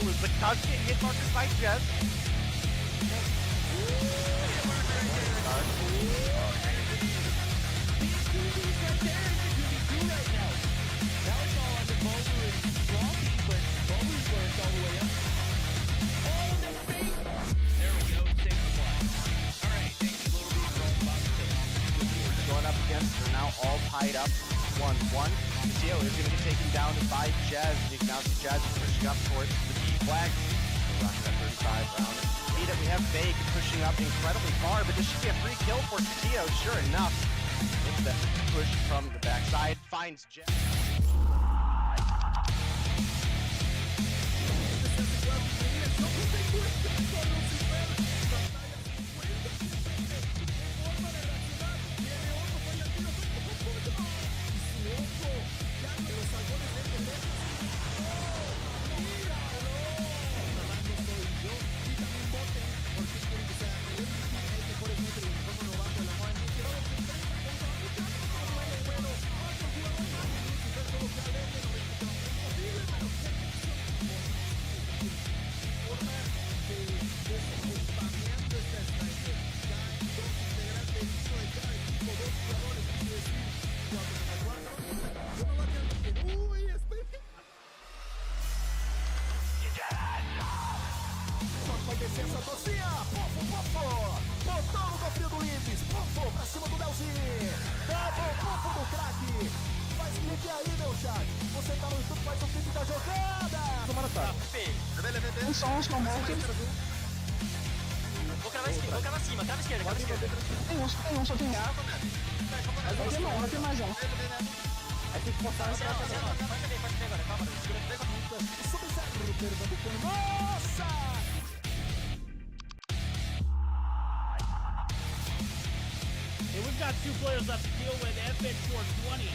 lose, but does get hit markers by Jez. Going up against, they're now all tied up. 1-1. Theo is going to get taken down by Jazz. You can now see Jazz pushing up towards the B flag. Rock that 35 round. We have Vague pushing up incredibly far, but this should be a free kill for Theo. Sure enough, it's that push from the backside. Finds Jazz. Licença, torcinha! Pofo! Botão no cofrinho do Libs! Pofo pra cima do Delzinho! Double pofo do craque! Faz clique aí, meu chat! Você tá no YouTube, faz o clipe da jogada! Tomara tá! Um som morto. Vou cravar cima, crava esquerda. Tem um, só tem um. Vai ter mais um. Aí tem que forçar Pode ver agora, calma, segura. Sub-Zero, perdendo por nossa! Hey, we've got two players left to deal with. FX 420.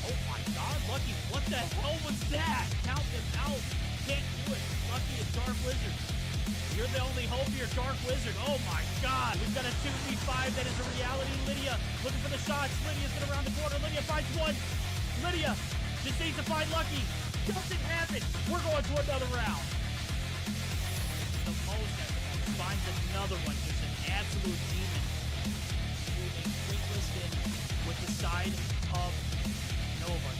Oh my god, Lucky, what the hell was that? Count them out. Can't do it. Lucky is Dark Wizard. You're the only hope here, Dark Wizard. Oh my god, we've got a 2v5 that is a reality. Lydia looking for the shots. Lydia's been around the corner. Lydia finds one. Lydia just needs to find Lucky. Doesn't happen. We're going to another round. The most at the moment finds another one. Just an absolute demon. Moving quick list in with the side of Nova.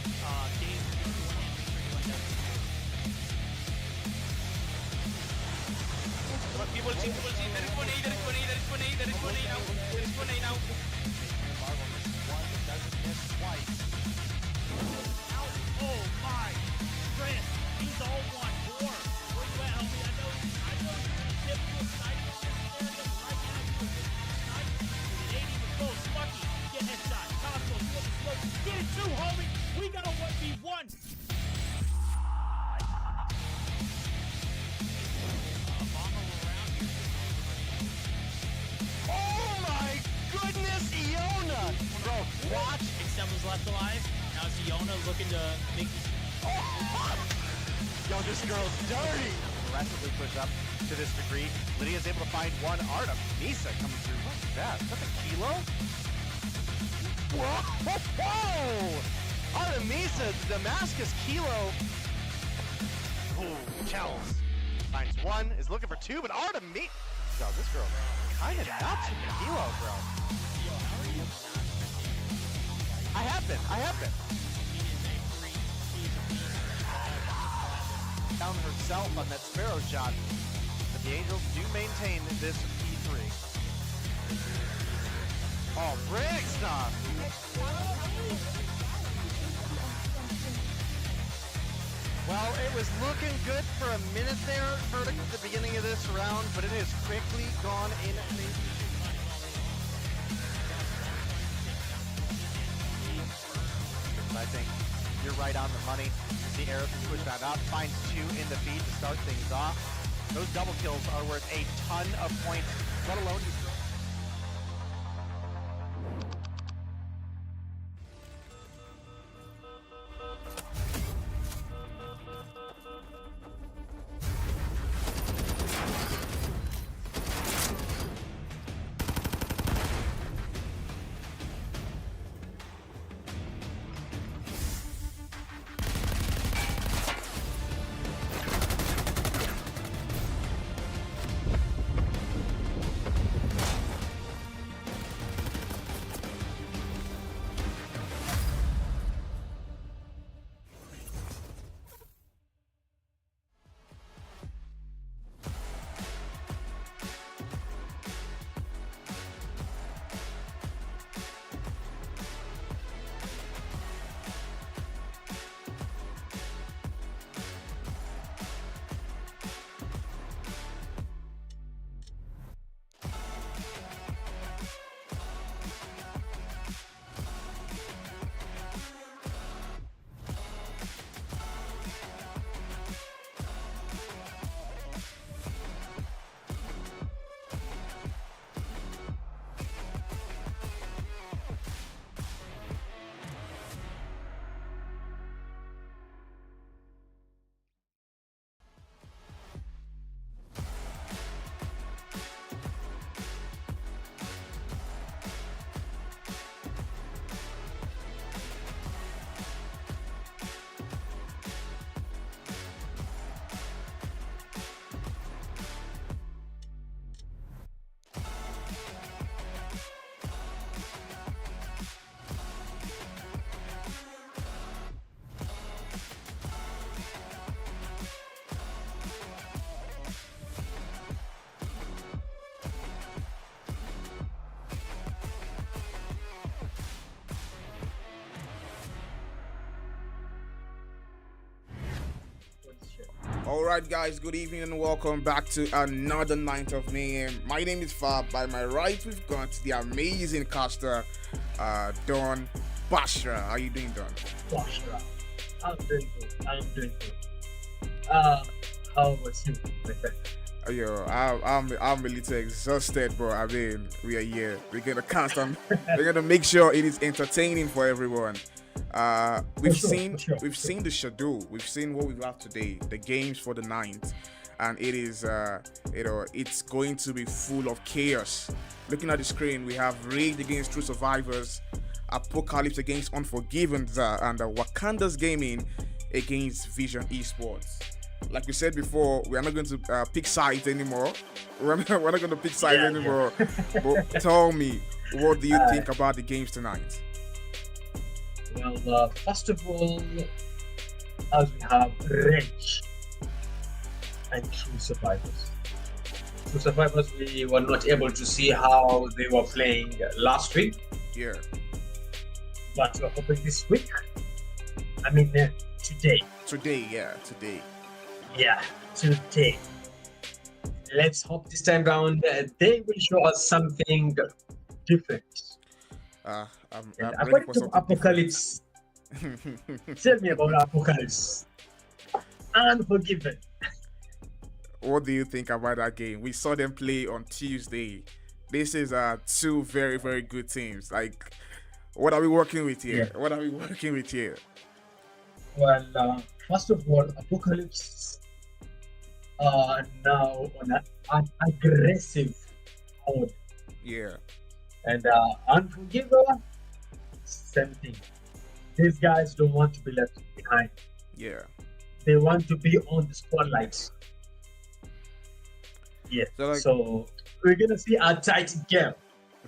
Dave, People see, there is one A now. Marvel misses one, but doesn't miss twice. oh my! Chris, he's all one more. Where you at, homie? I know you're gonna tip to a sniper on this area, but right now you're a sniper. It ain't even close. Lucky, get headshot. Cosmo, you have the smoke. Get it too, homie! We got a 1v1! Oh my goodness, Iona! Bro, watch. Except was left alive. Now it's Iona looking to make this. Yo, this girl's dirty! Aggressively push up to this degree. Lydia's able to find one. Artem, Misa coming through. What's that? Is that the kilo? Whoa! Artemisa, Damascus kilo. Oh, Kells. Finds one, is looking for two, but Artemisa. Yo, this girl kind of nuts with the kilo, bro. I have been. Down herself on that Sparrow shot, but the Angels do maintain this P3. Oh, Brick stuff! Well, it was looking good for a minute there, Verdict, at the beginning of this round, but it has quickly gone in. I think you're right on the money. The arrow can push that up, finds two in the feed to start things off. Those double kills are worth a ton of points, let alone you. Alright guys, good evening and welcome back to another night of Mayhem. My name is Fab. By my right we've got the amazing caster, Don Bashra. How you doing, Don? Bashra. I'm doing good. How was you, my friend? Yo, I'm a little exhausted, bro. I mean, we are here. We're gonna make sure it is entertaining for everyone. We've seen the schedule. We've seen what we have today, the games for the 9th, and it is it's going to be full of chaos. Looking at the screen, we have Rage against True Survivors, Apocalypse against Unforgiven, and Wakanda's Gaming against Vision Esports. Like we said before, we are not going to pick sides anymore. We're not going to pick sides anymore. But tell me, what do you think about the games tonight? Well, first of all, as we have Rage and True Survivors. True Survivors, we were not able to see how they were playing last week. Yeah. But we're hoping this week. I mean, today. Today, yeah, today. Yeah, today. Let's hope this time round they will show us something different. I'm According to Apocalypse, tell me about Apocalypse. Unforgiven. What do you think about that game? We saw them play on Tuesday. This is two very, very good teams. Like, what are we working with here? Yeah. What are we working with here? Well, first of all, Apocalypse are now on an aggressive mode. Yeah. And Unforgiven, same thing. These guys don't want to be left behind. Yeah. They want to be on the spotlight. Yeah. So we're gonna see a tight game.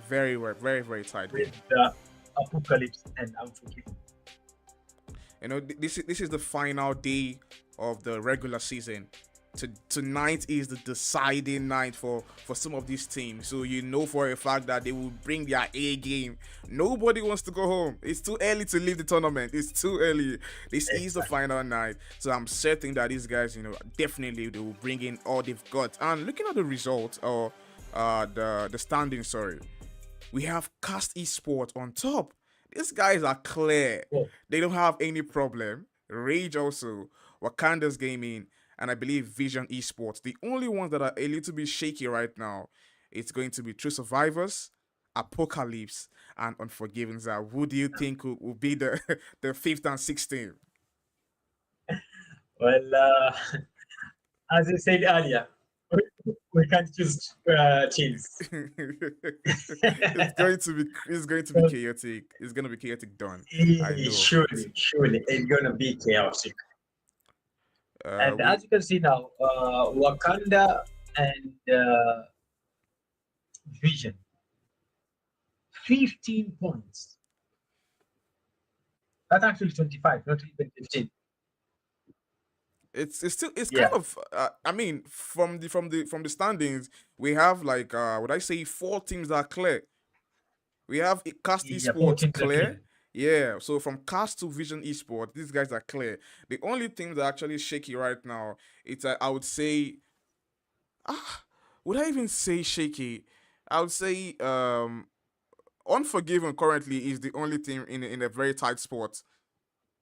Very, very, very tight game. With the Apocalypse and Unforgiven. You know, this is the final day of the regular season. Tonight is the deciding night for some of these teams. So you know for a fact that they will bring their A game. Nobody wants to go home. It's too early to leave the tournament. It's too early. This is the final night. So I'm certain that these guys, definitely they will bring in all they've got. And looking at the results or the standings, sorry, we have Cast Esports on top. These guys are clear. They don't have any problem. Rage also, Wakanda's Gaming, and I believe Vision Esports. The only ones that are a little bit shaky right now, it's going to be True Survivors, Apocalypse, and Unforgiven. Who do you think will be the 5th and 16th? Well, as I said earlier, we can't choose teams. It's going to be chaotic. It's going to be chaotic, done. Surely, it's going to be chaotic. And as you can see now, Wakanda and Vision, 15 points. That's actually 25, not even 15. It's kind of I mean from the standings we have like would I say 4 teams that are clear. We have Cast Esports clear. Yeah, so from Cast to Vision Esports, these guys are clear. The only team that are actually shaky right now, it's I would say, would I even say shaky? I would say Unforgiven currently is the only team in a very tight spot.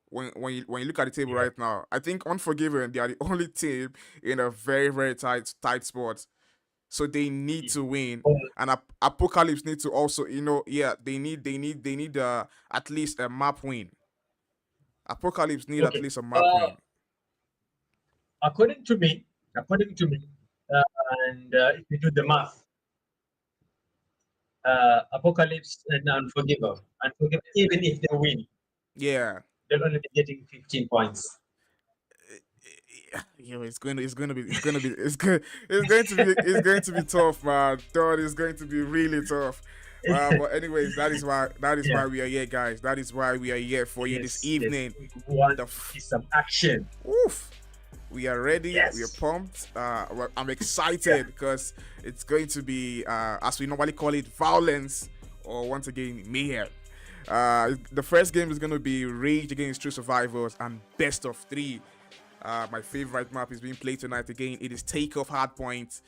When you look at the table right now, I think Unforgiven, they are the only team in a very, very tight spot. So they need to win, and Apocalypse need to also, they need at least a map win. Apocalypse need at least a map win. According to me, and if you do the math, Apocalypse and Unforgiven, even if they win, they'll only be getting 15 points. It's going to be tough, man. God, it's going to be really tough. But anyways, that is why we are here, guys. That is why we are here for you this evening. We want to see some action. Oof. We are ready. We are pumped. I'm excited because it's going to be, as we normally call it, violence, or once again, mayhem. The first game is going to be Rage against True Survivors and best of 3. My favorite map is being played tonight again. It is Takeoff Hardpoint.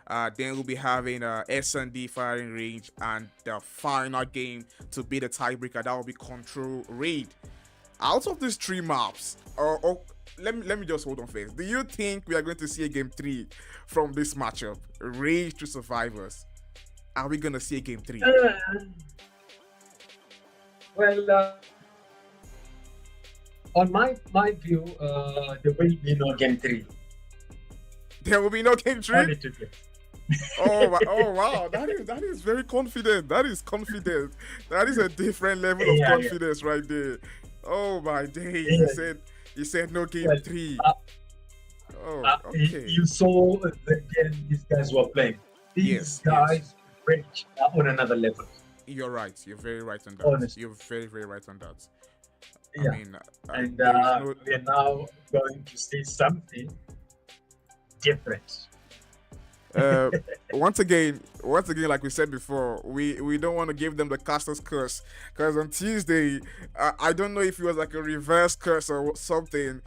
Then we'll be having S&D firing range, and the final game to be the tiebreaker, that will be Control Raid. Out of these 3 maps, let me just hold on first. Do you think we are going to see a game 3 from this matchup? Rage to Survivors. Are we going to see a game 3? On my view, there will be no game 3. There will be no game 3? Only 2 games. Oh wow, that is very confident. That is confident. That is a different level of confidence right there. Oh my days. He said no game 3. Okay. You saw the game these guys were playing. These guys reach on another level. You're right. You're very right on that. Honestly. You're very, very right on that. Yeah. I mean, And we are now going to see something different. Once again, like we said before, we don't want to give them the caster's curse, because on Tuesday, I don't know if it was like a reverse curse or something,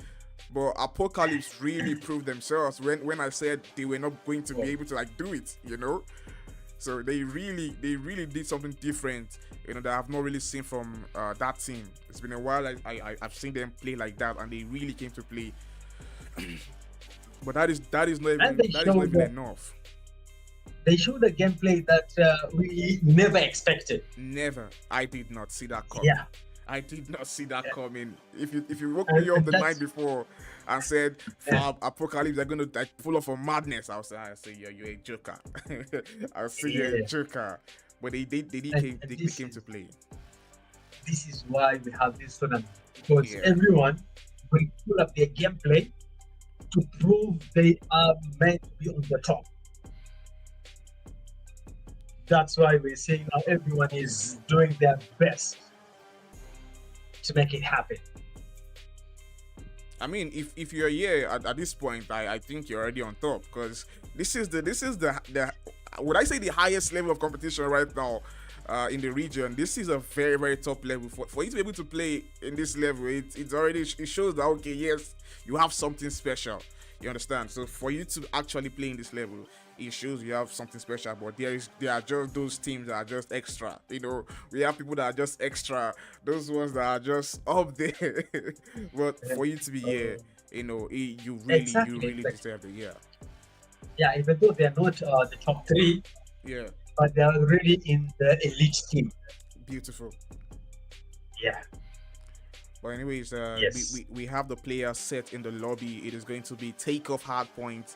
but Apocalypse really proved themselves when I said they were not going to be able to like do it, you know. So they really did something different, you know, that I've not really seen from that team. It's been a while I've seen them play like that, and they really came to play. But that is not even enough. They showed a gameplay that we never expected. Never. I did not see that coming. Yeah. I did not see that coming. If you woke me up the night before and said, "Fab, Apocalypse are gonna like full of a madness," I'll say, you're a joker. I'll say you're a joker. But they came to play. This is why we have this tournament, because everyone will pull up their gameplay to prove they are meant to be on the top. That's why we're saying now everyone is doing their best to make it happen. I mean, if you're here at this point, I think you're already on top, because this is the would I say the highest level of competition right now in the region. This is a very, very top level. For you to be able to play in this level, it shows that, okay, yes, you have something special. You understand? So for you to actually play in this level, it shows you have something special. But there are just those teams that are just extra. You know, we have people that are just extra. Those ones that are just up there. But for you to be here, you know, you really deserve it. Yeah, even though they're not the top 3, but they're already in the elite team. Beautiful. Yeah. But anyways, we have the players set in the lobby. It is going to be Takeoff Hardpoint.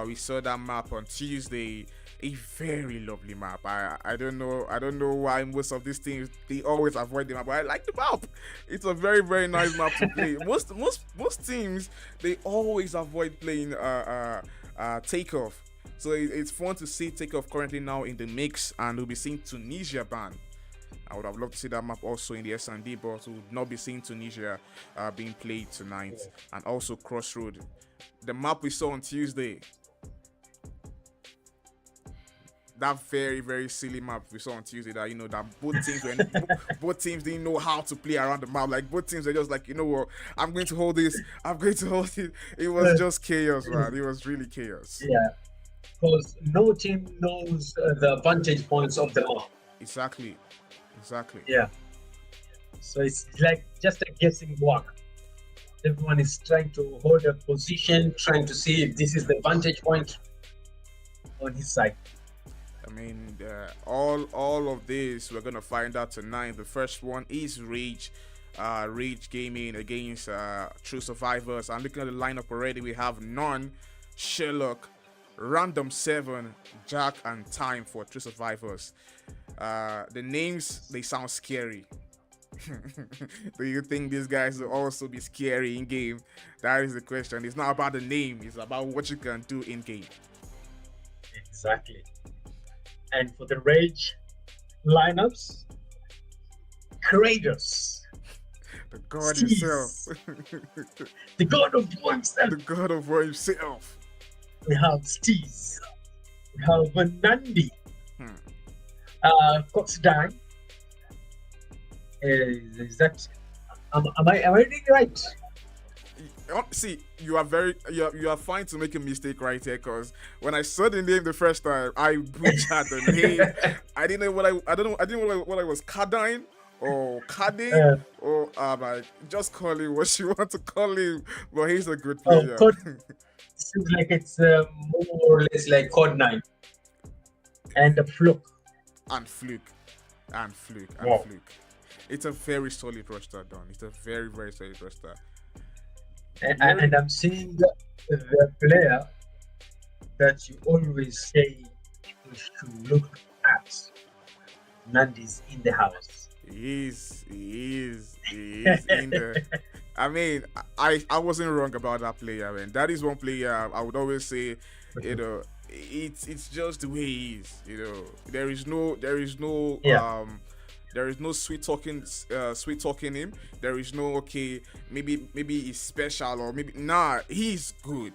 We saw that map on Tuesday. A very lovely map. I don't know why most of these teams they always avoid the map, but I like the map. It's a very, very nice map to play. Most teams they always avoid playing Takeoff. So it's fun to see Takeoff currently now in the mix, and we'll be seeing Tunisia ban. I would have loved to see that map also in the S&D, but we'll not be seeing Tunisia being played tonight. And also Crossroad. The map we saw on Tuesday. That very, very silly map we saw on Tuesday, that, you know, that both teams didn't know how to play around the map. Like, both teams are just like, you know what, I'm going to hold this, I'm going to hold it. It was just chaos, man. It was really chaos. Yeah, because no team knows the vantage points of the map. Exactly. Yeah. So it's like just a guessing work. Everyone is trying to hold a position, trying to see if this is the vantage point on his side. I mean, all of this we're gonna find out tonight. The first one is Rage Gaming against True Survivors. I'm looking at the lineup already. We have None, Sherlock, Random 7, Jack, and Time for True Survivors. The names, they sound scary. Do you think these guys will also be scary in game? That is the question. It's not about the name, it's about what you can do in game. Exactly. And for the Rage lineups, Kratos, the god Steez, himself. the god of war himself. The god of war himself. We have Steez, we have Nandi, Coxdang. Is that am I reading right? See, you are fine to make a mistake right here, because when I saw the name the first time, I butchered the name. I didn't know what I was Cardine or Carding, or like, just call him what you want to call him. But he's a good player. Seems like it's more or less like COD9 and a fluke. And fluke. Wow. It's a very solid roster, Don. It's a very, very solid roster. And I'm seeing the player that you always say we should look at. Nandi's in the house. He is in the. I mean, I wasn't wrong about that player, man. That is one player I would always say, you know, it's just the way he is. You know, there is no sweet talking him. There is no maybe he's special, or maybe he's good.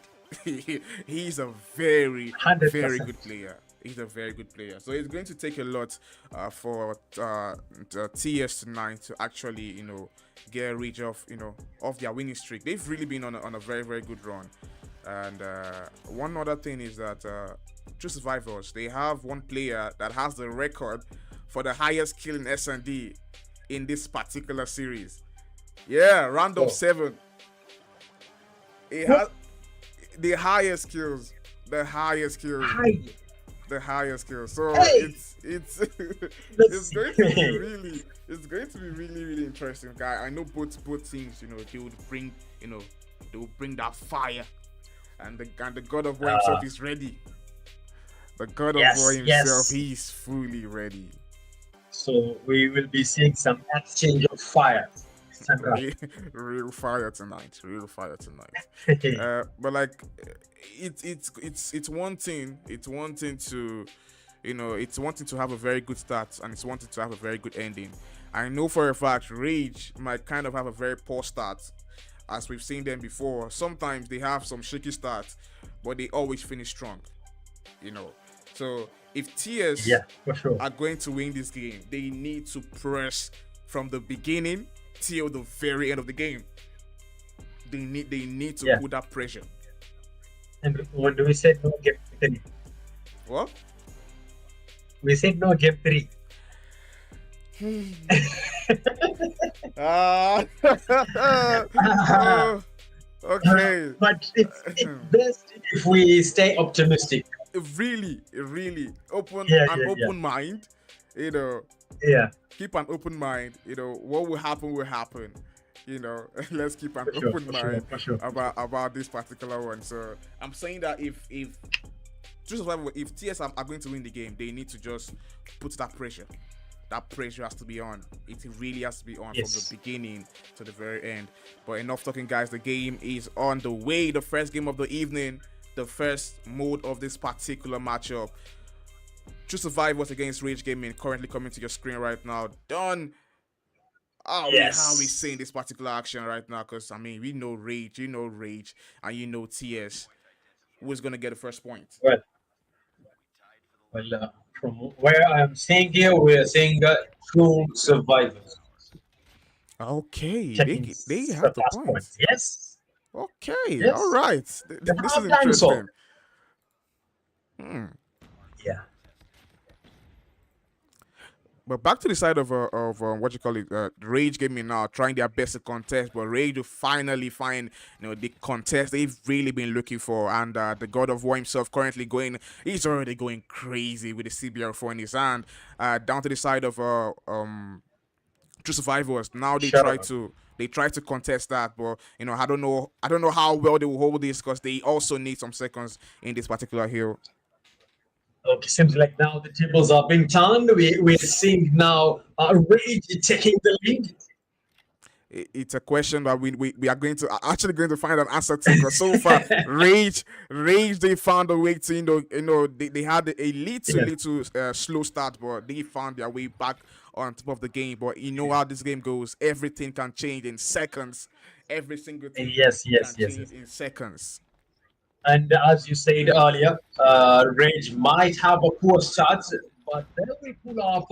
He's a very 100%. very good player. He's a very good player. So it's going to take a lot for TS tonight to actually, you know, get rid of their winning streak. They've really been on a very, very good run. And one other thing is that True Survivors, they have one player that has the record for the highest kill in S&D in this particular series. Yeah, random 7. It has the highest kills. The highest kills. So it's going to be really, really interesting, guy. I know both teams, you know, they would bring that fire, and the God of War himself is ready. The God of War himself, he's fully ready. So we will be seeing some exchange of fire. Real fire tonight. But like, it's one thing. It's one thing to, you know, it's one thing to have a very good start, and it's one thing to have a very good ending. I know for a fact Rage might kind of have a very poor start, as we've seen them before. Sometimes they have some shaky starts, but they always finish strong. You know, so if TS for sure are going to win this game, they need to press from the beginning till the very end of the game. They need to put that pressure. And when we said no game 3, what? We said no game 3. Okay. But it's best if we stay optimistic. Really open mind. You know. Yeah. Keep an open mind. You know, what will happen will happen. You know, let's keep an open mind about this particular one. So I'm saying that if TS are going to win the game, they need to just put that pressure. That pressure has to be on. It really has to be on from the beginning to the very end. But enough talking, guys. The game is on the way. The first game of the evening, the first mode of this particular matchup. True Survivors against Rage Gaming, currently coming to your screen right now. Done. How are we seeing this particular action right now? Because I mean, we know Rage, you know Rage, and you know TS. Who's gonna get the first point? Well, from where I'm seeing here, we're seeing True Survivors. Okay, they have the points. Yes. Okay, all right. This is interesting. Yeah. But back to the side of what you call it, Rage Gaming now trying their best to contest, but Rage will finally find, you know, the contest they've really been looking for, and the God of War himself currently he's already going crazy with the CBR4 in his hand. Down to the side of True Survivors, now they try to contest that, but you know, I don't know how well they will hold this, because they also need some seconds in this particular hill. Okay, seems like now the tables are being turned. We're seeing now Rage taking the lead. It's a question that we are going to find an answer to, because so far Rage they found a way to, you know they had a little slow start, but they found their way back on top of the game. But you know how this game goes, everything can change in seconds. Every single thing can change in seconds. And as you said earlier, Rage might have a poor start, but they will pull off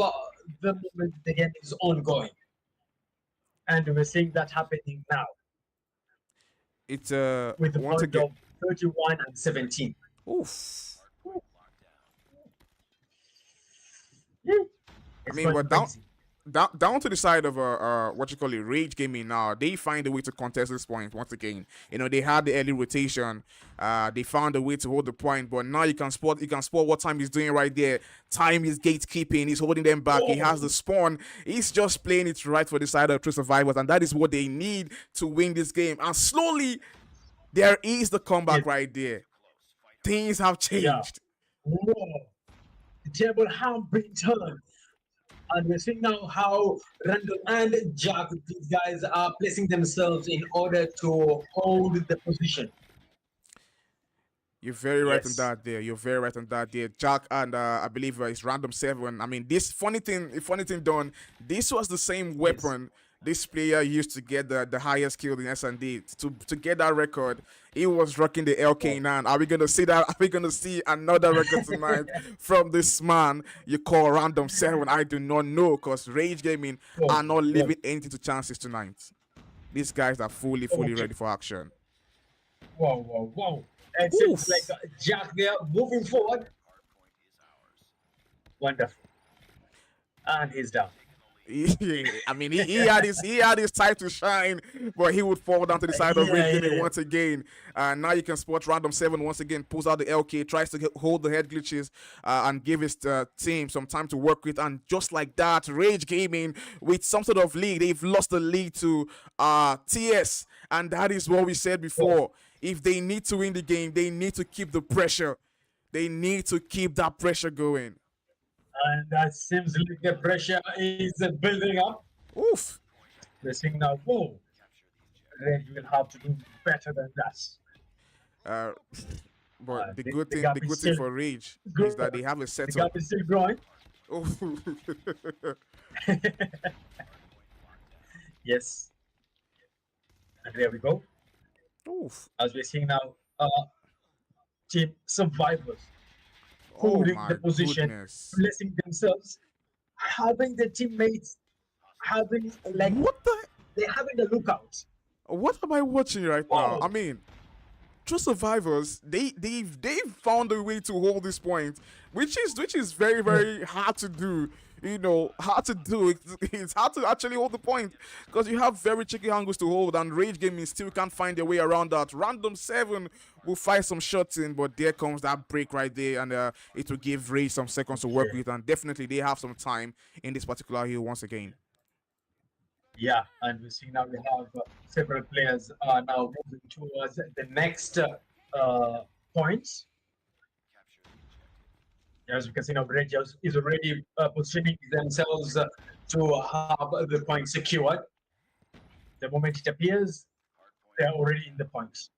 the moment the game is ongoing. And we're seeing that happening now. It's with the once point again. of 31 and 17. Oof. Yeah, I it's mean, going but crazy. down to the side of what you call it, Rage Gaming now, they find a way to contest this point once again. You know, they had the early rotation, they found a way to hold the point, but now you can spot what time he's doing right there. Time is gatekeeping, he's holding them back, he has the spawn, he's just playing it right for the side of True Survivors, and that is what they need to win this game. And slowly there is the comeback Yes. right there. Things have Yeah. changed. Whoa. The table have been turned. And we're seeing now how Randall and Jack, these guys are placing themselves in order to hold the position. You're very right on Yes. that there. You're very right on that there. Jack and I believe it's Random 7. I mean, this funny thing done, this was the same weapon this player used to get the highest kill in S&D. To get that record, he was rocking the LK9. Are we gonna see that? Are we gonna see another record tonight from this man you call Random 7? I do not know, because Rage Gaming are not leaving anything to chances tonight. These guys are fully ready for action. Whoa. It seems like Jack there moving forward. Wonderful. And he's down. I mean, he had his time to shine, but he would fall down to the side of Rage Gaming once again. Now you can spot Random 7 once again, pulls out the LK, tries to hold the head glitches and give his team some time to work with. And just like that, Rage Gaming with some sort of lead, they've lost the lead to TS. And that is what we said before. If they need to win the game, they need to keep the pressure. They need to keep that pressure going. And that seems like the pressure is building up. Oof. We're seeing now, whoa, Red will have to do better than that. But the the good thing gap is still for Rage is that they have a The setup. gap is still growing. Oh. Yes. And there we go. Oof. As we're seeing now, Team Survivors Oh holding my the position, goodness. placing themselves, having the teammates, having like What the? they're having a lookout. What am I watching right now? Oh. I mean, True Survivors, they've found a way to hold this point, which is very hard to do. You know, hard to do. It's hard to actually hold the point because you have very tricky angles to hold, and Rage Gaming still can't find their way around that. Random 7 will fire some shots in, but there comes that break right there, and it will give Rage some seconds to work with, and definitely they have some time in this particular hill once again. Yeah, and we see now we have several players are now moving towards the next points. As you can see now, Red is already positioning themselves to have the point secured. The moment it appears, they're already in the points.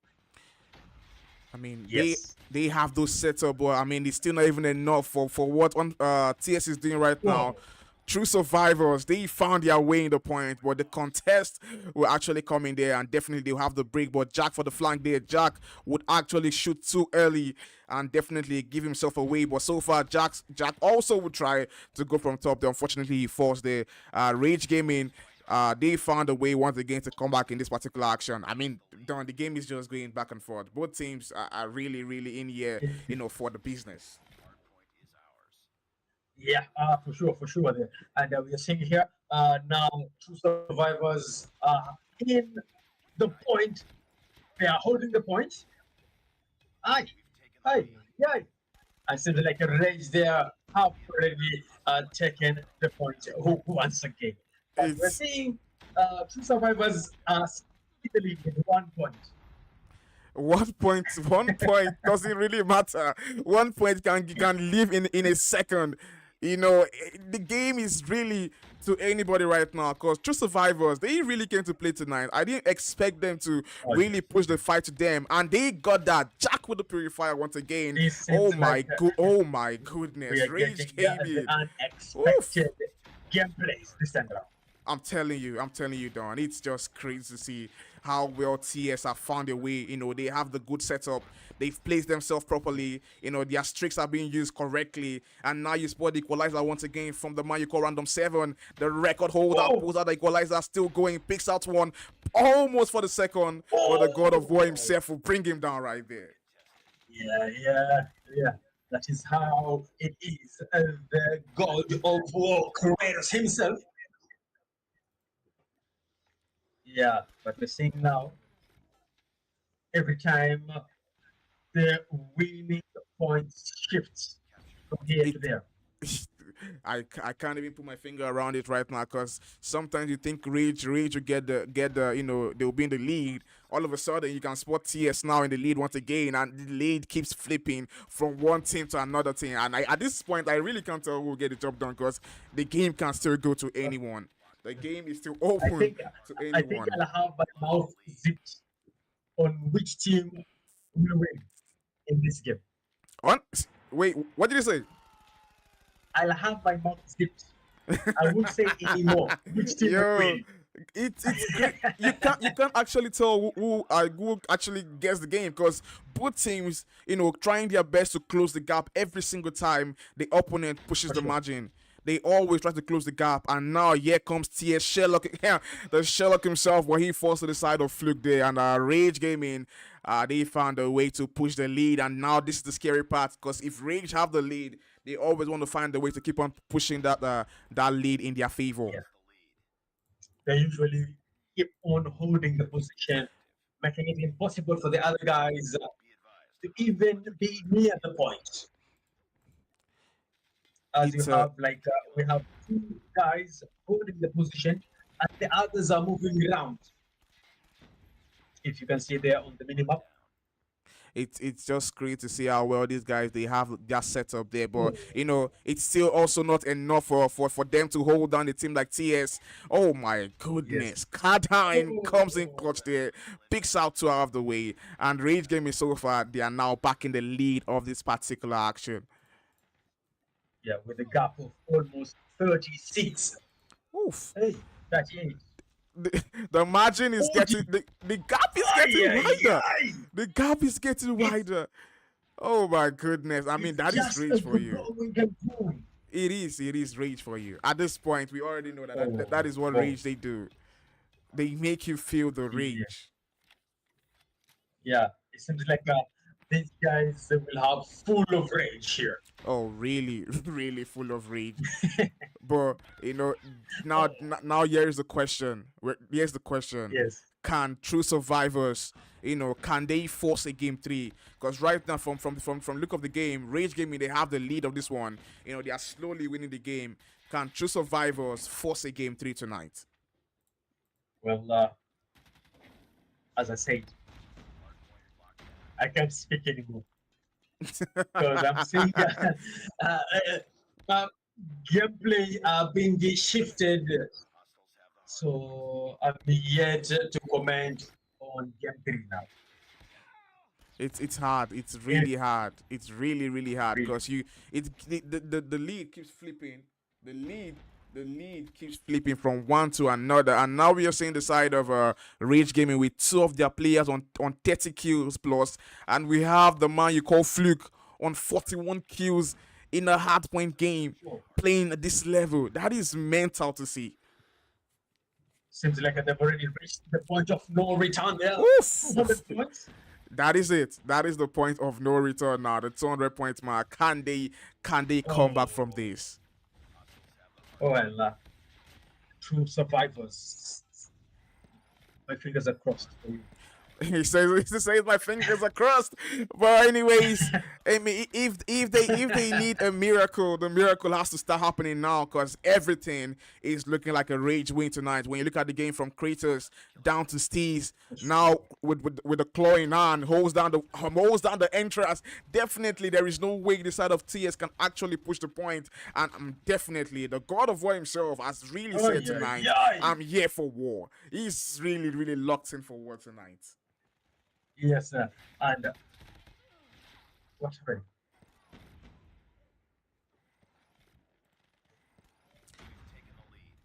I mean, Yes. they have those set up, but I mean, it's still not even enough for what TS is doing right now. True Survivors, they found their way in the point, but the contest will actually come in there, and definitely they'll have the break. But Jack for the flank there, Jack would actually shoot too early and definitely give himself away. But so far, Jack also would try to go from top there. Unfortunately, he falls there. Rage Gaming, they found a way once again to come back in this particular action. I mean, Don, the game is just going back and forth. Both teams are really in here, you know, for the business. Yeah, for sure. There. And we are seeing here now True Survivors in the point. They are holding the point. Aye. And seems like a Rage there have already taken the point once again. And we're It's- seeing True Survivors speedily with 1 point. 1 point doesn't really matter. 1 point can live in a second. You know, the game is really to anybody right now because True Survivors, they really came to play tonight. I didn't expect them to really push the fight to them, and they got that. Jack with the purifier once again. This Oh seems my like, oh my We goodness, are Rage getting the Gaming. unexpected gameplays this time around. I'm telling you, Don. It's just crazy to see how well TS have found a way. You know, they have the good setup. They've placed themselves properly. You know, their streaks are being used correctly. And now you spot the equalizer once again from the man you call Random 7. The record holder pulls out the equalizer, still going, picks out one almost for the second. But the God of War himself will bring him down right there. Yeah. That is how it is. The God of War, Kratos himself. Yeah, but we're seeing now, every time the winning points shifts from here to there. I can't even put my finger around it right now because sometimes you think Rage will get the you know, they'll be in the lead. All of a sudden you can spot TS now in the lead once again, and the lead keeps flipping from one team to another team. And at this point I really can't tell who will get the job done because the game can still go to anyone. The game is still open to anyone. I think I'll have my mouth zipped on which team will win in this game. Wait, what did you say? I'll have my mouth zipped. I won't say anymore which team will win. It's great. You can't actually tell who actually gets the game because both teams, you know, trying their best to close the gap every single time the opponent pushes the margin. They always try to close the gap, and now here comes TS Sherlock, the Sherlock himself, where he falls to the side of Fluke there, and Rage Gaming, they found a way to push the lead, and now this is the scary part, because if Rage have the lead, they always want to find a way to keep on pushing that lead in their favor. Yeah. They usually keep on holding the position, making it impossible for the other guys to even be near the point. As you have, we have two guys holding the position, and the others are moving around. If you can see there on the minimap. It's just great to see how well these guys, they have their setup there, but you know, it's still also not enough for them to hold down a team like TS. Oh my goodness, CODM comes in clutch there, picks out 2 out of the way, and Rage Gaming so far, they are now back in the lead of this particular action. Yeah, with a gap of almost 36. Oof. Hey, 38. The margin is getting the gap is getting wider. The gap is getting wider. Oh my goodness. I mean, that is rage for you. It is rage for you. At this point, we already know that is what rage they do. They make you feel the rage. Yeah, it seems like these guys will have full of rage here. Oh, really, really full of rage. But you know, now here's the question. Here's the question. Yes. Can true survivors, you know, can they force a game 3? Because right now, from look of the game, Rage Gaming, they have the lead of this one. You know, they are slowly winning the game. Can true survivors force a game 3 tonight? Well, as I said, I can't speak anymore. Because I'm seeing gameplay being shifted. So I'm yet to comment on game 3 now. It's hard. It's really hard. It's really hard because the lead keeps flipping. The lead keeps flipping from one to another, and now we are seeing the side of Rage Gaming with 2 of their players on 30 kills plus, and we have the man you call Fluke on 41 kills in a hardpoint game, playing at this level. That is mental to see. Seems like they've already reached the point of no return there. That is it. That is the point of no return now. The 200 point mark. Can they come back from this? Well, true survivors. My fingers are crossed for you. He says my fingers are crossed. But anyways, I mean, if they need a miracle, the miracle has to start happening now because everything is looking like a rage win tonight. When you look at the game from Kratos down to Steez, now with the claw in hand, holds down the entrance. Definitely, there is no way the side of TS can actually push the point. And definitely, the God of War himself has really said tonight, I'm here for war. He's really locked in for war tonight. Yes, sir. And what's happening?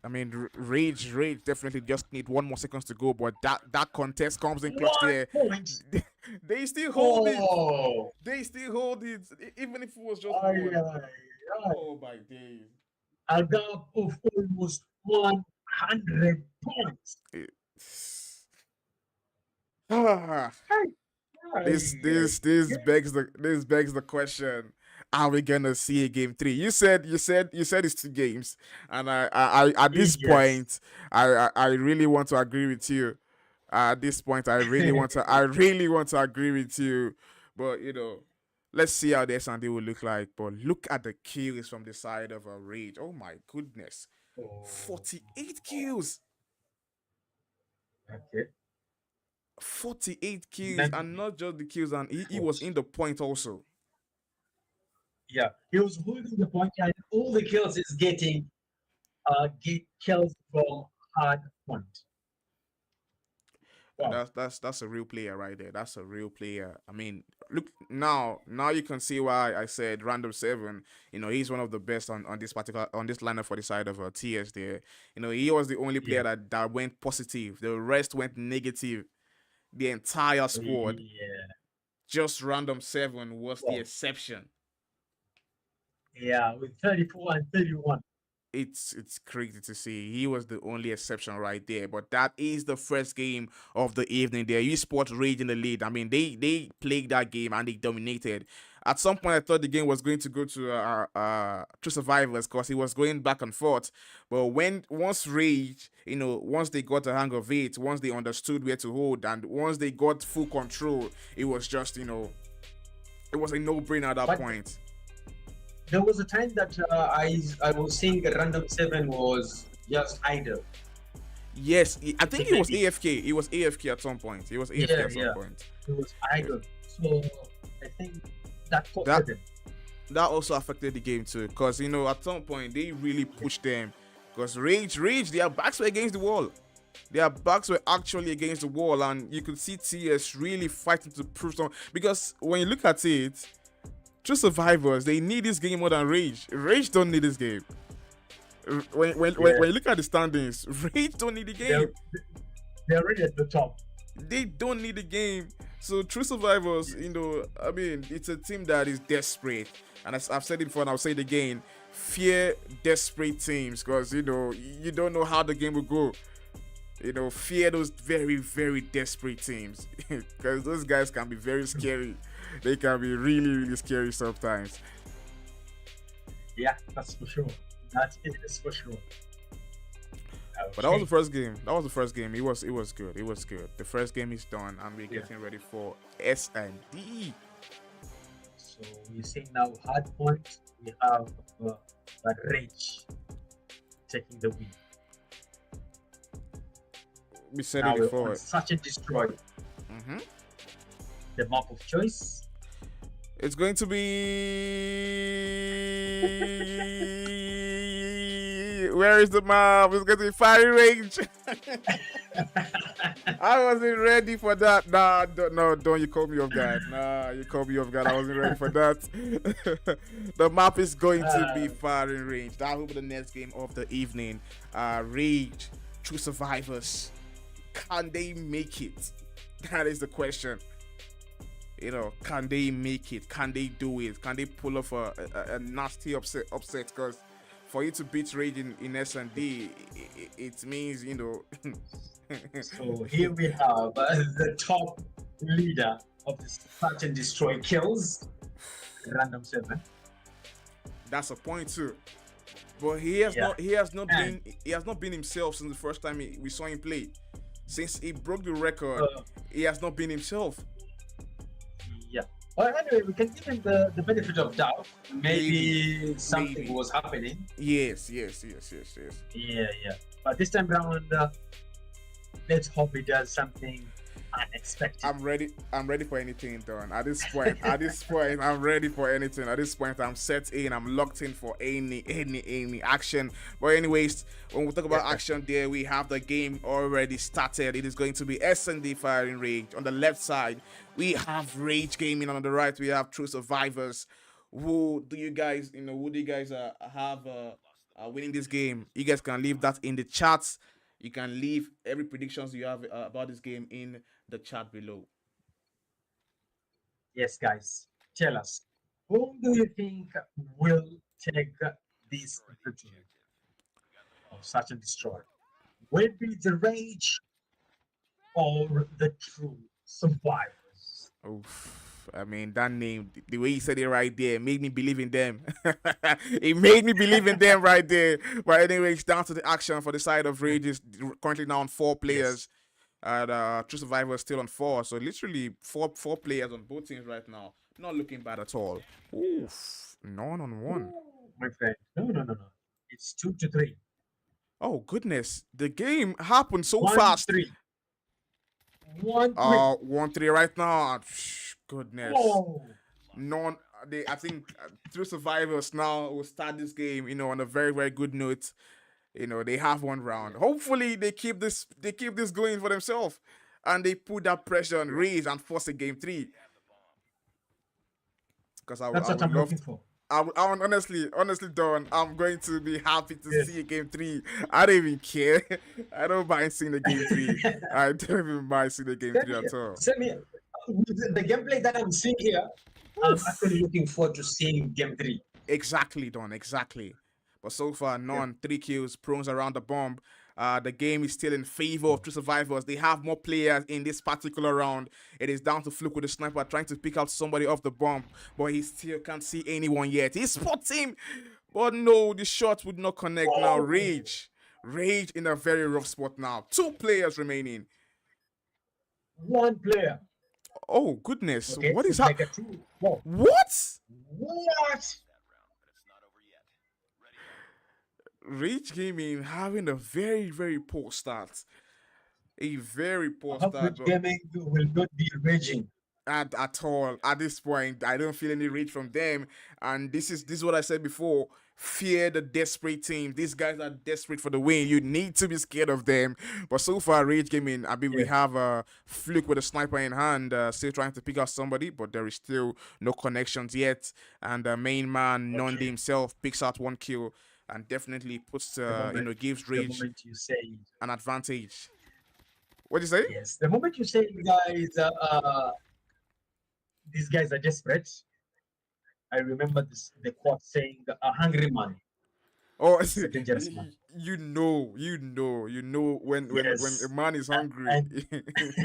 I mean, Rage definitely just need 1 more seconds to go, but that contest comes in clutch 1 there. point. They still hold it. Oh, They still hold it, even if it was just ay, one. ay, ay. Oh my days. A gap of almost 100 points. Ah, this Ay, this this begs the question: are we gonna see a game three? You said it's 2 games, and I at this yes. point I really want to agree with you. At this point, I really want to agree with you, but let's see how the S&D will look like. But look at the kills from the side of a Rage. Oh my goodness, Oh, 48 kills. okay. 48 kills, Then, and not just the kills, and of he was course. in the point also. Yeah, he was holding the point, and all the kills is getting get kills from hard point. And Wow. that's a real player right there. That's a real player. I mean, look now you can see why I said random seven. He's one of the best on this particular on this lineup for the side of TS there. He was the only player Yeah. that went positive. The rest went negative. The entire squad. Yeah. Just random seven was the Wow. exception. Yeah, with 34 and 31. It's crazy to see. He was the only exception right there. But that is the first game of the evening there. Esports Rage in the lead. I mean, they played that game and they dominated. At some point, I thought the game was going to go to survivors because it was going back and forth. But once Rage, once they got the hang of it, once they understood where to hold, and once they got full control, it was just it was a no-brainer at that But point. there was a time that I was saying random seven was just idle. Yes, I think he was Maybe. AFK. He was AFK at some point. He was AFK Yeah, at some yeah. point. It was idle. So I think that costed That them. that also affected the game too, because at some point they really pushed them. Because Rage, their backs were against the wall. Their backs were actually against the wall, and you could see TS really fighting to prove something. Because when you look at it, True Survivors, they need this game more than Rage. Rage don't need this game. When you look at the standings, Rage don't need the game. They're already at the top. They don't need the game. So True Survivors, I mean, it's a team that is desperate. And as I've said it before and I'll say it again, fear desperate teams because, you don't know how the game will go. Fear those very, very desperate teams because those guys can be very scary. They can be really, really scary sometimes. Yeah, that's for sure. That is for sure. But that was the first game. It was good. It was good. The first game is done, and we're getting ready for S&D. So we're seeing now hard point. We have Rage taking the win. We said Now it we're before. on Search and Destroy. Mm-hmm. The map of choice. It's going to be. Where is the map? It's going to be firing range. I wasn't ready for that. Nah, don't you call me off guard. Nah, you call me off guard. I wasn't ready for that. The map is going to be firing range. That will be the next game of the evening. Rage, True Survivors. Can they make it? That is the question. Can they make it? Can they do it? Can they pull off a nasty upset? Because for you to beat Rage in S&D, it means, So here we have the top leader of the Search and Destroy kills, Random 7. That's a point too. But he has not been himself since the first time we saw him play. Since he broke the record, he has not been himself. Yeah. Well, anyway, we can give him the benefit of doubt. Maybe something was happening. Yes. Yeah. But this time around, let's hope he does something unexpected. I'm ready for anything, Don. At this point, I'm ready for anything. At this point, I'm set in. I'm locked in for any action. But anyways, when we talk about action, there we have the game already started. It is going to be S&D firing range on the left side. We have Rage Gaming on the right. We have True Survivors. Who do you guys have winning this game. You guys can leave that in the chats. You can leave every predictions you have about this game in the chat below. Yes, guys. Tell us, who do you think will take this victory of Search and Destroy? Will it be the Rage or the True Survivors? Oof. I mean, that name, the way you said it right there, made me believe in them. It made me believe in them right there. But anyway, it's down to the action for the side of Rage. Is currently now on 4 players. And True Survivor is still on 4. So literally four players on both teams right now. Not looking bad at all. Oof. None on 1. My friend, no. It's 2-3. Oh, goodness. The game happened so 1-3. fast. 1-3. 1-3 right now. Goodness. Oh. I think True Survivors now will start this game, on a very, very good note. They have 1 round. Hopefully they keep this going for themselves. And they put that pressure on Rage and force a game 3. Because That's what I'm looking for. I'm honestly, Don, I'm going to be happy to see a game 3. I don't even care. I don't mind seeing the game 3. I don't even mind seeing the game 3 at all. Same here. The gameplay that I'm seeing here, I'm actually looking forward to seeing game 3. Exactly, Don, exactly. But so far, none. 3 kills, pros around the bomb. The game is still in favor of True Survivors. They have more players in this particular round. It is down to Fluke with the sniper trying to pick out somebody off the bomb, but he still can't see anyone yet. He spots him, but no, the shot would not connect now. Rage in a very rough spot now. 2 players remaining. 1 player. Oh, goodness. Okay, What is like happening? What? What? Rage Gaming having a very, very poor start. A very poor start. Gaming will not be raging at all. At this point, I don't feel any rage from them. And this is what I said before. Fear the desperate team. These guys are desperate for the win. You need to be scared of them. But so far, Rage Gaming, we have a Fluke with a sniper in hand, still trying to pick out somebody, but there is still no connections yet. And the main man, Nondi himself, picks out 1 kill. And definitely puts, gives Rage an advantage. What do you say? Yes, the moment you say, guys, these guys are desperate, I remember the quote saying, "A hungry man." Oh, it's a dangerous man. You know when a man is hungry. It's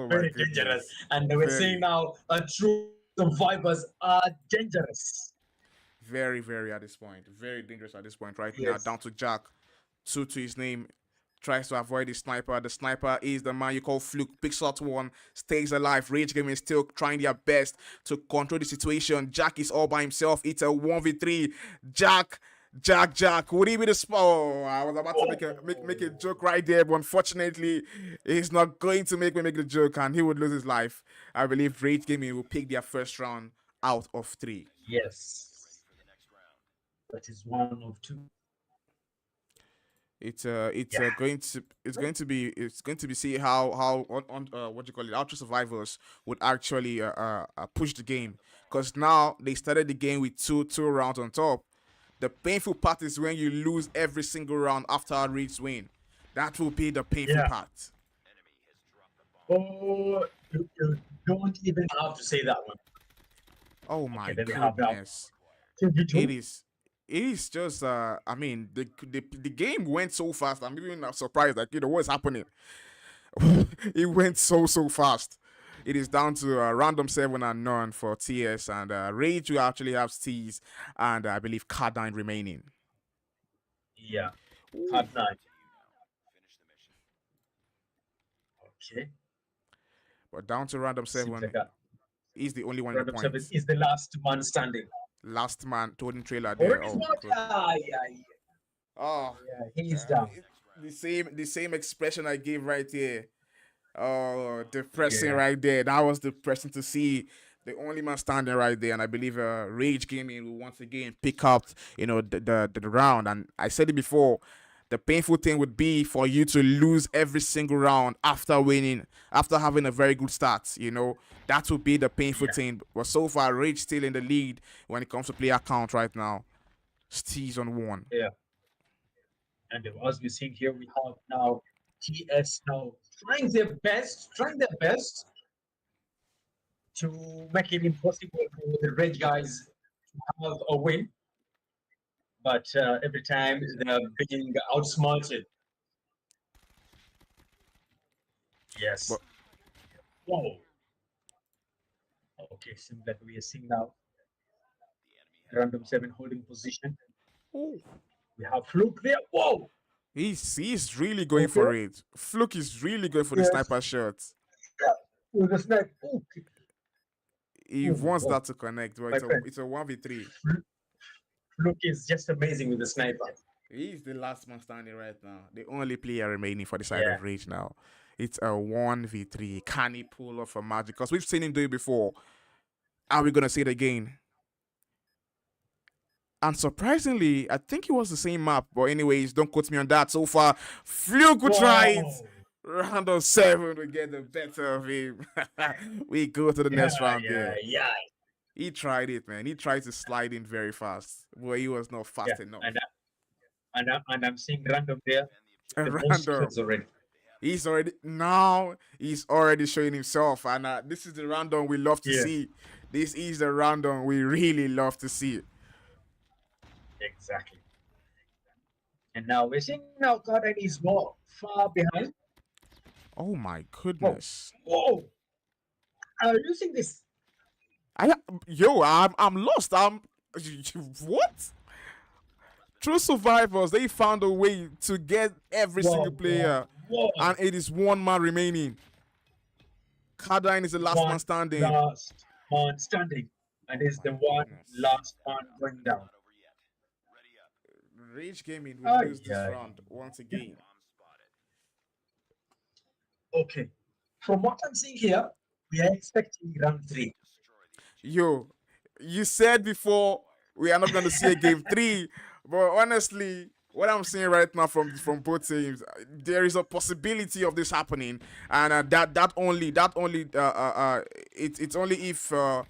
very dangerous. And they were saying now, True Survivors are dangerous. Very, very at this point. Very dangerous at this point. Right now, down to Jack. 2 to his name. Tries to avoid the sniper. The sniper is the man you call Fluke. Picks out 1. Stays alive. Rage Gaming is still trying their best to control the situation. Jack is all by himself. It's a 1v3. Jack. Would he be the spot? Oh, I was about to make a joke right there, but unfortunately, he's not going to make me make the joke, and he would lose his life. I believe Rage Gaming will pick their first round out of 3. Yes. That is 1 of 2. It's going to be see how Ultra Survivors would actually push the game, because now they started the game with two rounds on top. The painful part is when you lose every single round after a Rage win. That will be the painful part. Oh, you don't even have to say that one. Oh my goodness! It is just the game went so fast. I'm even surprised, what's happening. It went so fast. It is down to random 7 and none for TS, and Rage will actually have Steez and I believe CODM remaining. Yeah, CODM. Okay. But down to random 7. He's the only one in the points. 7 is the last man standing. Last man toting trailer there. He's down. The same expression I gave right there. Oh, depressing right there. That was depressing to see. The only man standing right there, and I believe Rage Gaming will once again pick up, the round. And I said it before, the painful thing would be for you to lose every single round after winning, after having a very good start. That would be the painful thing. But so far, Rage still in the lead when it comes to player count right now. Steez on 1. Yeah. And as we see here, we have now TS now trying their best to make it impossible for the red guys to have a win. But every time they're being outsmarted. Yes. But Whoa. Okay, seems like we are seeing now random 7 holding position. oh, We have Fluke there. Whoa. he's really going for it. Fluke is really going for the Yes. sniper shot. With a snipe. Okay. He wants that to connect, but My friend. it's a 1v3. Fluke is just amazing with the sniper. He's the last man standing right now. The only player remaining for the side Yeah. of Rage now. It's a 1v3. Can he pull off a magic? Because we've seen him do it before. Are we going to see it again? And surprisingly, I think it was the same map. But anyways, don't quote me on that. So far, Fluke will try it. Whoa. Round of 7, we get the better of him. We go to the next round there. Yeah. He tried it, man. He tried to slide in very fast. But he was not fast enough. And I'm seeing random there. And The most Random. kills already. He's already showing himself, and this is the random we love to Yeah. see. This is the random we really love to see. Exactly. And now we're seeing now CODM is more far behind. Oh my goodness! Whoa! Using this. I'm lost. What? True survivors, they found a way to get every single player, Whoa. and it is 1 man remaining. CODM is the last man standing. Last man standing. And is the one last man going down. Rage Gaming will lose this yeah. round once again. Okay. From what I'm seeing here, we are expecting round 3. Yo, you said before we are not going to see a game 3, but honestly, what I'm seeing right now from both teams, there is a possibility of this happening, and it's only if True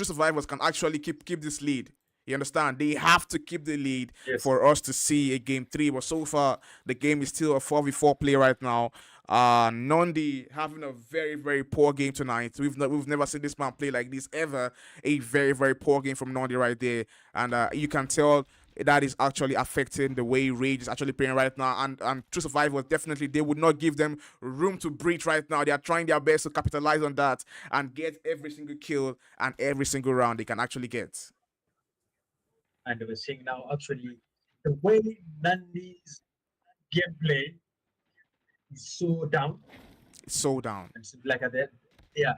Survivors can actually keep this lead. You understand? They have to keep the lead for us to see a game 3. But so far, the game is still a 4v4 play right now. Nondi having a very, very poor game tonight. We've never seen this man play like this ever. A very, very poor game from Nondi right there. And you can tell that is actually affecting the way Rage is actually playing right now. And True Survivors, definitely, they would not give them room to breathe right now. They are trying their best to capitalize on that and get every single kill and every single round they can actually get. And we're seeing now actually the way Nandi's gameplay is so down. It's so down. And it's like that, yeah,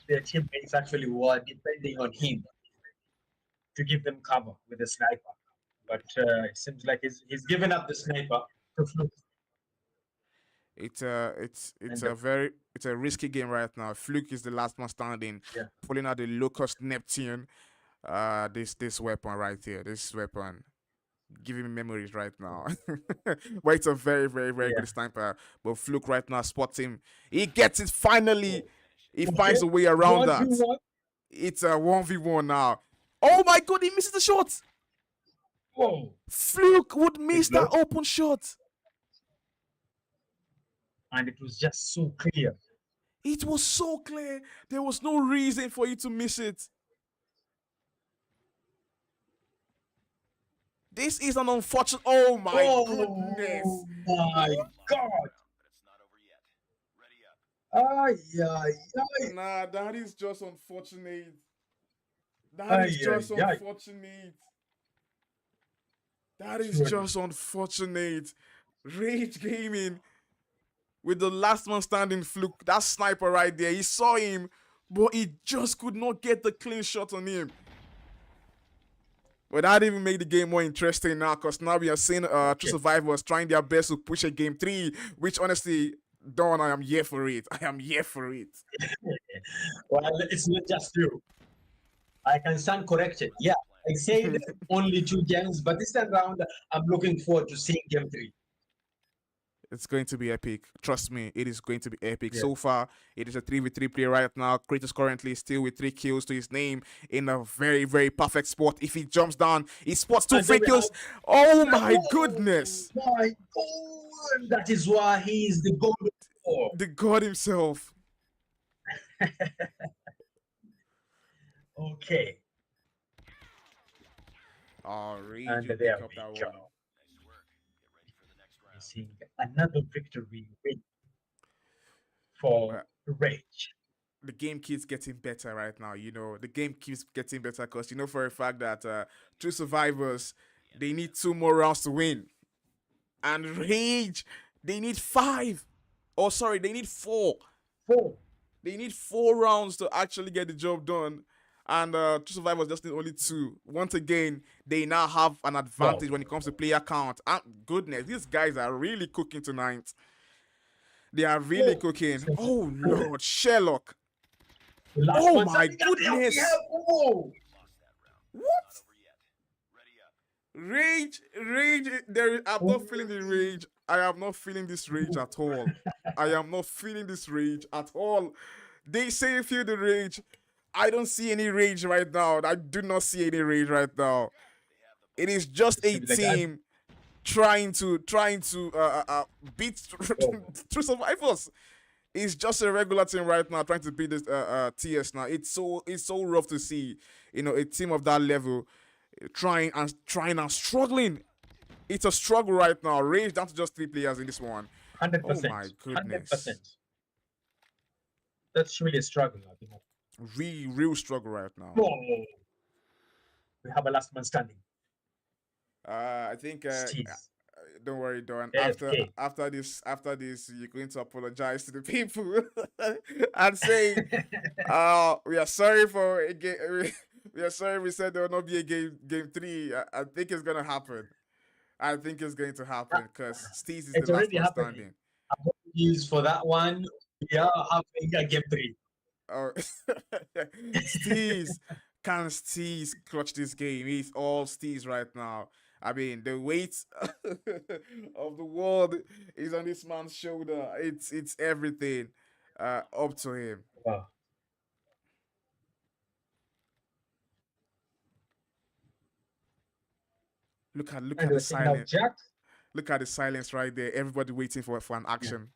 their teammates actually were depending on him to give them cover with the sniper. But it seems like he's given up the sniper to Fluke. It's a risky game right now. Fluke is the last man standing, pulling out the Locust Neptune. This weapon right here, this weapon giving me memories right now. But it's a very, very, very good sniper. But Fluke right now spots him. He gets it finally. He finds a way around that. It's a 1v1 now. Oh my god, he misses the shot. Whoa. Fluke would miss that open shot. And it was just so clear. It was so clear. There was no reason for you to miss it. This is an unfortunate. Oh my goodness! Oh my god! Nah, that is just unfortunate. That is just unfortunate. That is just unfortunate. Rage Gaming with the last man standing Fluke. That sniper right there. He saw him, but he just could not get the clean shot on him. But that even made the game more interesting now, because now we are seeing True Survivors trying their best to push a game 3, which honestly, Don, I am here for it. I am here for it. Well, it's not just you. I can stand corrected. Yeah, I said only 2 games, but this time around, I'm looking forward to seeing game 3. It's going to be epic. Trust me, it is going to be epic. Yeah. So far, it is a 3v3 play right now. Kratos currently still with 3 kills to his name in a very, very perfect spot. If he jumps down, he spots 2 And free then we kills. have- Oh my Oh goodness. My God! That is why he is the golden boy. The god himself. Okay. Oh, Rage And will there pick up we that go. one. Seeing another victory win for Rage. The game keeps getting better right now. You know, the game keeps getting better because you know for a fact that True Survivors, they need 2 more rounds to win. And Rage, they need 5. Oh, sorry, they need 4. 4. They need 4 rounds to actually get the job done. And True Survivors just need only 2. Once again, they now have an advantage when it comes to player count. And goodness, these guys are really cooking tonight. They are really cooking. Oh, Lord, Sherlock. The last Oh one my standing up there, we goodness. have- oh. What? Rage. I'm not feeling the rage. I am not feeling this rage at all. I am not feeling this rage at all. They say feel the rage. I don't see any rage right now. I do not see any rage right now. It is just a team trying to beat True Survivors. It's just a regular team right now trying to beat this TS now. It's so rough to see, you know, a team of that level trying and struggling. It's a struggle right now. Rage down to just 3 players in this one. 100%. Oh my goodness. 100%. That's really a struggle. I think. Real struggle right now. Oh. We have a last man standing. I think Steve. don't worry, Don. AFK. After this, you're going to apologize to the people and say, we are sorry for a game. We are sorry we said there will not be a game 3. I think it's gonna happen. I think it's going to happen because Steez is It's the last already one happening. standing. Apologies for that one. We are having a game 3. Oh, Steez. Can Steez clutch this game? He's all Steez right now. I mean, the weight of the world is on this man's shoulder. It's everything up to him. Wow. Look at And the we're seeing now silence. Jack. Look at the silence right there. Everybody waiting for an action.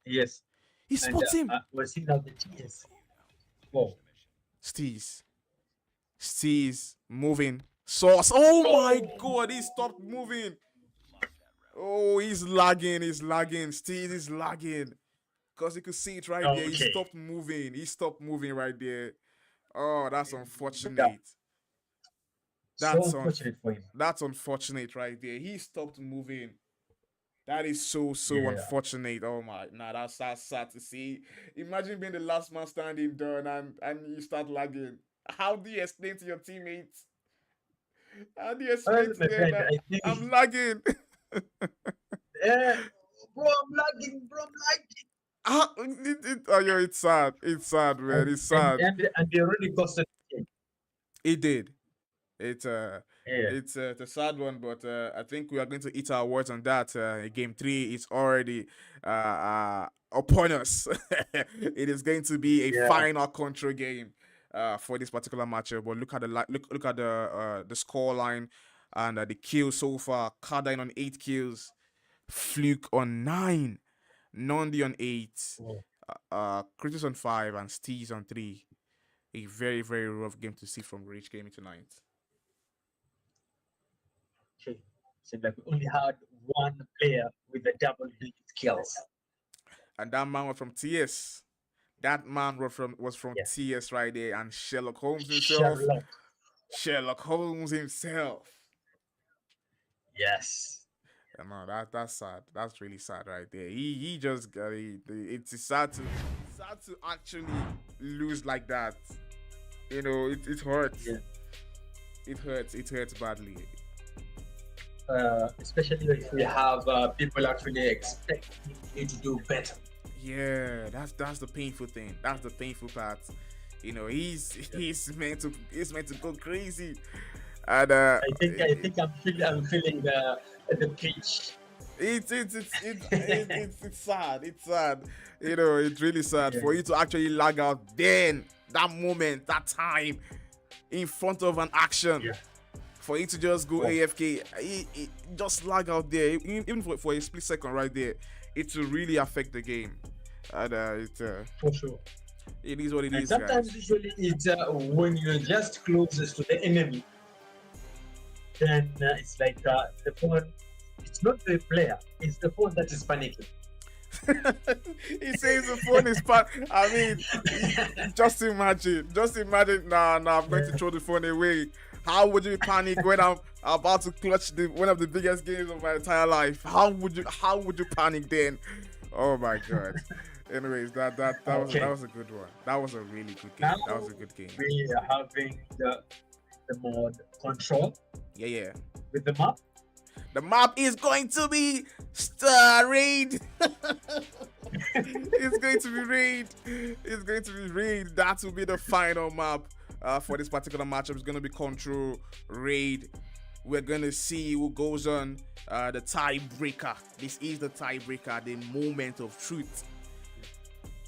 Yes. He spots him. We're seeing now the TS. Whoa. Steez moving. Sauce. Oh my god, he stopped moving. Oh, he's lagging. Steez is lagging. Because you could see it right there. He stopped moving. He stopped moving right there. Oh, that's unfortunate. That's so unfortunate for him. That's unfortunate right there. He stopped moving. That is so unfortunate. Oh my, that's sad to see. Imagine being the last man standing done and you start lagging. How do you explain to your teammates? How do you explain to them that I'm lagging? Bro, I'm lagging. Oh, it's sad. It's sad, man. It's sad. And they already costed the game. It did. It's a sad one, but I think we are going to eat our words on that. Game 3 is already upon us. It is going to be a final control game for this particular matchup. But look at the score line and the kills so far. CODM on 8 kills, Fluke on 9, Nondi on 8, Kratos on 5, and Steez on 3. A very, very rough game to see from Rage Gaming tonight. Okay. Seems like we only had one player with the double-digit kills. And that man was from TS. That man was from TS right there. And Sherlock Holmes himself. Sherlock Holmes himself. Yes. No, that's sad. That's really sad right there. He just got it. It's sad to actually lose like that. You know, it hurts. Yeah. It hurts badly. Especially if we have people actually expecting you to do better. Yeah, that's the painful thing. That's the painful part. You know, he's meant to go crazy. And I think I'm feeling the pitch. It's sad. It's sad. You know, it's really sad for you to actually lag out then, that moment, that time, in front of an action. Yeah. For you to just go AFK, it just lag out there, even for a split second right there, it will really affect the game. And For sure. it is what it And is, sometimes guys. usually it's when you're just closest to the enemy, then it's like the phone. It's not the player; it's the phone that is panicking. He says the phone is bad. I mean, just imagine. Nah, I'm going to throw the phone away. How would you panic when I'm about to clutch one of the biggest games of my entire life? How would you panic then? Oh my god. Anyways, that was a good one. That was a really good game. Now That was a good game. we are having the mode control Yeah. with the map. The map is going to be Star Raid. It's going to be Raid. It's going to be Raid. That will be the final map for this particular matchup. It's going to be Control Raid. We're going to see who goes on the tiebreaker. This is the tiebreaker, the moment of truth.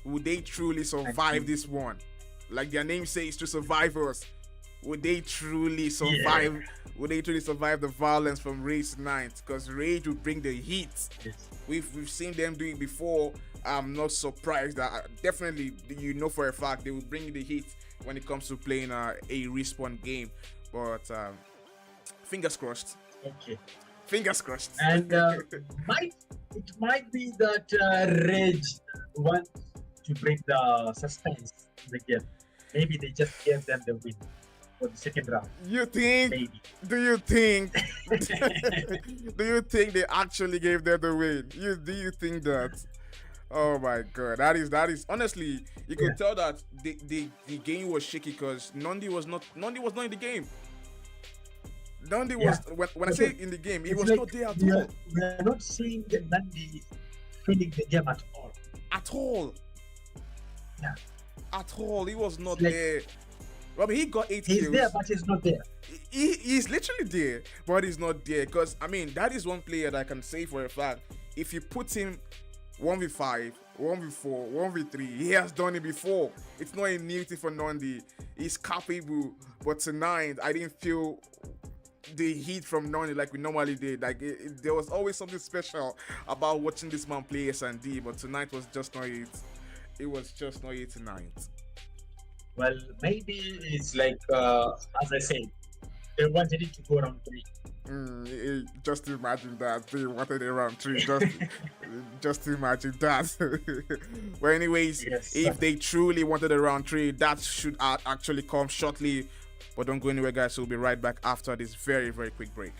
Would they truly survive this one? Like their name says, to survivors. Would they truly survive? Yeah. Would they truly survive the violence from Raid's Ninth? Because Raid will bring the heat. Yes. We've seen them do it before. I'm not surprised that definitely, you know for a fact, they will bring the heat when it comes to playing a respawn game. But fingers crossed. Okay. Fingers crossed. And it might be that Rage wants to break the suspense in the game. Maybe they just gave them the win for the second round. You think? Maybe. Do you think? Do you think they actually gave them the win? Do you think that? Oh my god, that is honestly, you could tell that the game was shaky because Nondi was not in the game. Nondi was when I say in the game, he was not there at all. We are not seeing the Nandi feeling the game at all. At all. Yeah. At all, he was not there. Well, he got 8 kills. He's there, but he's not there. He's literally there, but he's not there. Because I mean, that is one player that I can say for a fact. If you put him 1v5, 1v4, 1v3, he has done it before. It's not a new thing for Nondi. He's capable. But tonight, I didn't feel the heat from Nondi like we normally did. Like there was always something special about watching this man play S&D. But tonight was just not it. It was just not it tonight. Well, maybe it's like, as I said, they wanted it to go round 3. Just imagine that. They wanted it round 3. Just imagine that. Well, anyways, if they truly wanted a round 3, that should actually come shortly. But don't go anywhere, guys. We'll be right back after this very, very quick break.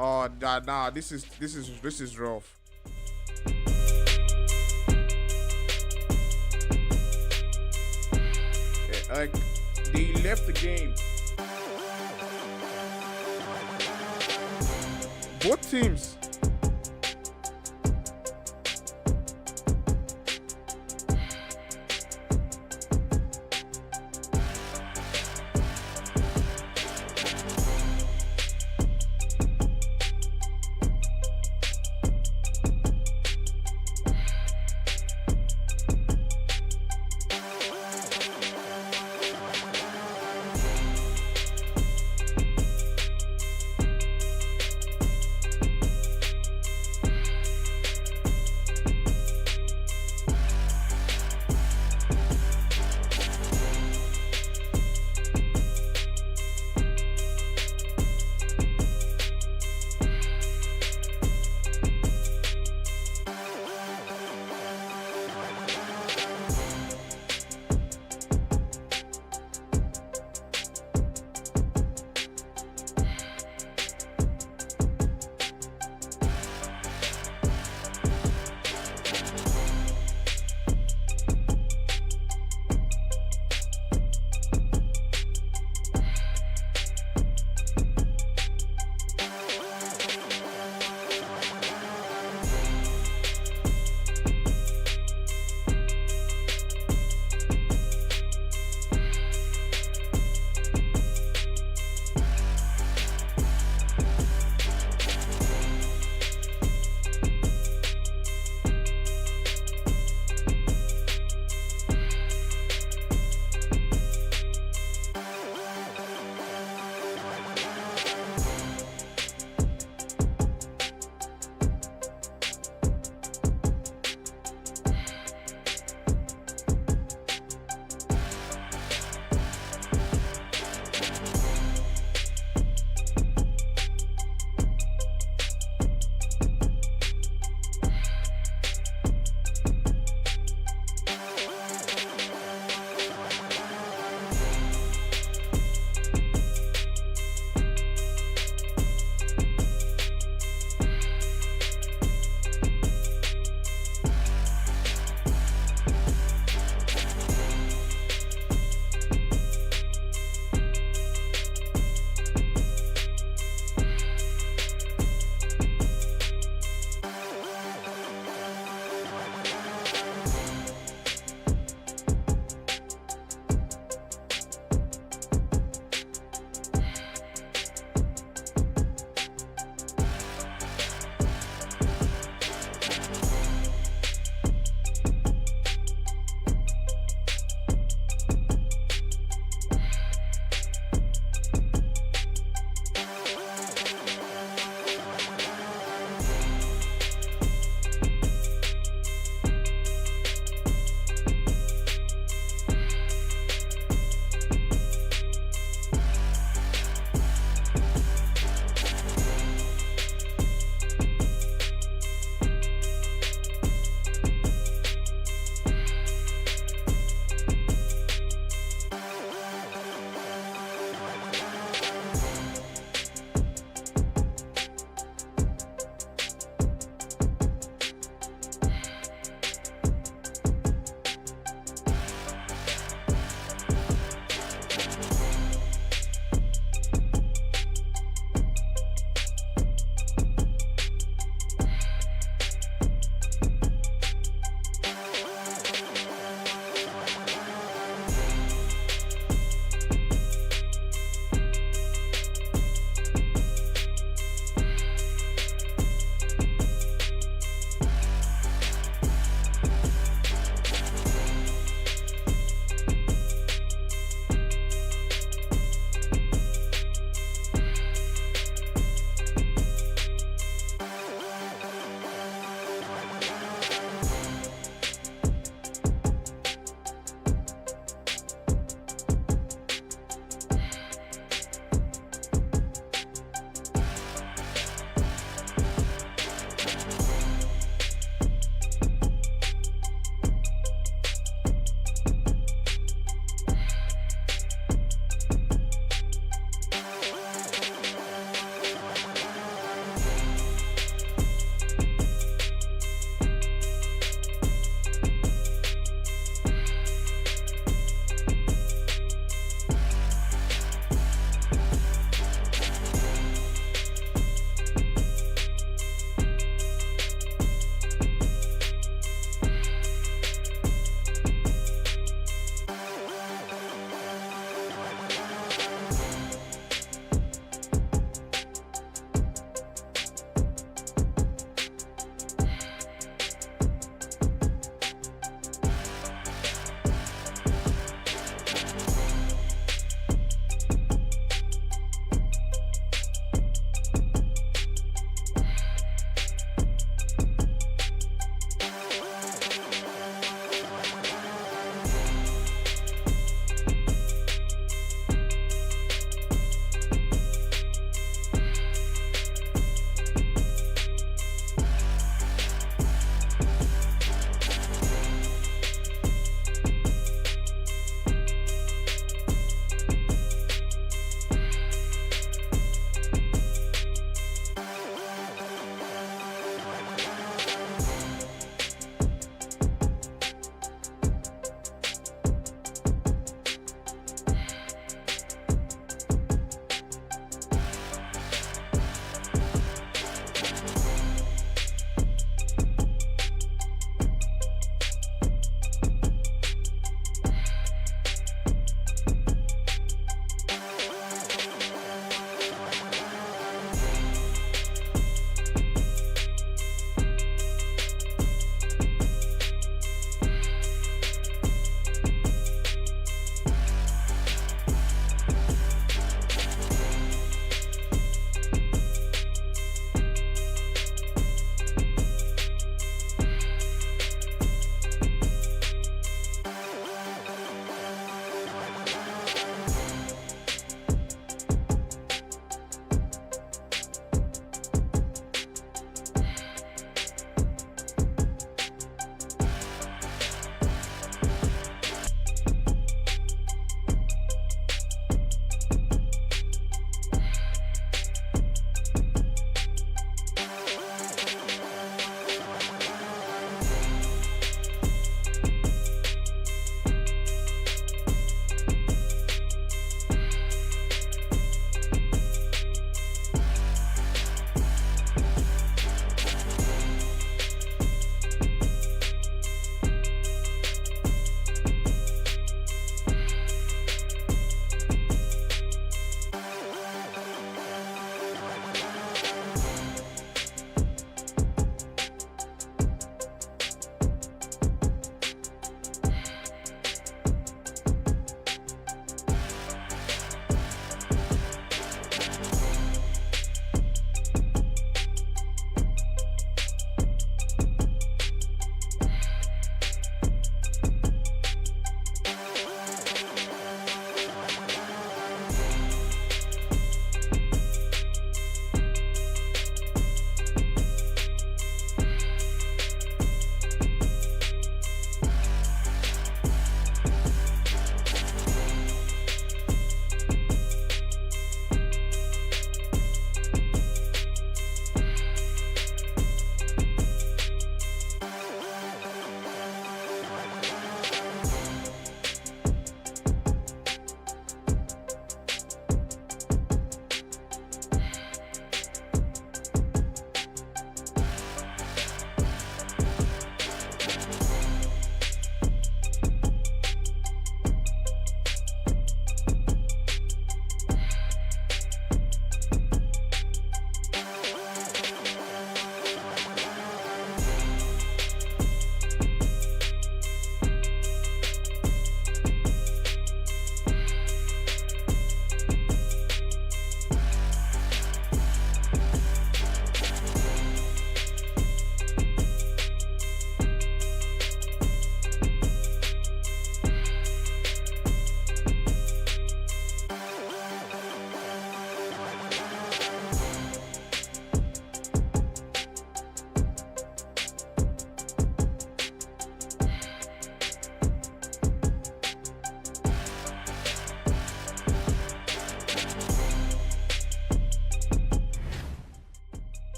Oh, nah, this is rough. Like they left the game. Both teams.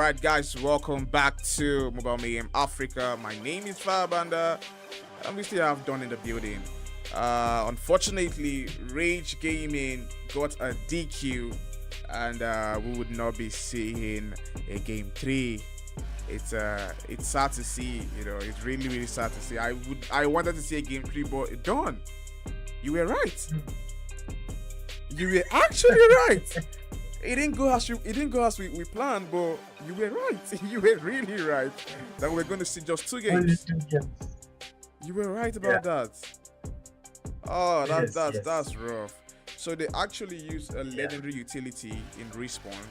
right, guys, welcome back to Mobile Mayhem Africa. My name is Fabanda, and we still have Don in the building. Unfortunately, Rage Gaming got a DQ, and we would not be seeing a game 3. It's sad to see, it's really sad to see. I wanted to see a game 3, but Don, you were right. You were actually right. It didn't go as we planned, but you were right. You were really right that we're going to see just 2 games. You were right about that. Oh, that's rough. So they actually used a legendary utility in Respawn,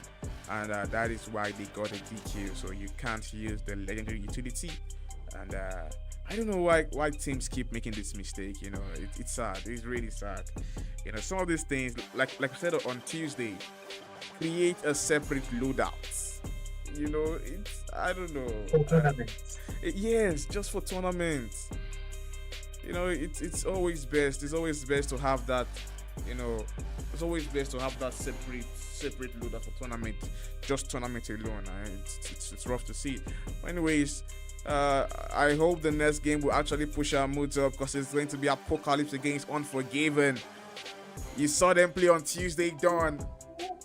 and that is why they got a DQ. So you can't use the legendary utility, and I don't know why teams keep making this mistake. It's sad. It's really sad. Some of these things, like I said on Tuesday, create a separate loadout. It's, I don't know. For tournaments. Yes, just for tournaments. It's always best. It's always best to have that. It's always best to have that separate loadout for tournament. Just tournament alone. It's rough to see. Anyways, I hope the next game will actually push our moods up, because it's going to be Apocalypse against Unforgiven. You saw them play on Tuesday, Dawn.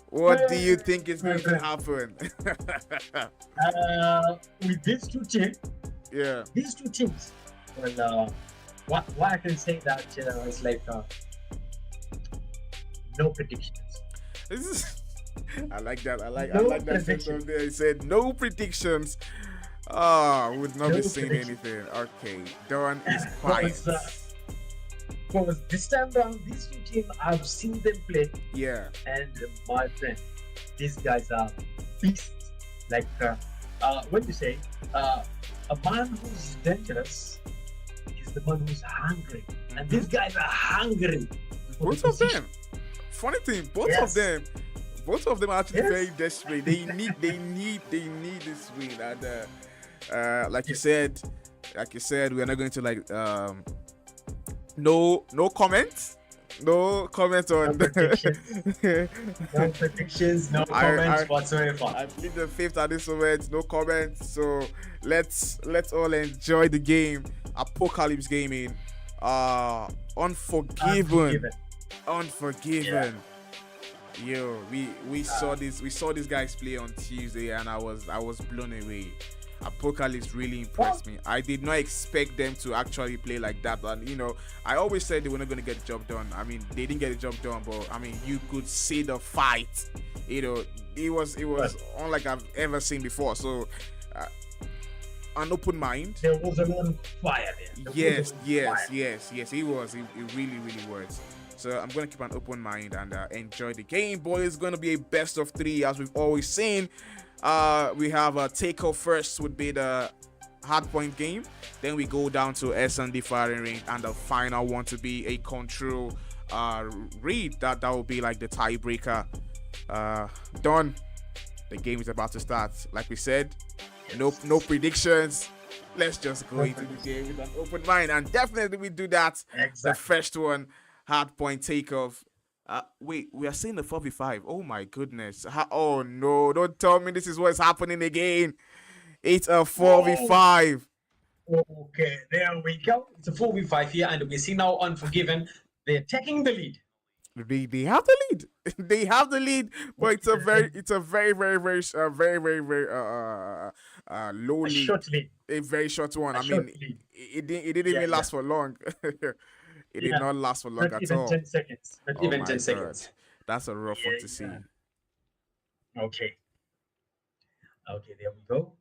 What do you think is going to happen? With these two teams, well, what I can say that is like no predictions. I like that. I like that sentence there. He said no predictions. Would not be saying anything. Okay, Dawn is quiet. Because this time around, these two teams, I've seen them play. Yeah. And my friend, these guys are beasts. Like, what do you say? A man who's dangerous is the man who's hungry. And these guys are hungry. Both of them. Funny thing, both of them are actually very desperate. They need this win. And like you said, we're not going to no comments. No comment on no predictions, no comments whatsoever. I plead the fifth at this moment, no comments. So let's all enjoy the game. Apocalypse Gaming. Unforgiven. Yo, we saw these guys play on Tuesday, and I was blown away. Apocalypse really impressed me. I did not expect them to actually play like that. And I always said they were not going to get the job done. I mean, they didn't get the job done, but I mean, you could see the fight. It was unlike I've ever seen before. So an open mind. There was a lot of fire there. Yes. It was. It really was. So I'm going to keep an open mind and enjoy the game. Boy, it's going to be a best of 3, as we've always seen. We have a takeoff first, would be the hardpoint game. Then we go down to S&D firing range, and the final one to be a control read. That will be like the tiebreaker. Done. The game is about to start. Like we said, no predictions. Let's just go into the game with an open mind, and definitely we do that. Exactly. The first one, hardpoint takeoff. Wait, we are seeing the 4v5. Oh my goodness. Oh no, don't tell me this is what's happening again. It's a 4v5. Okay, there we go. It's a 4v5 here, and we see now Unforgiven. They're taking the lead. They have the lead. They have the lead, but it's a very low lead. Short lead. A very short one. It didn't even last for long. It did not last for long not at even all. 10 seconds. Not even 10 God. seconds. That's a rough one to see. Okay, there we go.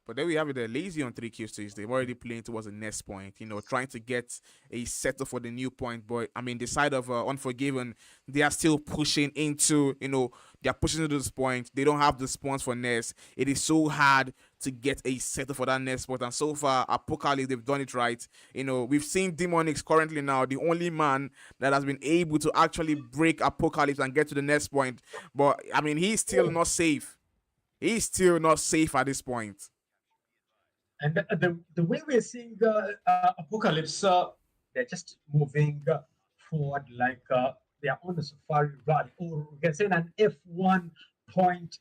But then we have it. They're lazy on 3 kills Tuesday. They're already playing towards the next point. Trying to get a setup for the new point. But I mean, the side of Unforgiven, they are still pushing into. They are pushing into this point. They don't have the spawns for nest. It is so hard to get a setup for that next point. And so far, Apocalypse, they've done it right. We've seen Demonix currently now, the only man that has been able to actually break Apocalypse and get to the next point. But I mean, he's still not safe. He's still not safe at this point. And the way we're seeing Apocalypse, they're just moving forward like they are on a safari run, or we can say an F1 point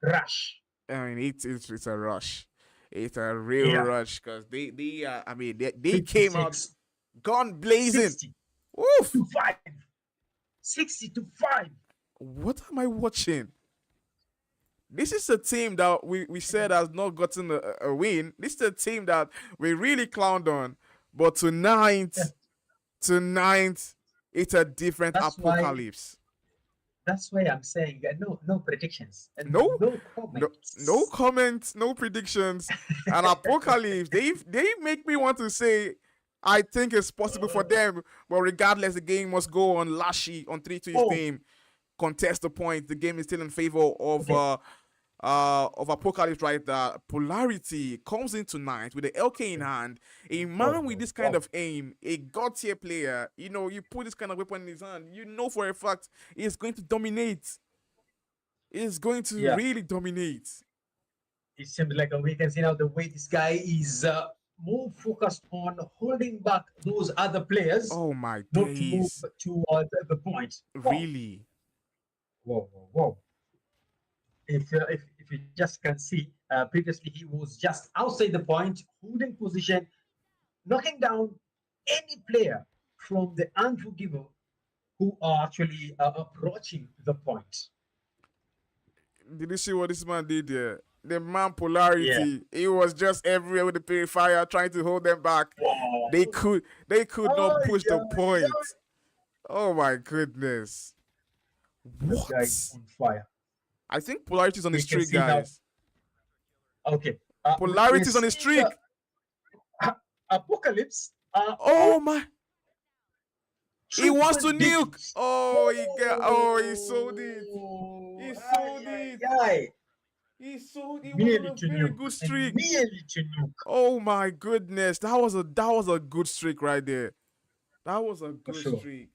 rush. I mean, it's a rush. It's a real Yeah. rush because they came out 56, gone blazing. 60 Oof! to 5. 60 to 5. What am I watching? This is a team that we said has not gotten a win. This is a team that we really clowned on. But tonight, it's a different That's why- apocalypse. That's why I'm saying no predictions. And No? no No, comments. no comments, no predictions. And apocalypse, they make me want to say, I think it's possible for them. But regardless, the game must go on Lashy on 3 to his team. Contest the point. The game is still in favor of Apocalypse right there. Polarity comes in tonight with the LK in hand. A man with this kind of aim, a god tier player, you put this kind of weapon in his hand, for a fact he's going to dominate. He's going to really dominate. It seems like we can see now the way this guy is more focused on holding back those other players. Oh my not to move days. towards the point. Really? Whoa. If you just can see, previously he was just outside the point, holding position, knocking down any player from the unforgivable who are actually approaching the point. Did you see what this man did there? The man Polarity, he was just everywhere with the purifier trying to hold them back. Wow. They could not push the point. Oh my goodness. This What? guy's on fire. I think Polarity is on the We can streak, see now- guys. Okay. Polarity is on the streak. Apocalypse. Oh my. He wants to triple nuke. digits. Oh, he sold it. He sold it. Guy. He sold it. Merely Was to a very nuke. good streak. Merely to nuke. Oh my goodness. That was a good streak right there. That was a good sure. streak.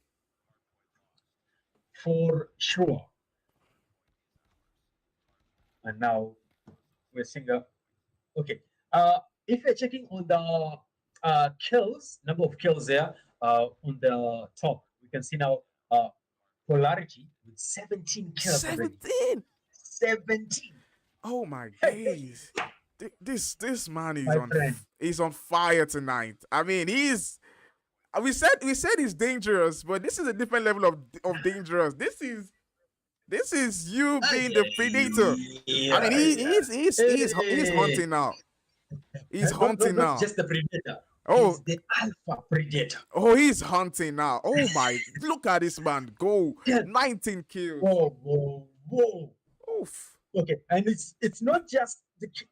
For sure. And now we're seeing okay. If you're checking on the kills, number of kills there on the top, we can see now Polarity with 17 kills. 17. 17. Oh my days. This man is My friend. he's on fire tonight. I mean, we said he's dangerous, but this is a different level of dangerous. This is you being the predator. I mean, he's hunting now. He's hunting not now. just the predator. Oh. He's the alpha predator. Oh, he's hunting now. Oh my, look at this man go. Yeah. 19 kills. Whoa. Oof. Okay, and it's not just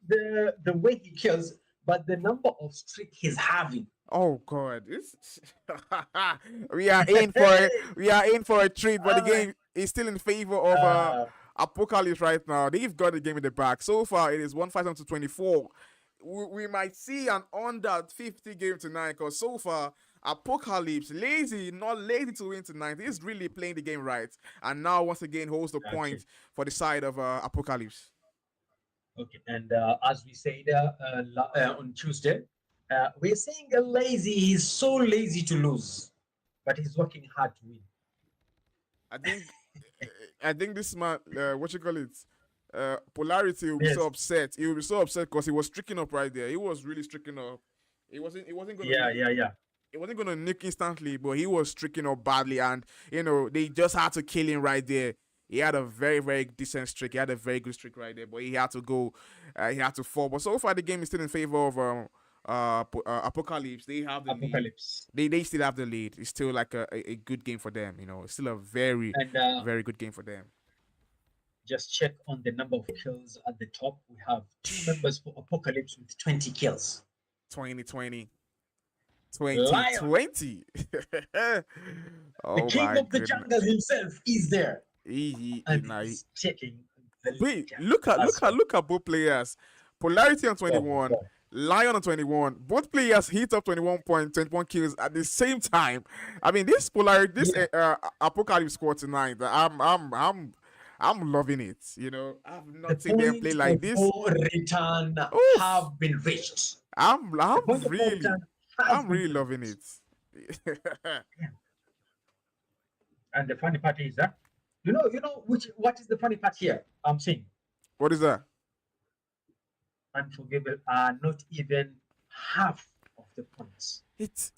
the way he kills, but the number of streak he's having. Oh God, we are in for a treat, but the game is still in favor of Apocalypse right now. They've got the game in the back. So far, it is 1-5-24. We might see an under 50 game tonight because so far Apocalypse not lazy to win tonight. He's really playing the game right, and now once again holds the point for the side of Apocalypse. Okay, and as we said on Tuesday, we're saying lazy. He's so lazy to lose, but he's working hard to win. I think this man, Polarity will be so upset. He will be so upset because he was streaking up right there. He was really streaking up. He wasn't gonna. Yeah. He wasn't gonna nick instantly, but he was streaking up badly, and they just had to kill him right there. He had a very, very decent streak. He had a very good streak right there, but he had to go. He had to fall. But so far, the game is still in favor of Apocalypse. They have the lead. They still have the lead. It's still like a good game for them. It's still a very, very good game for them. Just check on the number of kills at the top. We have 2 members for Apocalypse with 20 kills. 2020. Oh, the king of the jungle himself is there. He's checking the wait, look at both players. Polarity on 21, Lion on 21. Both players hit up 21 kills at the same time. I mean, this Apocalypse squad tonight. I'm loving it. I've not seen them play like this. Return have been reached. I'm really loving it. And the funny part is that what is the funny part here? I'm saying What is that? Unforgivable are not even half of the points. It's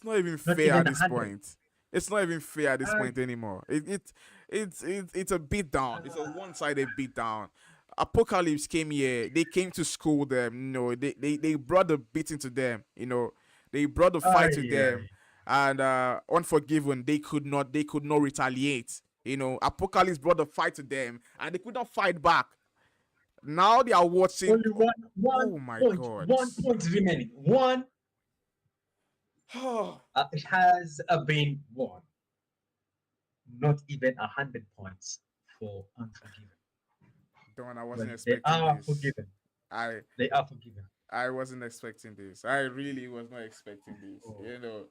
not even Not fair even at this 100. point. It's not even fair at this Uh, point anymore. It's a beat down. It's a one-sided beat down. Apocalypse came here. They came to school them. You know, they brought the beating to them. You know, they brought the fight to yeah. them. And Unforgiven, they could not retaliate. You know, Apocalypse brought the fight to them, and they could not fight back. Now they are watching. Only Oh my God. 1 point remaining. One. It has been won. Not even 100 points for Unforgiven. Don, I wasn't But they expecting are this. forgiven. I They are forgiven. I wasn't expecting this. I really was not expecting this. Oh. You know,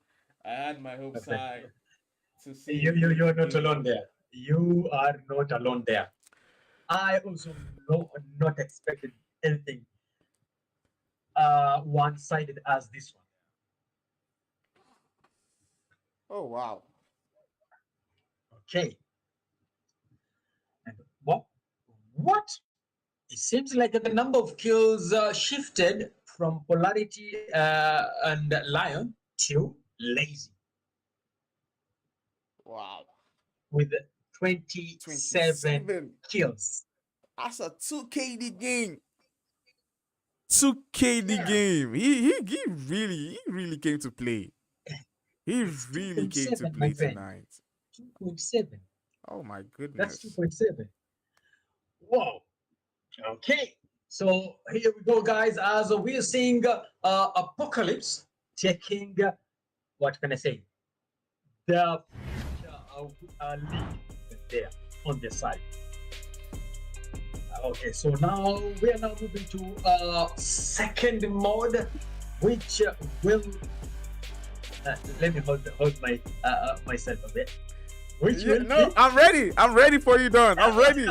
I had my hopes Okay. high to see. You're not alone there. You are not alone there. I also not expected anything one-sided as this one. Oh wow. Okay. And what? It seems like the number of kills shifted from Polarity and Lion to Lazy Wow. with 27 27. kills. That's a 2KD game. 2KD game. He really came to play. He really came to 2.7, play my friend. tonight. 2.7. Oh my That's goodness. 2.7. Whoa. Okay. So here we go, guys. As we are seeing Apocalypse taking, what can I say? The lead there on the side. Okay, so now we are now moving to second mode, which will let me hold my myself a bit. Which will be I'm ready. I'm ready for you, Don. I'm ready.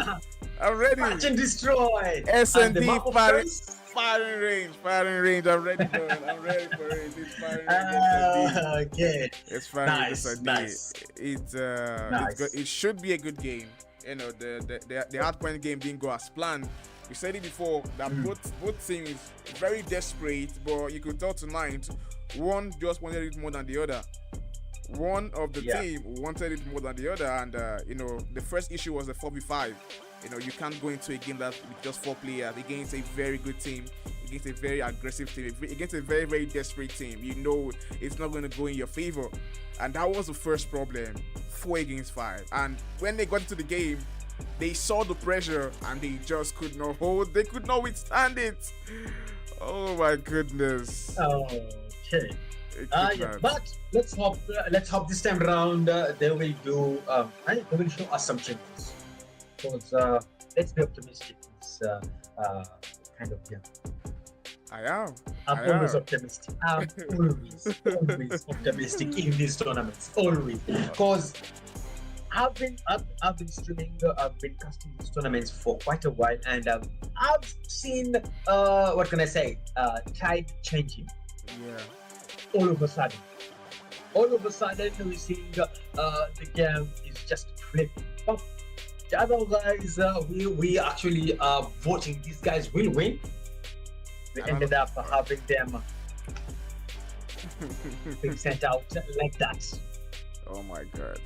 I'm ready. Catch and Destroy. S&D the map of firing, choice- firing range. I'm ready, Don. I'm ready for it. It's firing range. S&D. Okay. It's firing Nice, S&D. nice. It's Nice. good. It should be a good game. You know, the hardpoint game didn't go as planned. We said it before that both teams very desperate, but you could tell tonight one just wanted it more than the other. One of the team wanted it more than the other, and you know, the first issue was the 4v5. You know, you can't go into a game that with just 4 players against a very good team, against a very aggressive team, against a very, very desperate team. You know it's not going to go in your favor. And that was the first problem, 4 against 5. And when they got into the game, they saw the pressure and they just could not hold, they could not withstand it. Oh my goodness. Okay. It could Yeah, not. but let's hope this time around they will do they will show us some changes. Because let's be optimistic. It's kind of I am. I'm always optimistic. I'm always optimistic in these tournaments. Always, because I've been streaming, I've been casting these tournaments for quite a while, and I've seen what can I say? Tide changing. Yeah. All of a sudden, we're seeing the game is just flipping. But the other guys, we actually are voting these guys will win. We ended up having them being sent out like that. Oh my god.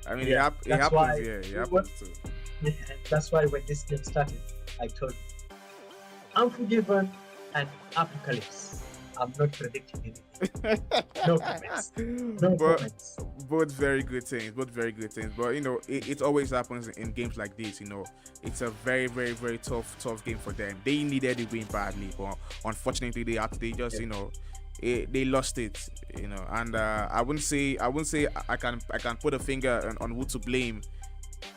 I mean, Yeah, it that's happens why here. It we happens too. That's why when this game started, I told you, Unforgiven and Apocalypse. I'm not predicting anything. No comments. No comments. Both very good things. But you know, it always happens in games like this. You know, it's a very, very, very tough game for them. They needed to win badly, but unfortunately, they just you know, they lost it. You know, and I wouldn't say I can put a finger on who to blame.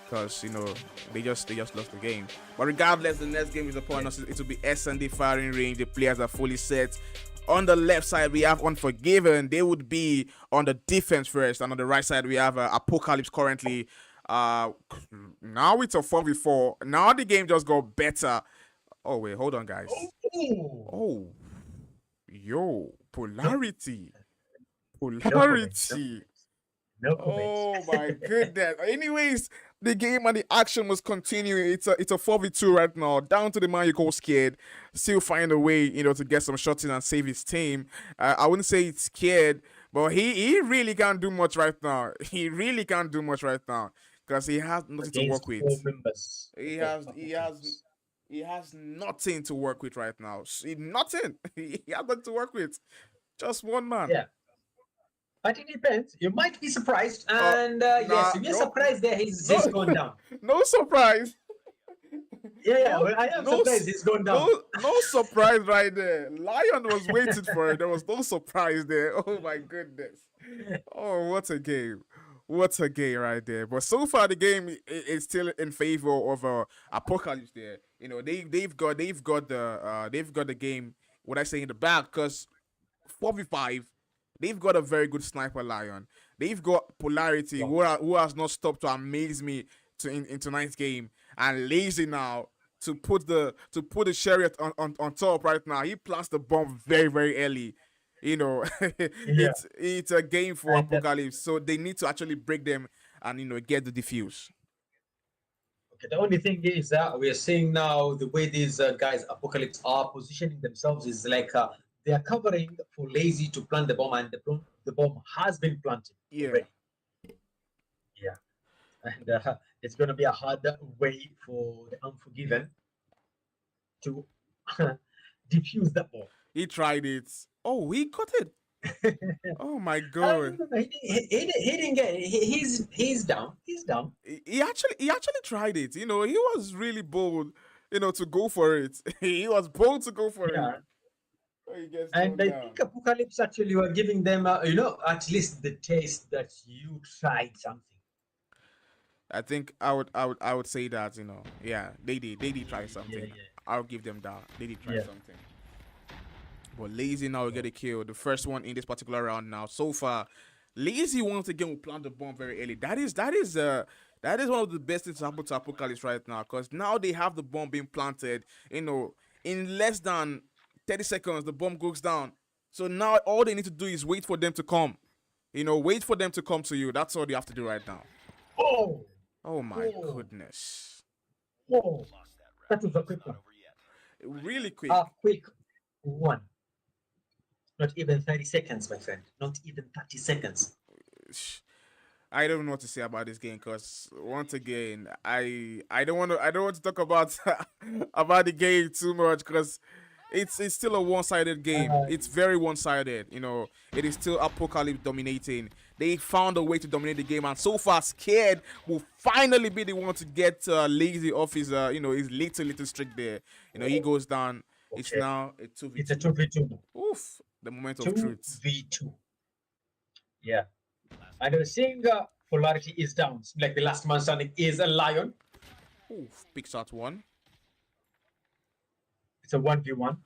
Because you know they just lost the game. But regardless, the next game is upon us. It will be S&D firing range. The players are fully set. On the left side, we have Unforgiven. They would be on the defense first, and on the right side, we have Apocalypse currently. Now it's a 4v4. Now the game just got better. Oh wait, hold on, guys. Oh, yo, polarity. No comments. Oh my goodness. Anyways, the game and the action was continuing. It's a 4v2 right now. Down to the man you call Scared. Still find a way, to get some shots in and save his team. I wouldn't say it's Scared, but he really can't do much right now. He really can't do much right now because he has nothing to Against work with. 4 members. He has nothing to work with right now. Nothing. He has nothing to work with. Just one man. Yeah. But it depends. You might be surprised. And yes, if you're surprised there, he's gone down. No surprise. Yeah, well, I am surprised he's gone down. No surprise right there. Lion was waiting for it. There was no surprise there. Oh my goodness. Oh, what a game. What a game right there. But so far the game is still in favor of Apocalypse there. They've got the game, what I say, in the back, because 4v5, they've got a very good sniper Lion. They've got Polarity, who has not stopped to amaze me in tonight's game. And Lazy now to put the Chariot on top right now. He plants the bomb very, very early. It's a game for Apocalypse, so they need to actually break them and get the defuse. Okay, the only thing is that we are seeing now the way these guys Apocalypse are positioning themselves is like they are covering for Lazy to plant the bomb, and the bomb has been planted already. Yeah, and it's going to be a hard way for the Unforgiven to defuse that bomb. He tried it. Oh, he got it. Oh my god. He didn't get it. He's down. He's down. He actually tried it. He was really bold, to go for it. He was bold to go for it. And I think Apocalypse actually were giving them, at least the taste that you tried something. I think I would say that, yeah, they did try something. Yeah. I'll give them that. They did try something. But Lazy now will get a kill. The first one in this particular round now. So far, Lazy once again will plant the bomb very early. That is one of the best things to happen to Apocalypse right now, because now they have the bomb being planted. In less than 30 seconds, the bomb goes down. So now all they need to do is wait for them to come. Wait for them to come to you. That's all they have to do right now. Oh my goodness. Oh, that was a quick one. Really quick. A quick one. Not even 30 seconds, my friend. Not even 30 seconds. I don't know what to say about this game, because once again, I don't want to talk about about the game too much, because it's still a one-sided game. It's very one-sided. It is still Apocalypse dominating. They found a way to dominate the game, and so far, Scared will finally be the one to get Lazy off his his little streak there. He goes down. Okay. It's now a 2v2. It's a 2v2. Oof, the moment of truth. 2v2. Yeah. And we're seeing Polarity is down. Like the last man standing is a Lion. Oof, big shot one. It's a 1v1.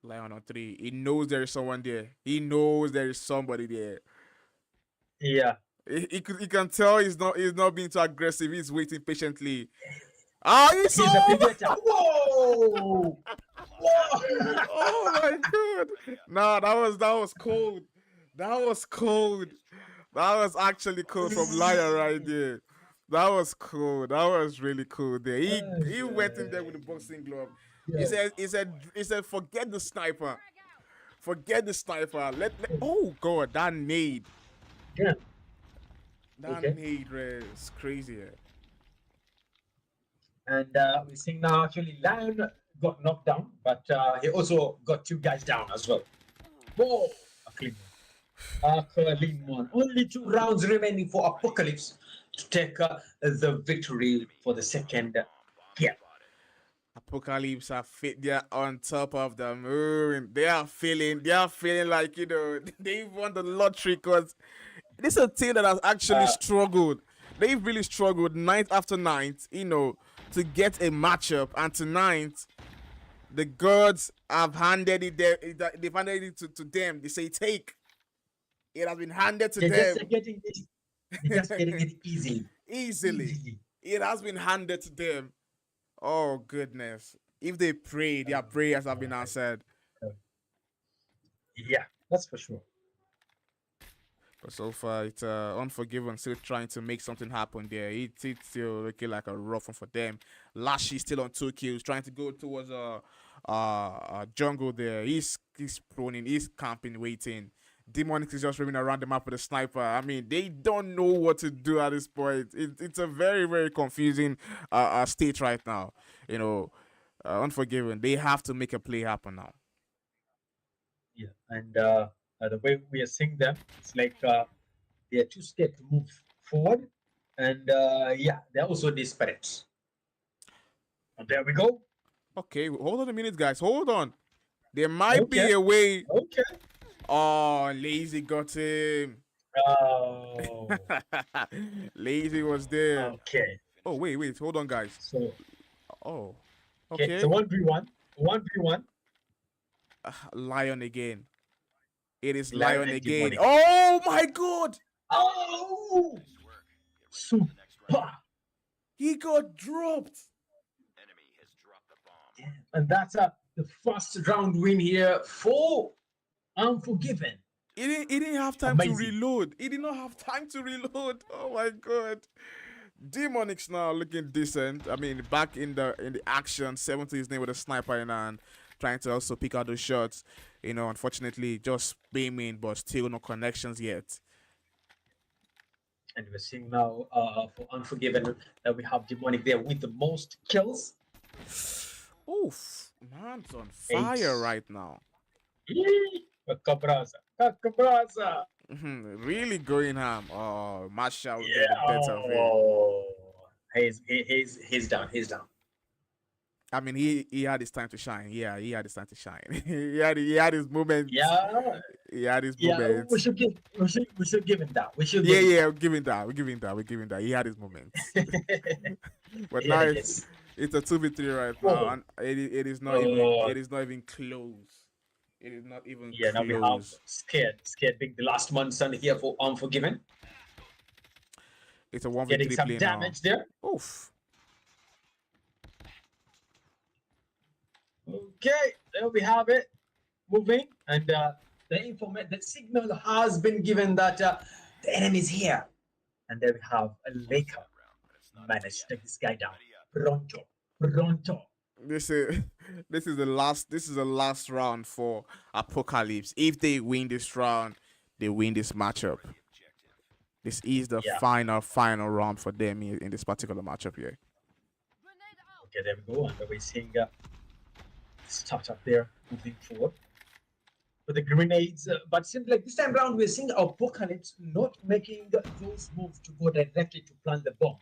Lion on 3. He knows there is someone there. He knows there is somebody there. Yeah. He can tell he's not being too aggressive. He's waiting patiently. He's a predator. Whoa! Oh my god! Nah, that was cold. That was cold. That was actually cold from Lion right there. That was cool. That was really cool there. He went in there with the boxing glove. Yeah. He said forget the sniper. Forget the sniper. Oh god, that nade. Yeah. That nade is crazy. And we're seeing now actually Lion got knocked down, but he also got 2 guys down as well. Whoa! A clean one. Only 2 rounds remaining for Apocalypse to take the victory for the second game. Apocalypse are fit. They're on top of the moon. They are feeling like they won the lottery, because this is a team that has actually struggled. They've really struggled night after night, to get a matchup, and tonight the gods have handed it there. They've handed it to them. They say take. It has been handed to them. They're just getting it easily. It has been handed to them. Oh goodness! If they pray, their prayers have been answered. Yeah, that's for sure. But so far, it's Unforgiven still trying to make something happen there. It's still looking like a rough one for them. Lashy still on 2 kills, trying to go towards jungle there. He's proning, he's camping, waiting. Demonic is just roaming around the map with a sniper. I mean, they don't know what to do at this point. It's a very, very confusing state right now. You know, Unforgiven, they have to make a play happen now. Yeah, and the way we are seeing them, it's like they are too scared to move forward, and yeah, they're also desperate. And there we go. Okay, hold on a minute, guys. Hold on. There might be Okay. a way. Okay. Oh, Lazy got him. Oh. Lazy was there. Okay. Oh, wait. Hold on, guys. So Oh, okay, okay. so 1v1. 1v1. Lion again. It is Lion Lion and again. Demonic. Oh, my God. Oh! Super! He got dropped. And that's the first round win here for Unforgiven. He didn't have time Amazing. to reload. He did not have time to reload. Oh my God. Demonix now looking decent. I mean, back in the action, 70 his name with a sniper in hand, trying to also pick out those shots. You know, unfortunately, just beaming, but still no connections yet. And we're seeing now for Unforgiven that we have Demonic there with the most kills. Oof, man's on fire right now. Cabraza. Really going ham. Oh, Marshall will Yeah. get the better of him. Oh. He's down. He's down. I mean, he had his time to shine. Yeah, he had his time to shine. he had his moments. Yeah. He had his Yeah. moments. We should give him that. We should. Yeah, give him yeah, we're giving that. He had his moments. But now Yes. it's a 2v3 right now, and it is not even close. It is not even Yeah, now we have close. Scared being the last man standing here for Unforgiven. It's a 1v3 Getting some play damage there. now. Oof. Okay, there we have it. Moving, and the signal has been given that the enemy is here. And there we have a Laker. Managed to take this guy down. Pronto. This is the last round for Apocalypse. If they win this round, they win this matchup. This is the final round for them in this particular matchup here. Okay, there we go. And we're seeing start up there, moving forward with the grenades. But seems like this time around, we're seeing Apocalypse not making those moves to go directly to plant the bomb.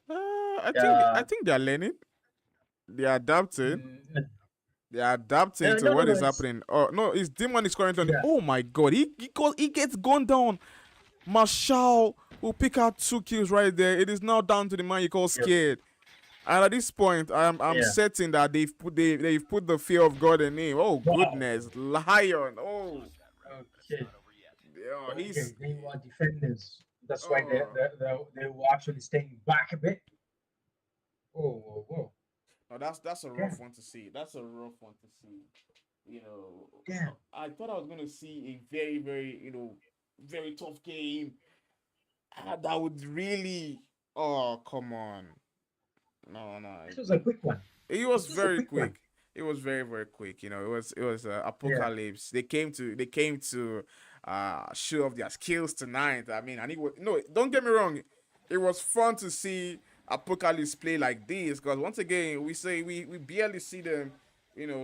I think they're learning. They're adapting. They're adapting to what is happening. Oh no, it's Demon is currently on the. Oh my God, he gets gone down. Marshall will pick out 2 kills right there. It is now down to the man you call Scared. And at this point, I'm certain that they've put the fear of God in him. Oh goodness, Lion. Oh. Okay. Yeah, They were defenders. That's why they were actually staying back a bit. Whoa. Oh, that's a rough one to see. That's a rough one to see. You know, I thought I was gonna see a very, very, very tough game. That would really. Oh, come on. No. This was a quick one. It was very quick. It was very, very quick. You know, it was Apocalypse. They came to show off their skills tonight. I mean, and don't get me wrong. It was fun to see Apocalypse play like this, because once again we barely see them,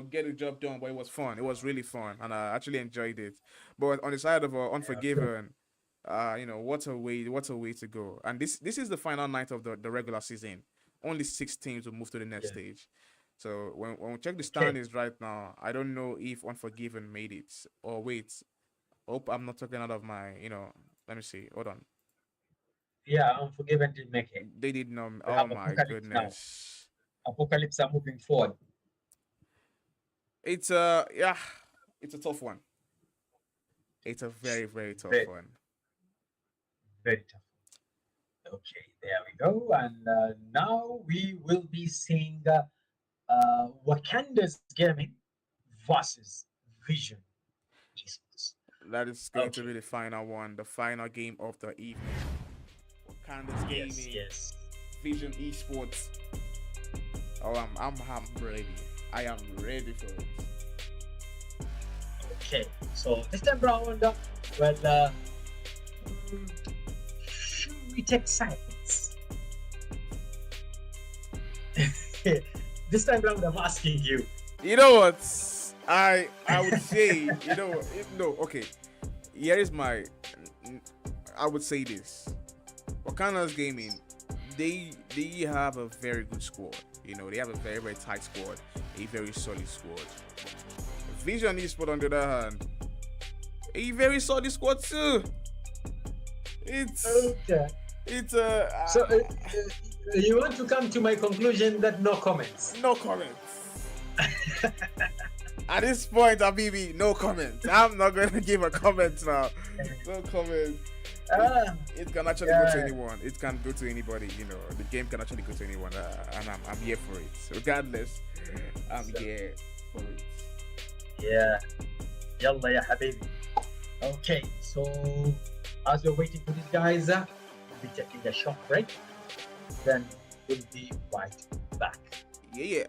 get the job done, but it was fun. It was really fun, and I actually enjoyed it. But on the side of Unforgiven, what a way to go. And this is the final night of the regular season. Only 6 teams will move to the next stage. So when we check the standings right now, I don't know if Unforgiven made it. Or wait, hope I'm not talking out of my, let me see. Hold on. Yeah, Unforgiven didn't make it. They did not. We Oh have my Apocalypse goodness. now. Apocalypse are moving forward. It's a tough one. It's a very, very tough one. Very tough. Okay, there we go. And now we will be seeing Wakanda's Gaming versus Vision Esports. that is going to Okay. be the final one, the final game of the evening. Wakanda's Gaming, Yes. Vision Esports. Oh, I'm ready. I am ready for it. Okay. So this time round, should we take sides? This time round, I'm asking you. You know what? I would say, you know, no, okay. Here is my, I would say this. Wakanda's Gaming, they have a very good squad. You know, they have a very, very tight squad, a very solid squad. Vision Esports, on the other hand, a very solid squad too. It's Okay. So you want to come to my conclusion that no comments. no comments. At this point, Abibi, no comments. I'm not gonna give a comment now. No comment. It can actually go to anyone. It can go to anybody. You know, the game can actually go to anyone, and I'm here for it. Regardless, I'm here for it. Yeah. Yalla ya habibi. Okay, so as we're waiting for these guys, we'll be taking a short break. Then we'll be right back. Yeah.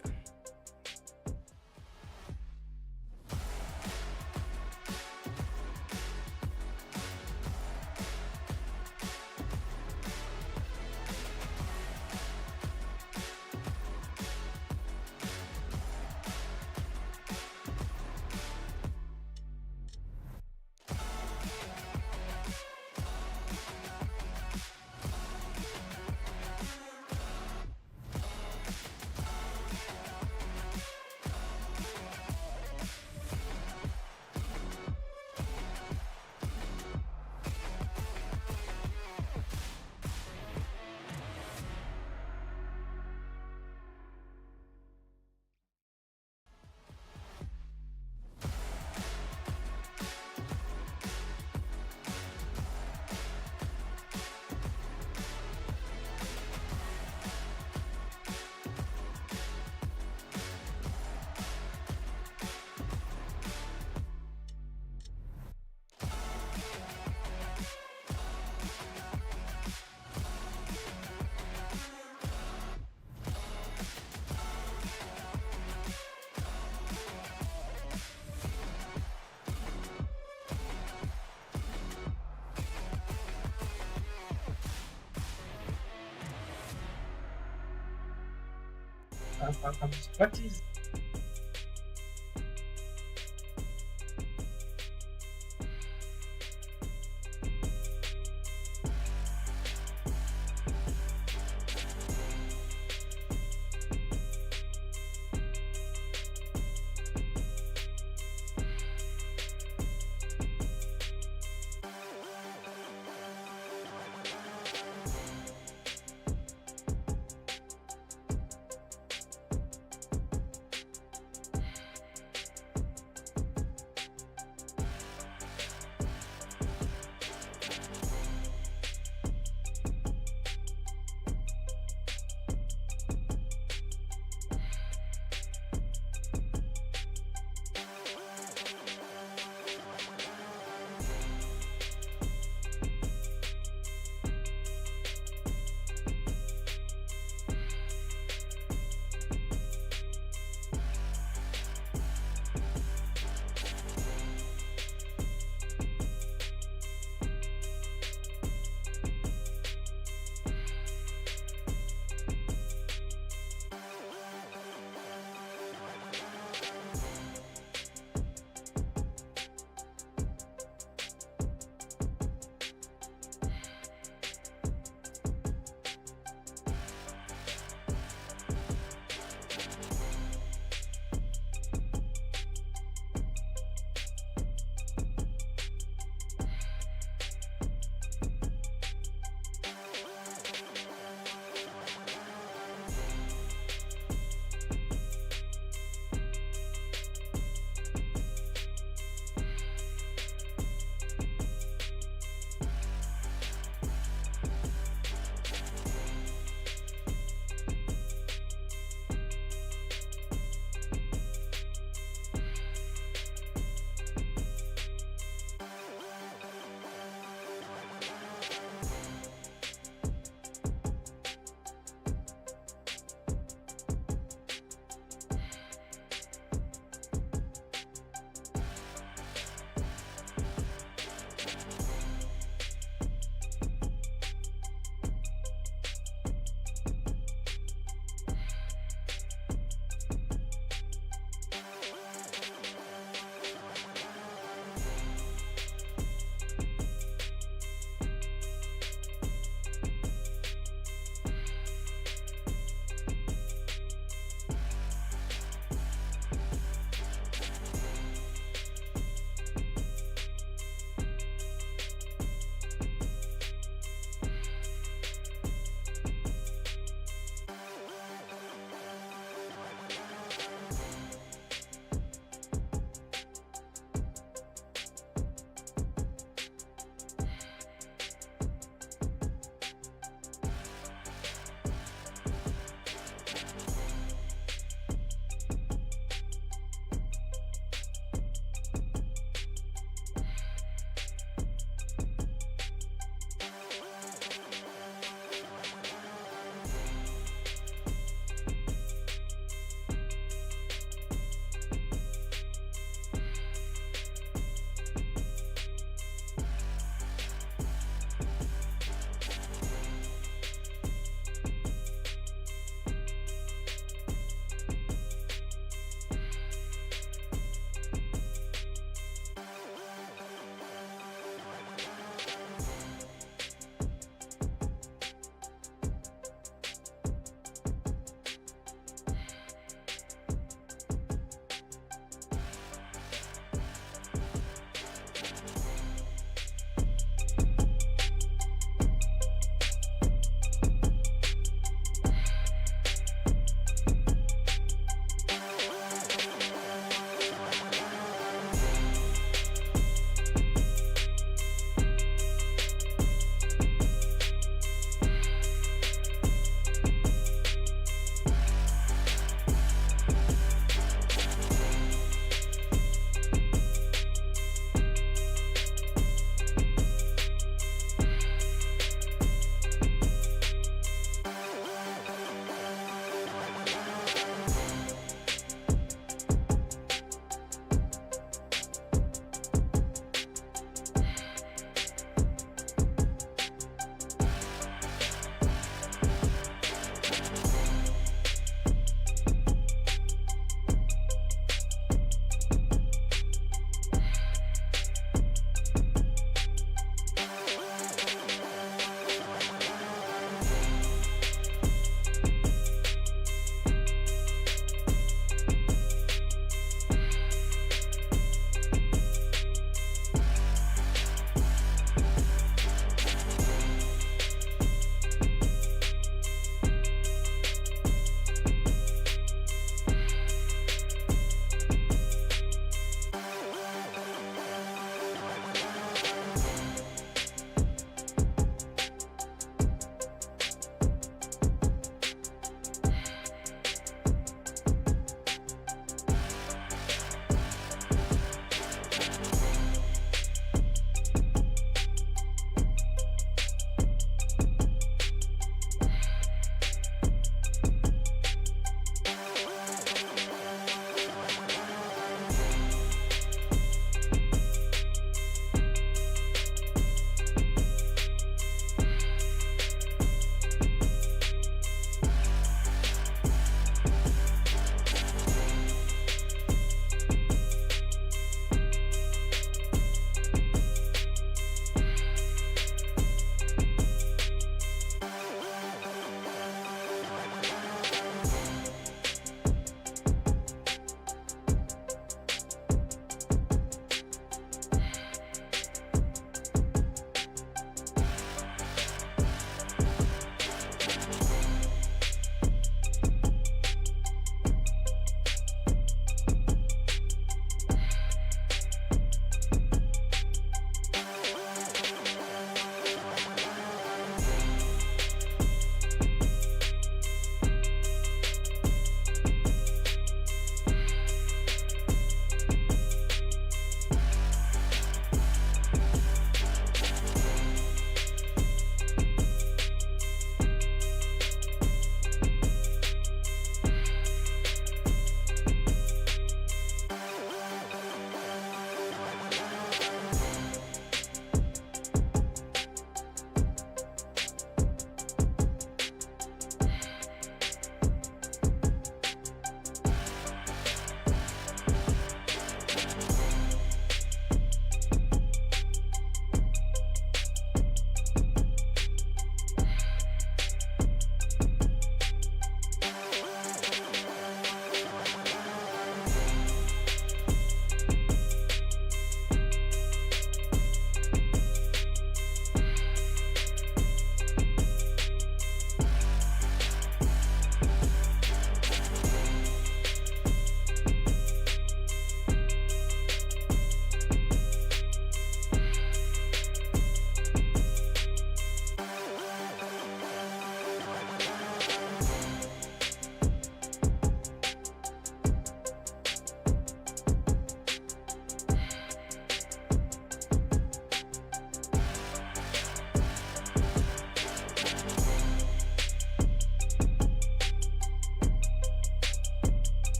What is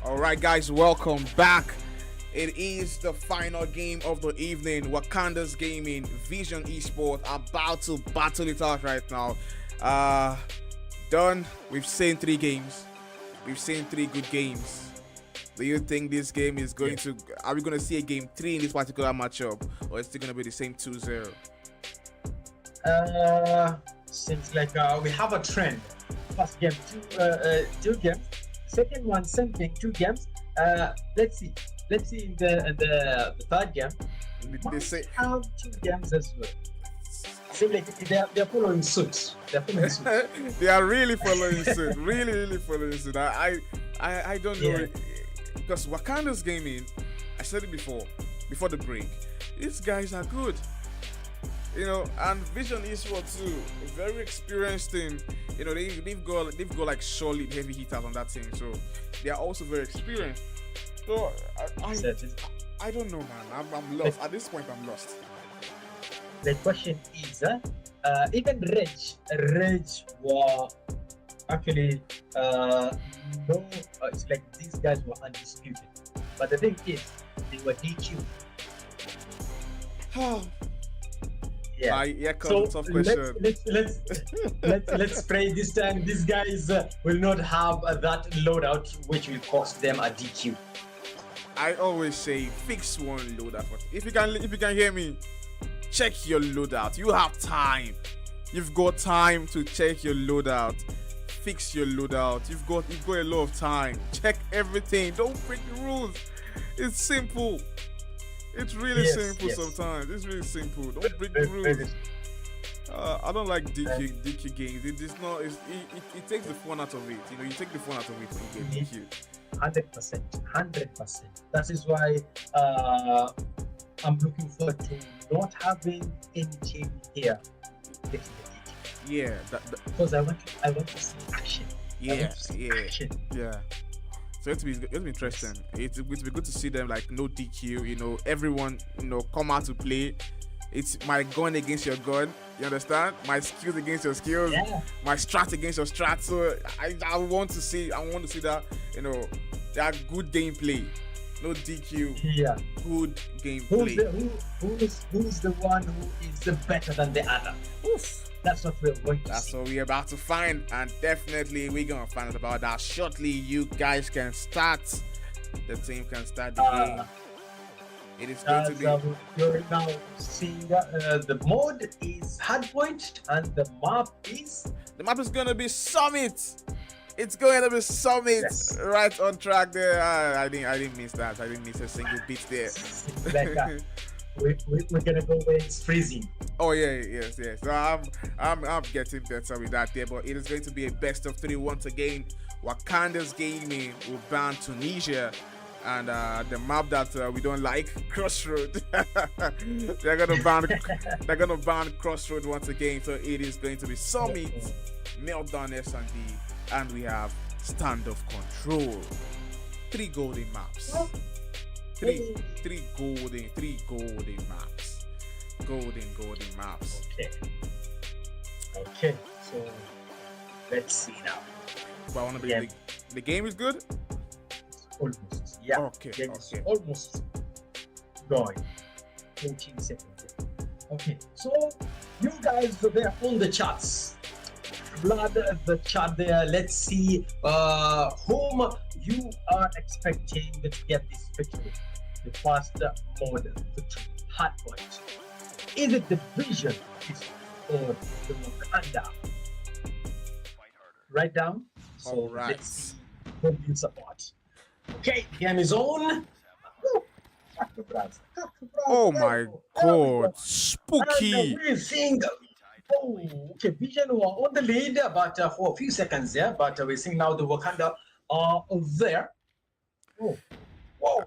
All right, guys, welcome back. It is the final game of the evening. Wakanda's Gaming, Vision Esports about to battle it out right now. Done. We've seen 3 games. We've seen 3 good games. Do you think this game is going to... Are we going to see a game 3 in this particular matchup? Or is it going to be the same 2-0? Seems like we have a trend. First game, 2 games. Second one, same thing, 2 games. Let's see in the third game. They say have 2 games as well. Seems like they're following suit. they are really following suit. Really following suit. I don't know. Because Wakanda's Gaming, I said it before the break, these guys are good. You know, and Vision Esports too, very experienced team. You know, they've got like solid heavy hitters on that team, so they are also very experienced. So I don't know, man. I'm lost at this point. I'm lost. The question is, even Reg were actually no. It's like these guys were undisputed, but the thing is, they were DQ. Yeah. Here comes So the tough question. let's pray this time these guys will not have that loadout which will cost them a DQ. I always say fix one loadout. If you can hear me, check your loadout. You have time. You've got time to check your loadout. Fix your loadout. You've got a lot of time. Check everything. Don't break the rules. It's simple. It's really simple sometimes. It's really simple. Don't break the rules. I don't like DQ games. It is not. It takes the fun out of it. You know, you take the fun out of it when you get DQ. 100%. That is why I'm looking forward to not having any team here getting the DQ. Yeah, because I want to see action. Yeah. Action. So it'll be interesting. It'll be good to see them like no DQ. You know, everyone come out to play. It's my gun against your gun. You understand? My skills against your skills. Yeah. My strat against your strat. So I want to see that that good gameplay. No DQ. Yeah. Good gameplay. Who's the one who is better than the other? Oof. That's what we're going to see. That's what we're about to find, and definitely we're gonna find out about that shortly. You guys can start. The team can start the game. It is going to be. You're now seeing the mode is hardpoint, and the map is gonna be Summit. It's going to be Summit. Yes. Right on track there. I didn't miss that. I didn't miss a single beat there. Like that. We're gonna go where it's freezing. Oh yes. So I'm getting better with that there, but it is going to be a best of 3 once again. Wakanda's Gaming will ban Tunisia, and the map that we don't like, Crossroad. they're gonna ban Crossroad once again. So it is going to be Summit, Meltdown S&D, and we have Standoff Control. 3 golden maps. Three golden maps. Golden maps. Okay. So let's see now. But I want to be the game is good. Almost. Yeah. Okay. It's almost going. 14 seconds. Okay. So you guys are there on the charts. Blood the chart there. Let's see whom you are expecting to get this victory. The first mode victory, hardpoint. Is it the Vision or the Wakanda? Write down. So all right. let's see whom you support. Okay, game is on. Oh my God, spooky! And we're seeing. Oh, okay, Vision were on the lead, but for a few seconds there. But we're seeing now the Wakanda are there. Oh, whoa.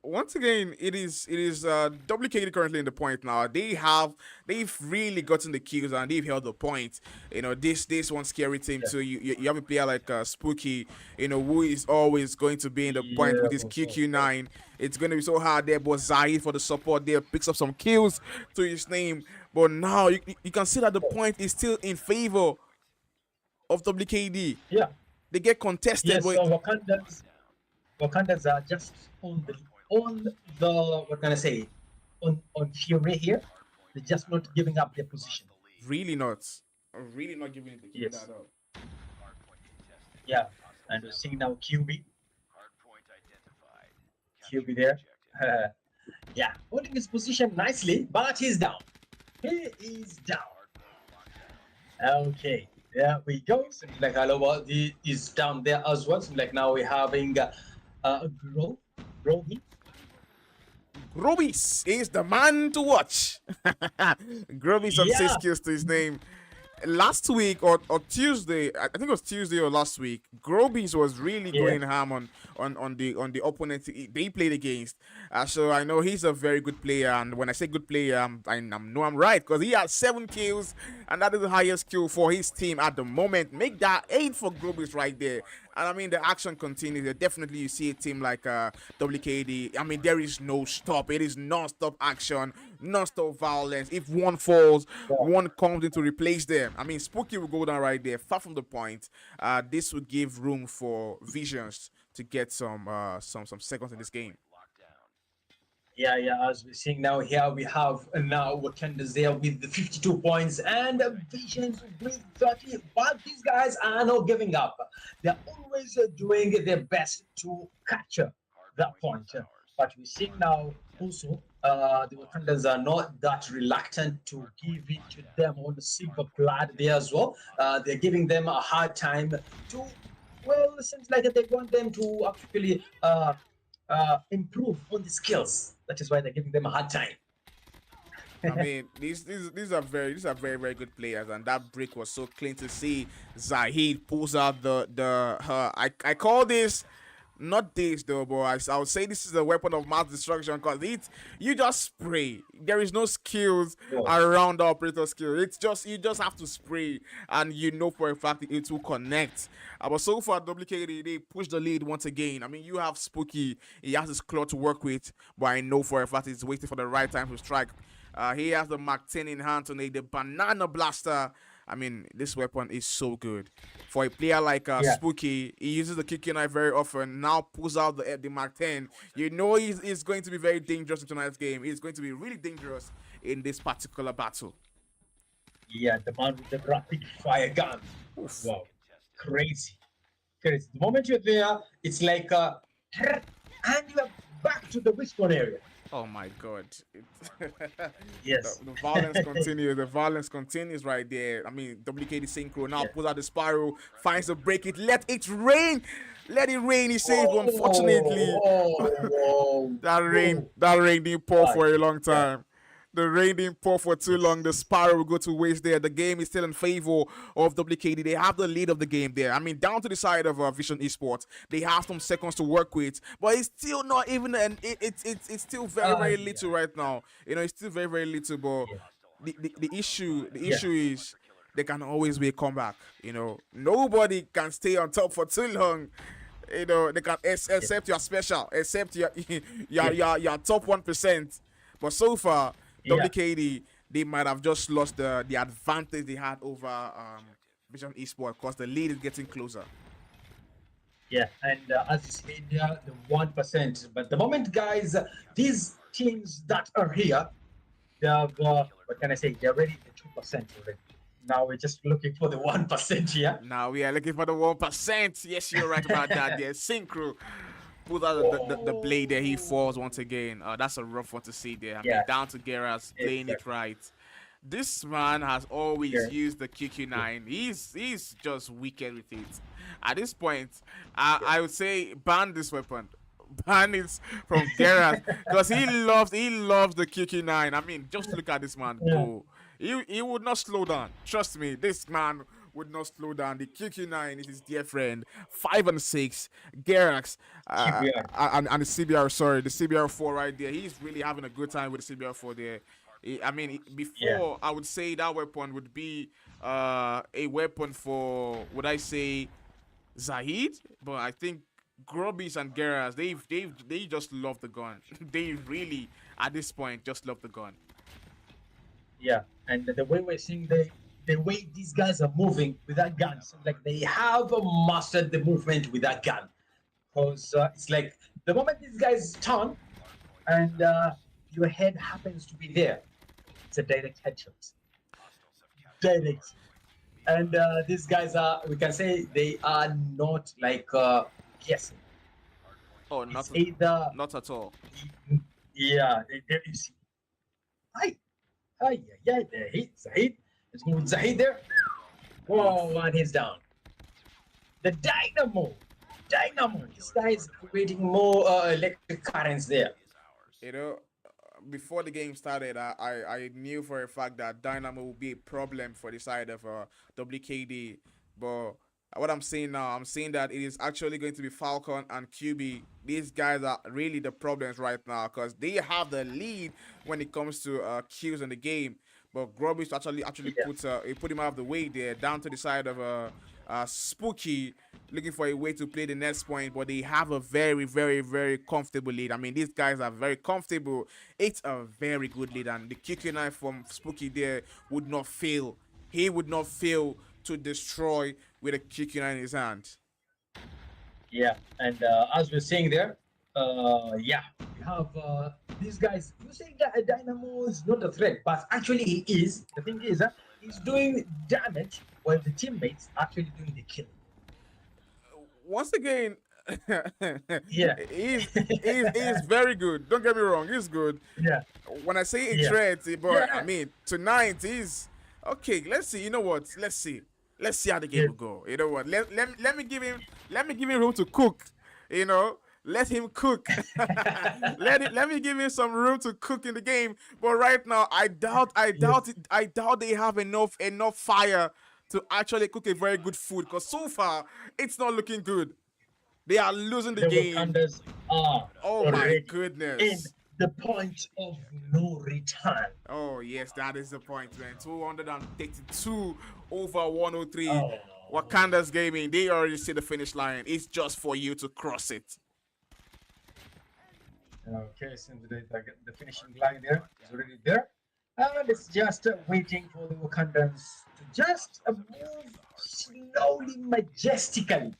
Once again, it is WKD currently in the point now. They've really gotten the kills and they've held the point. You know, this one scary team too. You have a player like Spooky, you know, who is always going to be in the point with his QQ9. It's going to be so hard there, but Zahid for the support there picks up some kills to his name. But now you can see that the point is still in favor of WKD. Yeah. They get contested. Yes, but so Wakanda's Wakandans are just on the what can I say on Fury here. They're just not giving up their position. Really not. Really not giving Yes. that up. Yeah. And we're seeing now QB there. Yeah, holding his position nicely, but he's down. He is down. Okay, there we go. Seems like Aloha is down there as well. Seems like now we're having Groby. Grobis is the man to watch. Grobis on 6 Yeah. kills to his name. Last week or Tuesday, I think it was Tuesday or last week, Grobis was really Yeah. going ham on the opponent they played against. So I know he's a very good player, and when I say good player, I know I'm right, because he has 7 kills, and that is the highest kill for his team at the moment. Make that 8 for Grobis right there. And I mean, the action continues. Definitely, you see a team like WKD. I mean, there is no stop. It is non-stop action, non-stop violence. If one falls, one comes in to replace them. I mean, Spooky will go down right there, far from the point. This will give room for Visions to get some seconds in this game. Yeah. As we're seeing now here, we have now Wakanda's there with the 52 points and Visions with 30. But these guys are not giving up. They're always doing their best to capture that point. But we're seeing now also the Wakandans are not that reluctant to give it to them on the silver blood there as well. They're giving them a hard time to, well, it seems like they want them to actually improve on the skills. That is why they're giving them a hard time. I mean, these are very good players, and that break was so clean to see. Zahid pulls out I call this not this though, but I would say this is a weapon of mass destruction, because you just spray. There is no skills around the operator skill. It's just you just have to spray, and you know for a fact it will connect. But so far, WKD, they push the lead once again. I mean, you have Spooky, he has his claw to work with, but I know for a fact he's waiting for the right time to strike. He has the Mark 10 in hand to make the banana blaster. I mean, this weapon is so good. For a player like Spooky, he uses the kicking knife very often. Now pulls out the Mark 10. You know he's going to be very dangerous in tonight's game. He's going to be really dangerous in this particular battle. Yeah, the man with the rapid fire gun. Oof. Wow, crazy. The moment you're there, it's like and you're back to the Wisconsin area. Oh my God. Yes. The violence continues. The violence continues right there. I mean, WKD Synchro now pulls out the spiral, finds the break. Let it rain. Let it rain, he says, but unfortunately. that rain didn't pour for a long time. The rain didn't pour for too long. The spiral will go to waste there. The game is still in favor of WKD. They have the lead of the game there. I mean, down to the side of Vision Esports, they have some seconds to work with, but it's still not even. And it's still very little right now. You know, it's still very little. But the issue is there can always be a comeback. You know, nobody can stay on top for too long. You know, they can except you're special, except you're top 1%. But so far, WKD, they might have just lost the advantage they had over Vision Esports, because the lead is getting closer. Yeah, and as you said, the 1%. But the moment, guys, these teams that are here, they have, what can I say? They're already the 2% already. Now we're just looking for the 1% here. Now we are looking for the 1%. Yes, you're right about that. Yeah, Synchro put out the blade there. He falls once again. That's a rough one to see there. I mean, down to Geras playing it right. This man has always used the QQ9. He's just wicked with it. At this point, I would say ban this weapon. Ban it from Geras, because he loves the QQ9. I mean, just look at this man go. He would not slow down. Trust me, this man would not slow down. The QQ9 is his dear friend. 5 and 6. Gerax and the CBR, sorry, the CBR4 right there. He's really having a good time with the CBR4 there. I mean, before I would say that weapon would be a weapon for, would I say, Zahid? But I think Grobis and Geras, they just love the gun. They really, at this point, just love the gun. Yeah, and the way we're seeing the way these guys are moving with that gun, so like they have mastered the movement with that gun. Because it's like the moment these guys turn and your head happens to be there, it's a direct headshot. Direct. And these guys are, we can say, they are not like guessing. Oh, It's either, not at all. yeah, you see. Hi, hi, yeah, there, Zahid. Let's go with Zahid there. Whoa, and he's down. The Dynamo. This guy is creating more electric currents there. You know, before the game started, I knew for a fact that Dynamo would be a problem for the side of WKD. But what I'm seeing now, I'm seeing that it is actually going to be Falcon and QB. These guys are really the problems right now because they have the lead when it comes to kills in the game. But Grubbish actually put him out of the way there, down to the side of Spooky, looking for a way to play the next point, but they have a very, very, very comfortable lead. I mean, these guys are very comfortable. It's a very good lead, and the QQ9 from Spooky there would not fail. He would not fail to destroy with a QQ9 in his hand. Yeah, and as we're saying there, yeah, we have these guys. You say that Dynamo is not a threat, but actually he is. The thing is, he's doing damage while the teammates actually doing the killing. Once again, Yeah. he's very good. Don't get me wrong, he's good. Yeah. When I say a Yeah. threat, but Yeah. I mean tonight is okay. Let's see. You know what? Let's see how the game Yeah. will go. You know what? Let me give him room to cook. You know, let him cook. let me give him some room to cook in the game. But right now, I doubt they have enough fire to actually cook a very good food. Because so far, it's not looking good. They are losing the game. Wakandas are Oh my already goodness. in the point of no return. Oh yes, that is the point, man. 232 over 103. Oh. Wakanda's gaming. They already see the finish line. It's just for you to cross it. Okay, since the finishing line there is already there. And it's just waiting for the Wakandans to just move slowly, majestically.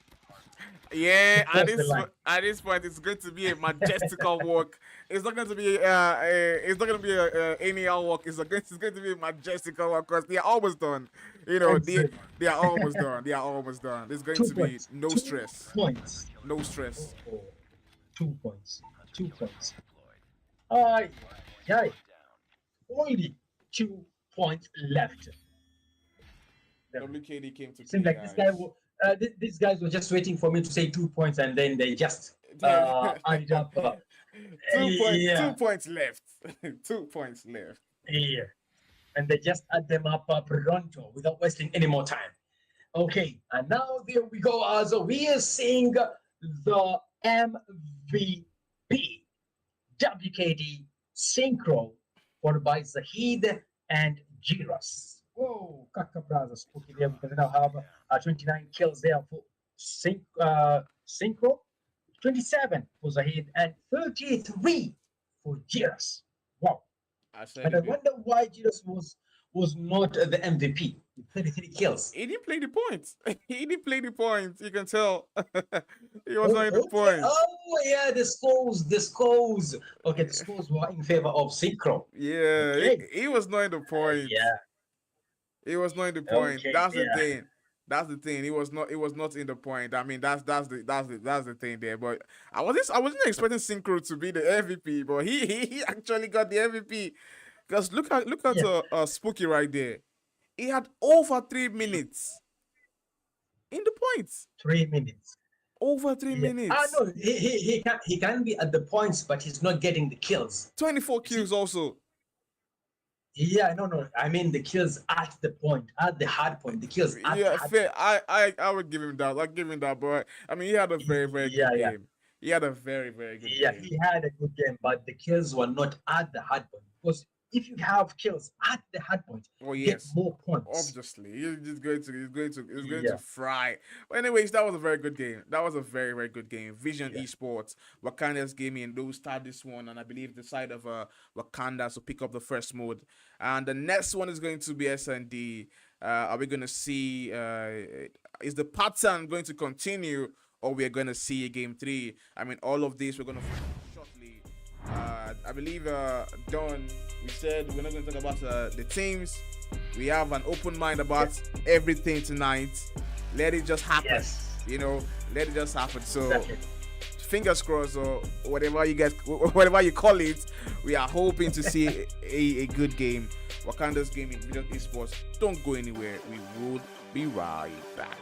Yeah, Across the line. at this point, it's going to be a majestical walk. It's not going to be any walk. It's going to be a majestical walk because they are almost done. You know, they are almost done. They are almost done. There's going to be no stress. Points. No stress. Oh, 2 points. 2 points. Yeah. Only 2 points left. WKD came to Seems play, like guys. these guys were just waiting for me to say 2 points, and then they just added up. 2 points left. 2 points left. Yeah, and they just add them up pronto without wasting any more time. Okay, and now there we go. So we are seeing the MVP, WKD Synchro, followed by Zahid and Jiras. Whoa, Kaka Brothers Spooky there because they now have 29 kills there for Synchro, 27 for Zahid, and 33 for Jiras. Wow. And I wonder why Jiras was not the MVP with 33 kills. He didn't play the points. He didn't play the points. You can tell. He was not in the points. Oh yeah, the scores. Okay, the scores were in favor of Synchro. Yeah, Okay. he was not in the points. Yeah. He was not in the point. Okay, That's the yeah. thing. That's the thing. He was not in the point. I mean, that's the thing there. But I wasn't expecting Synchro to be the MVP, but he actually got the MVP. Because look at Yeah. Spooky right there. He had over 3 minutes in the points. 3 minutes. Over 3 minutes. No, he can be at the points, but he's not getting the kills. 24 kills also. Yeah, no. I mean the kills at the point, at the hard point. The kills at the Yeah, hard fair. I would give him that. I'll give him that, but I mean he had a very, very good Yeah. game. He had a very, very good Yeah, game. he had a good game, but the kills were not at the hard point. Because if you have kills at the hard point, Oh you get yes. more points. Obviously, he's going to Yeah. fry. But anyways, that was a very good game. That was a very, very good game. Vision Yeah. Esports, Wakanda's gaming, they'll start this one, and I believe the side of Wakanda to pick up the first mode. And the next one is going to be SND. Are we going to see? Is the pattern going to continue, or we're going to see a game 3. I mean, all of this we're going to find out shortly. I believe, Don, we said we're not going to talk about the teams. We have an open mind about everything tonight. Let it just happen. Yes. You know, let it just happen. So, Exactly. fingers crossed, or whatever you call it. We are hoping to see a good game. Wakanda's game in Vision Esports. Don't go anywhere. We will be right back.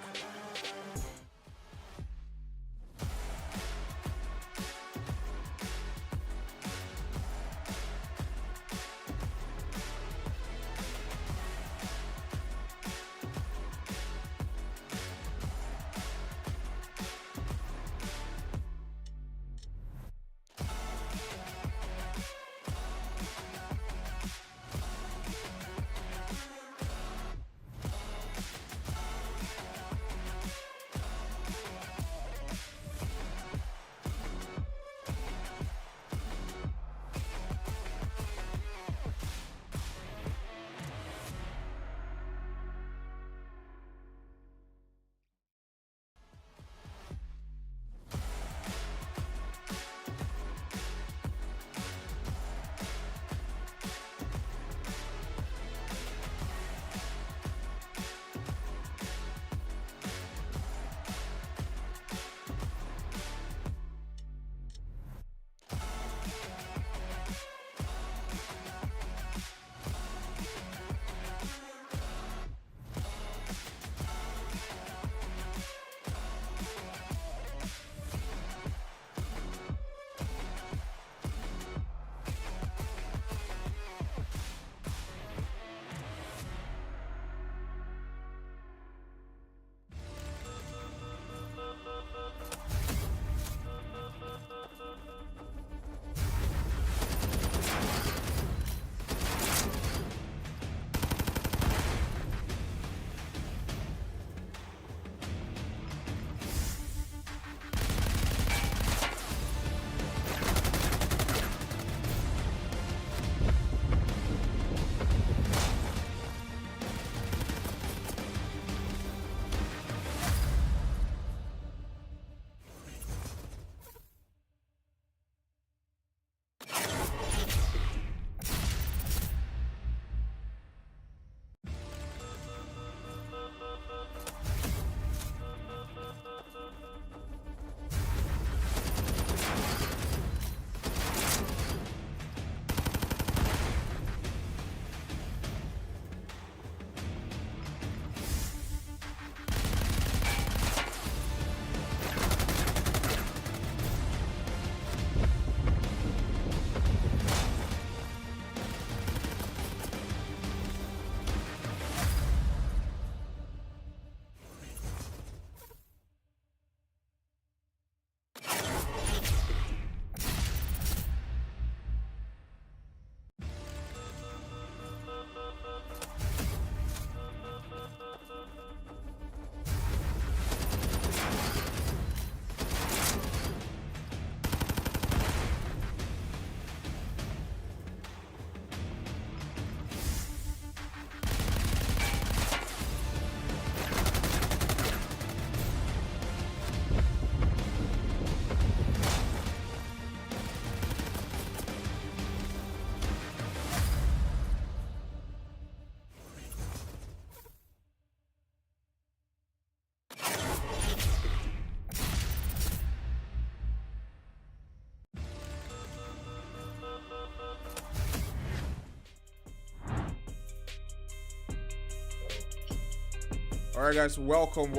All right, guys, welcome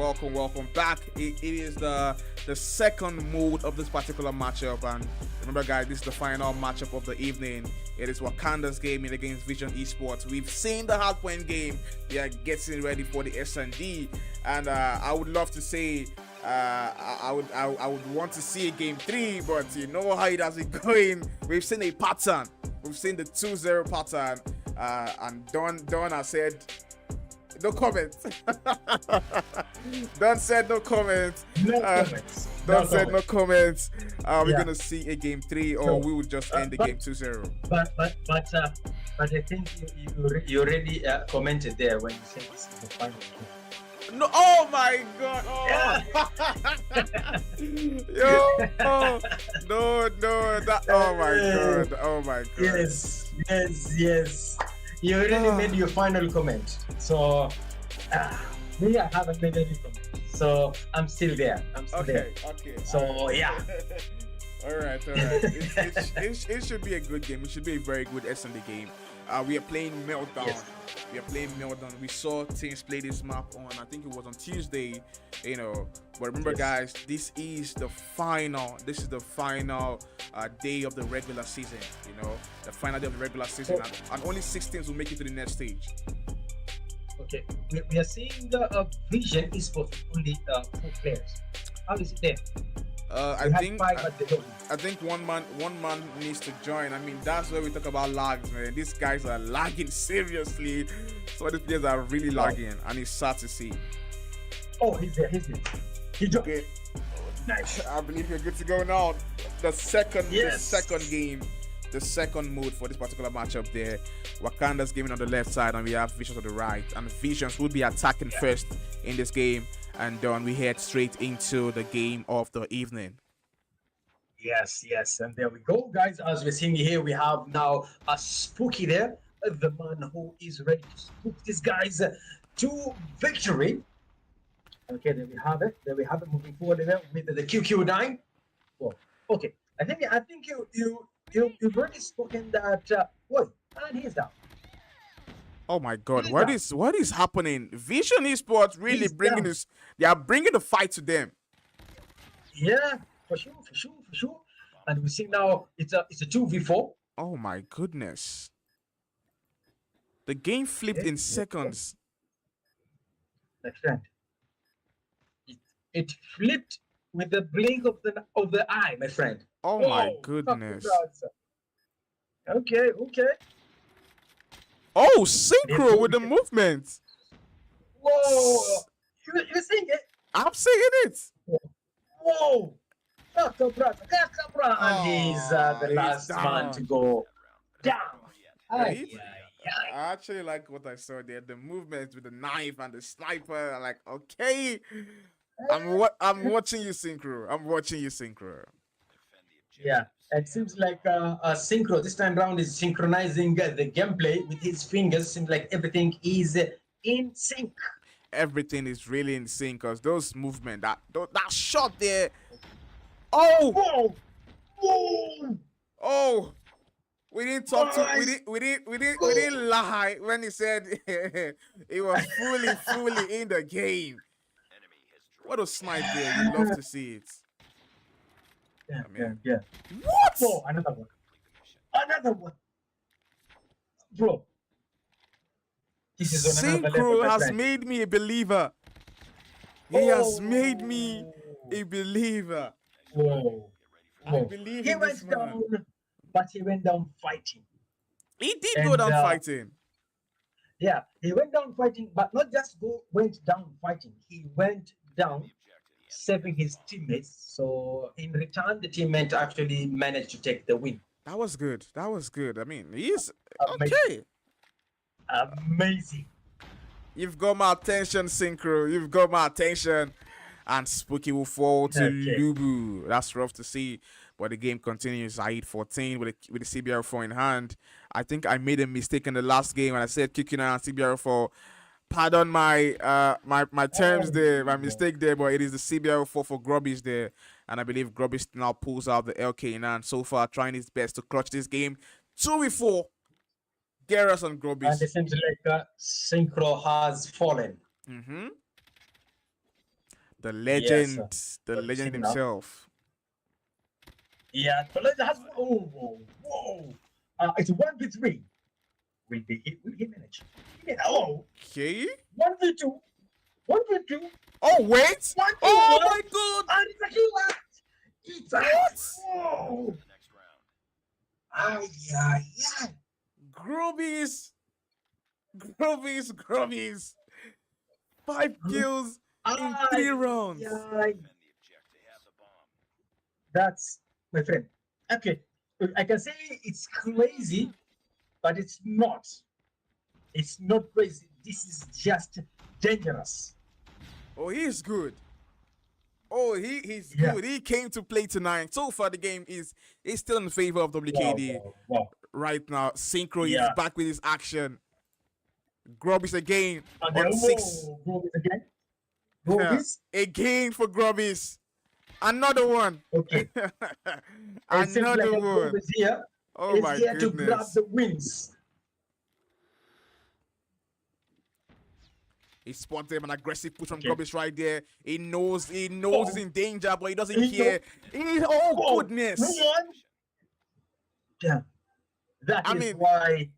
back. It is the second mode of this particular matchup, and remember, guys, this is the final matchup of the evening. It is Wakanda's gaming against Vision Esports. We've seen the hardpoint game. They are getting ready for the S&D, and I would love to say I would want to see a game 3, but you know how it has been going. We've seen a pattern. We've seen the 2-0 pattern, and Don has said no comment. Don said no comment. No comments. Don said no comments. We're gonna see a game 3, or we will just end the game 2-0. But I think you already commented there when you said this is the final game. No, oh my god. Yo, no, that, oh my god. Oh my god. Yes. You already made your final comment. So, me, I haven't made any comment. So, I'm still there. Okay. So, yeah. All right. It should be a good game. It should be a very good SND game. We are playing Meltdown. Yes. We saw teams play this map on, I think it was on Tuesday, But remember, Yes. guys, this is the final day of the regular season. The final day of the regular season, and only 6 teams will make it to the next stage. Okay. We are seeing the Vision Esports with only 4 players. How is it there? I We had think 5 at the door. I think one man needs to join. I mean, that's where we talk about lags, man. These guys are lagging seriously. So these players are really lagging, and it's sad to see. Oh, he's there. He joined. Okay, Nice. I believe you're good to go now. The second game, the second mode for this particular matchup there. Wakanda's gaming on the left side, and we have Visions on the right. And Visions will be attacking first in this game, and then we head straight into the game of the evening. Yes, and there we go, guys. As we're seeing here, we have now a Spooky there, the man who is ready to spook these guys to victory. Okay, there we have it. Moving forward there with the QQ9. Oh, okay. I think you've already spoken that. Wait, and he's down. Oh my God! He's What is happening? Vision Esports really He's bringing down. this. They are bringing the fight to them. Yeah, for sure. And we see now it's a 2v4. Oh my goodness! The game flipped in seconds. My friend. It flipped with the blink of the eye, my friend. Oh my goodness! Okay. Oh, synchro with the movement. Whoa! You seeing it? I'm seeing it. Whoa! Kakabra, and he's the he's last down. man to go down. Right? I actually like what I saw there. The movement with the knife and the sniper. I'm like, okay. I'm watching you, synchro. Yeah, it seems like Synchro this time round is synchronizing the gameplay with his fingers. Seems like everything is in sync. Everything is really in sync, cause those movement, that shot there. Oh, Whoa! we didn't talk to Nice. we didn't lie when he said it was fully in the game. What a snipe there! You love to see it. Yeah. What? Oh, another one. Bro. This is on another level, Synchro my has friend. made me a believer. He has made me a believer. Whoa. I believe He in this went man. down, but he went down fighting. He did go And, down fighting. Yeah, he went down fighting, but not just went down fighting. He went down saving his teammates. So in return, the teammate actually managed to take the win. That was good. I mean, he's Amazing. okay. Amazing. You've got my attention, Synchro. You've got my attention. And Spooky will fall to Okay. Lubu. That's rough to see. But the game continues. I hit 14 with the CBR4 in hand. I think I made a mistake in the last game when I said kicking out CBR4. Pardon my my terms there, my mistake there, but it is the CBR4 for Grubbies there. And I believe Grubbies now pulls out the LK in hand so far, trying his best to clutch this game. 2v4. Get us on Grubbies. And it seems like Synchro has fallen. Mm-hmm. The legend, Yes, the but legend see now. himself. Yeah, the legend has. Whoa. It's 1v3. Will he manage? Oh, Okay. 1v2. 1v2. Oh wait. 1v1. Oh my God. And it's a killer. It's a. Whoa. Yeah. Grubbies. 5 kills in 3 rounds. Yeah. That's my friend. Okay, I can say it's crazy, but it's not. It's not crazy. This is just dangerous. Oh, he's good. Oh, he's Yeah. good. He came to play tonight. So far, the game is still in favor of WKD Wow. right now. Synchro is Yeah. back with his action. Grubbies again And on then, 6. whoa, Grobis again. Grobis. Again for Grubbies. Another one. Okay. It seems like Another a one. Grobis here. Oh Is my here to grab goodness. the wins. He spotted an aggressive push from Okay. Grubbies right there. He knows he's in danger, but he doesn't He care. Oh Whoa, goodness. one. Yeah. That I is mean- why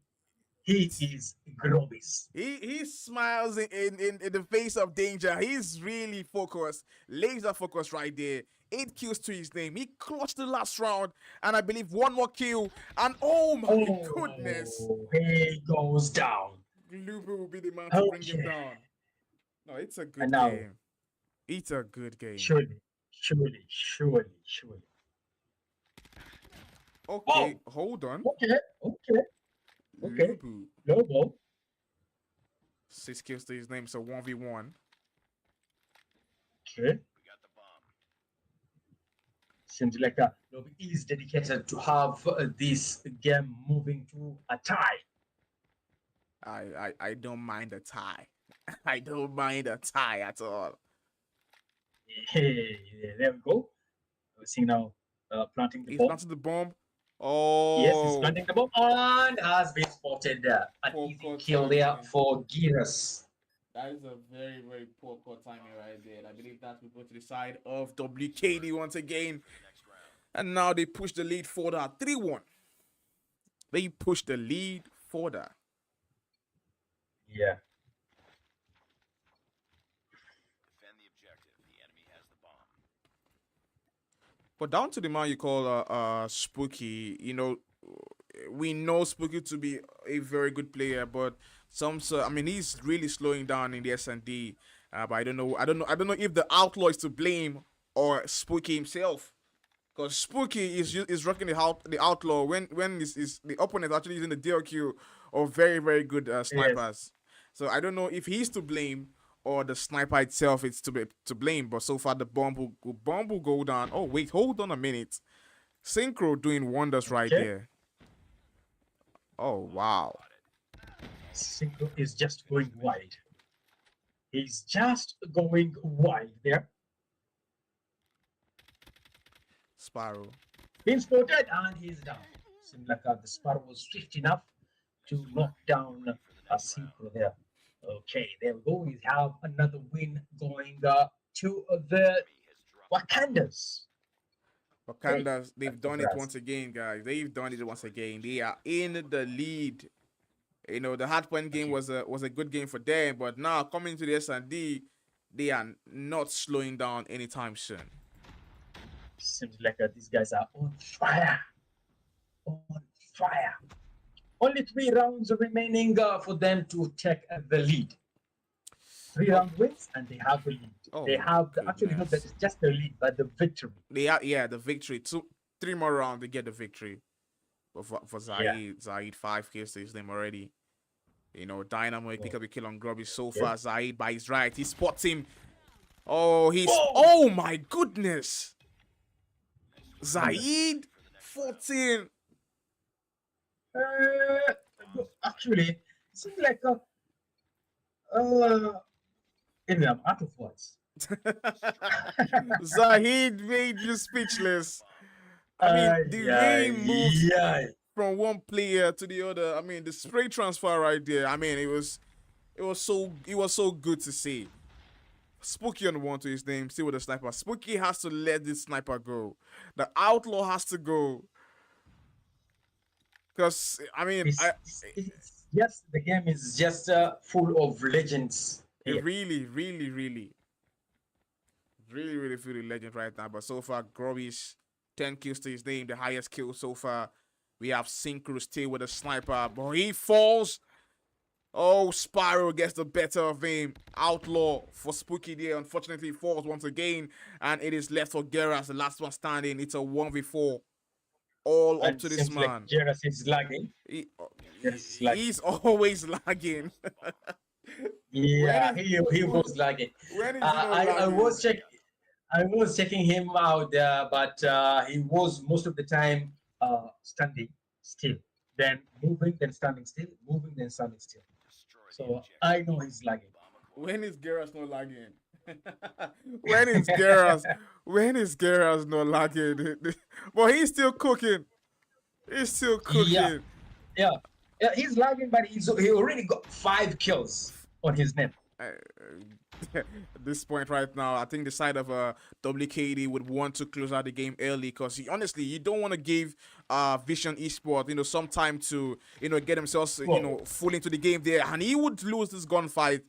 he is Grobis. He smiles in the face of danger. He's really focused, laser focused right there. 8 kills to his name. He clutched the last round, and I believe one more kill. And oh my goodness, He goes down. Lubu will be the man to bring him Okay. down. No, it's a good And now- game. It's a good game. Surely. Okay, hold on. Okay. Lubu, Lobo. 6 kills to his name, so 1v1. Okay. Seems like Lobo is dedicated to have this game moving to a tie. I don't mind a tie. I don't mind a tie at all. Hey, there we go. We're seeing now planting the He's bomb. planted the bomb. Oh, Yes, he's planting the bomb and has been spotted there. An Poor easy kill there timing. for Giras. That is a very, very poor timing right there. And I believe that will go to the side of WKD once again. And now they push the lead further. 3-1. They push the lead further. Yeah. Defend the objective. The enemy has the bomb. But down to the man you call Spooky, you know, we know Spooky to be a very good player, but I mean, he's really slowing down in the S&D. But I don't know if the Outlaw is to blame or Spooky himself, because Spooky is rocking the Outlaw when the opponent actually using the DLQ or very, very good snipers. So I don't know if he's to blame or the sniper itself is to blame. But so far the bomb will go down. Oh wait, hold on a minute. Synchro doing wonders right Okay. there. Oh wow. Synchro is just going wide. He's just going wide there. Sparrow. Being spotted and he's down. Seems like the Sparrow was swift enough to knock down a Synchro there. Okay, there we go. We have another win going to the Wakandas. Wakandas, they've done it Congrats. once again, guys. They've done it once again. They are in the lead. You know, the hardpoint game was a good game for them, but now coming to the S&D, they are not slowing down anytime soon. Seems like these guys are on fire. On fire. Only 3 rounds remaining for them to take the lead. 3 round wins and they have the lead. Oh They my have actually not goodness. that it's just the lead, but the victory. They are, yeah, the victory. 3 more rounds, they get the victory. But for Zaid, 5 kills to his name already. You know, Dynamo he pick up a kill on Grubby so far. Zaid by his right, he spots him. Oh, oh my goodness. Zaid 14. Actually, it seems like anyway, I'm out of words. Zahid made you speakless. I mean, the game moved from one player to the other. I mean, the spray transfer right there. I mean, it was so good to see. Spooky on one to his name, still with the sniper. Spooky has to let this sniper go. The Outlaw has to go. Because I mean, it's just the game is just full of legends. it really feel the legend right now. But so far, Grubby's 10 kills to his name, the highest kill so far. We have Synchro still with a sniper, but he falls. Oh, Spyro gets the better of him. Outlaw for Spooky there. Unfortunately, falls once again, and it is left for Geras, the last one standing. It's a 1v4. All up to this man. Like Geras is lagging. He's always lagging. Yeah, When is he was lagging. when is he not I lagging? was checking him out, but he was most of the time standing still, then moving, then standing still, moving, then standing still. So I know he's lagging. When is Geras not lagging? when is Geras? When is Geras not lagging? But he's still cooking. He's still Yeah, cooking. yeah, yeah. He's lagging, but he already got 5 kills on his name. At this point right now, I think the side of WKD would want to close out the game early because honestly, you don't want to give Vision Esport some time to get themselves full into the game there, and he would lose this gunfight.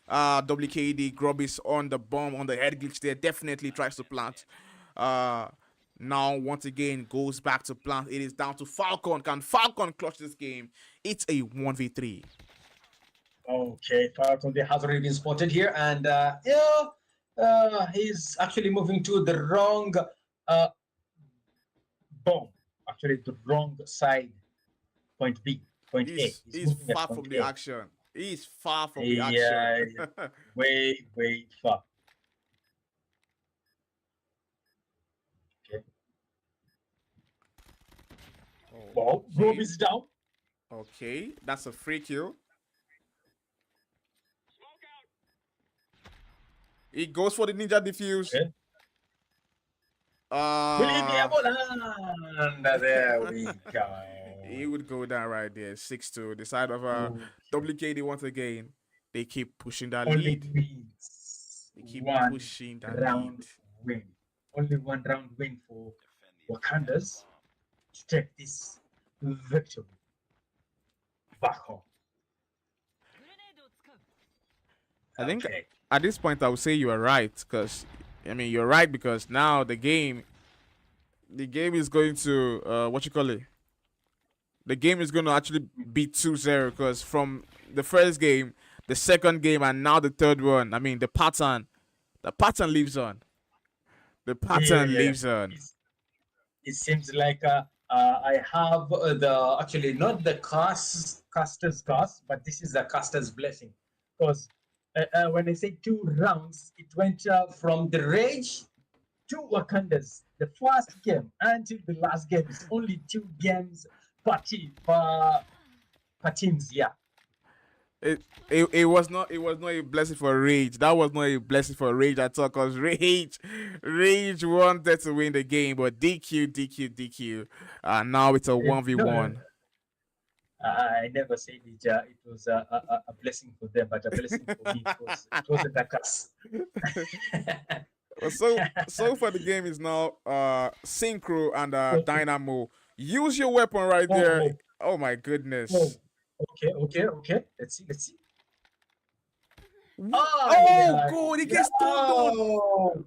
WKD Grubby's on the bomb on the head glitch there, definitely tries to plant. Now once again goes back to plant. It is down to Falcon. Can Falcon clutch this game? It's a 1v3. Okay, Falcon has already been spotted here, and he's actually moving to the wrong bomb. Actually, the wrong side. Point B, point A. He's moving at far point from the A. action. He's far from the Yeah, action. way far. Okay. Well, Rob is down. Okay, that's a free kill. He goes for the ninja defuse. Okay. Will he be able to? There we go. He would go down right there, 6-2. The side of WKD once again. They keep pushing that Only lead. wins. They keep One pushing that round lead. win. Only one round win for Wakandas to take this victory back home. I think Okay. at this point I would say you are right, because you're right because now the game is going to what you call it. The game is going to actually be 2-0 because from the first game, the second game, and now the third one. The pattern lives on. The pattern lives on. It seems like I have the actually not the caster's curse, but this is the caster's blessing. Because when I say 2 rounds, it went from the rage to Wakandas. The first game until the last game is only 2 games per teams. Yeah. It was not a blessing for Rage. That was not a blessing for Rage at all, because Rage wanted to win the game, but DQ. Now it's a 1v1. No. I never said it was a blessing for them, but a blessing for me. It wasn't a curse. So far the game is now Synchro and Dynamo. Use your weapon right there. Oh my goodness. Okay. Let's see. Oh, good. He gets thrown.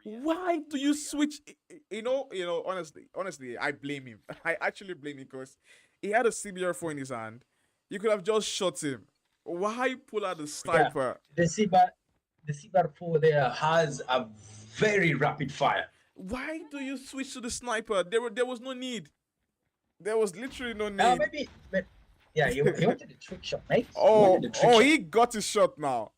Why do you switch? Honestly, I blame him. I actually blame him because he had a CBR4 in his hand. You could have just shot him. Why pull out the sniper? Yeah, the CBR4 there has a very rapid fire. Why do you switch to the sniper? There was no need. There was literally no need. Yeah, he wanted a trick shot, mate. He got his shot now.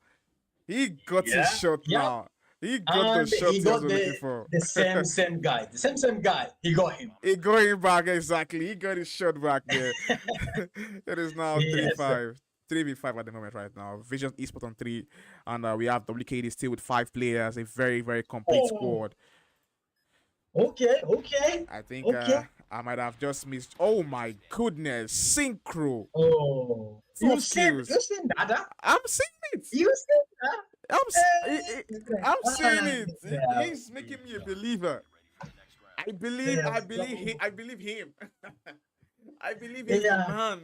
He got his shot now. He got the shot he was looking for. The same guy. The same guy. He got him. He got him back, exactly. He got his shot back there. It is now 3v5. 3v5 at the moment right now. Vision Esport on 3. And we have WKD still with 5 players. A very, very complete squad. Okay. I think I might have just missed. Oh my goodness. Synchro. Oh. You seen that? I'm seeing it. You seen that? I'm seeing it. He's making me a believer. I believe him. I believe in the man.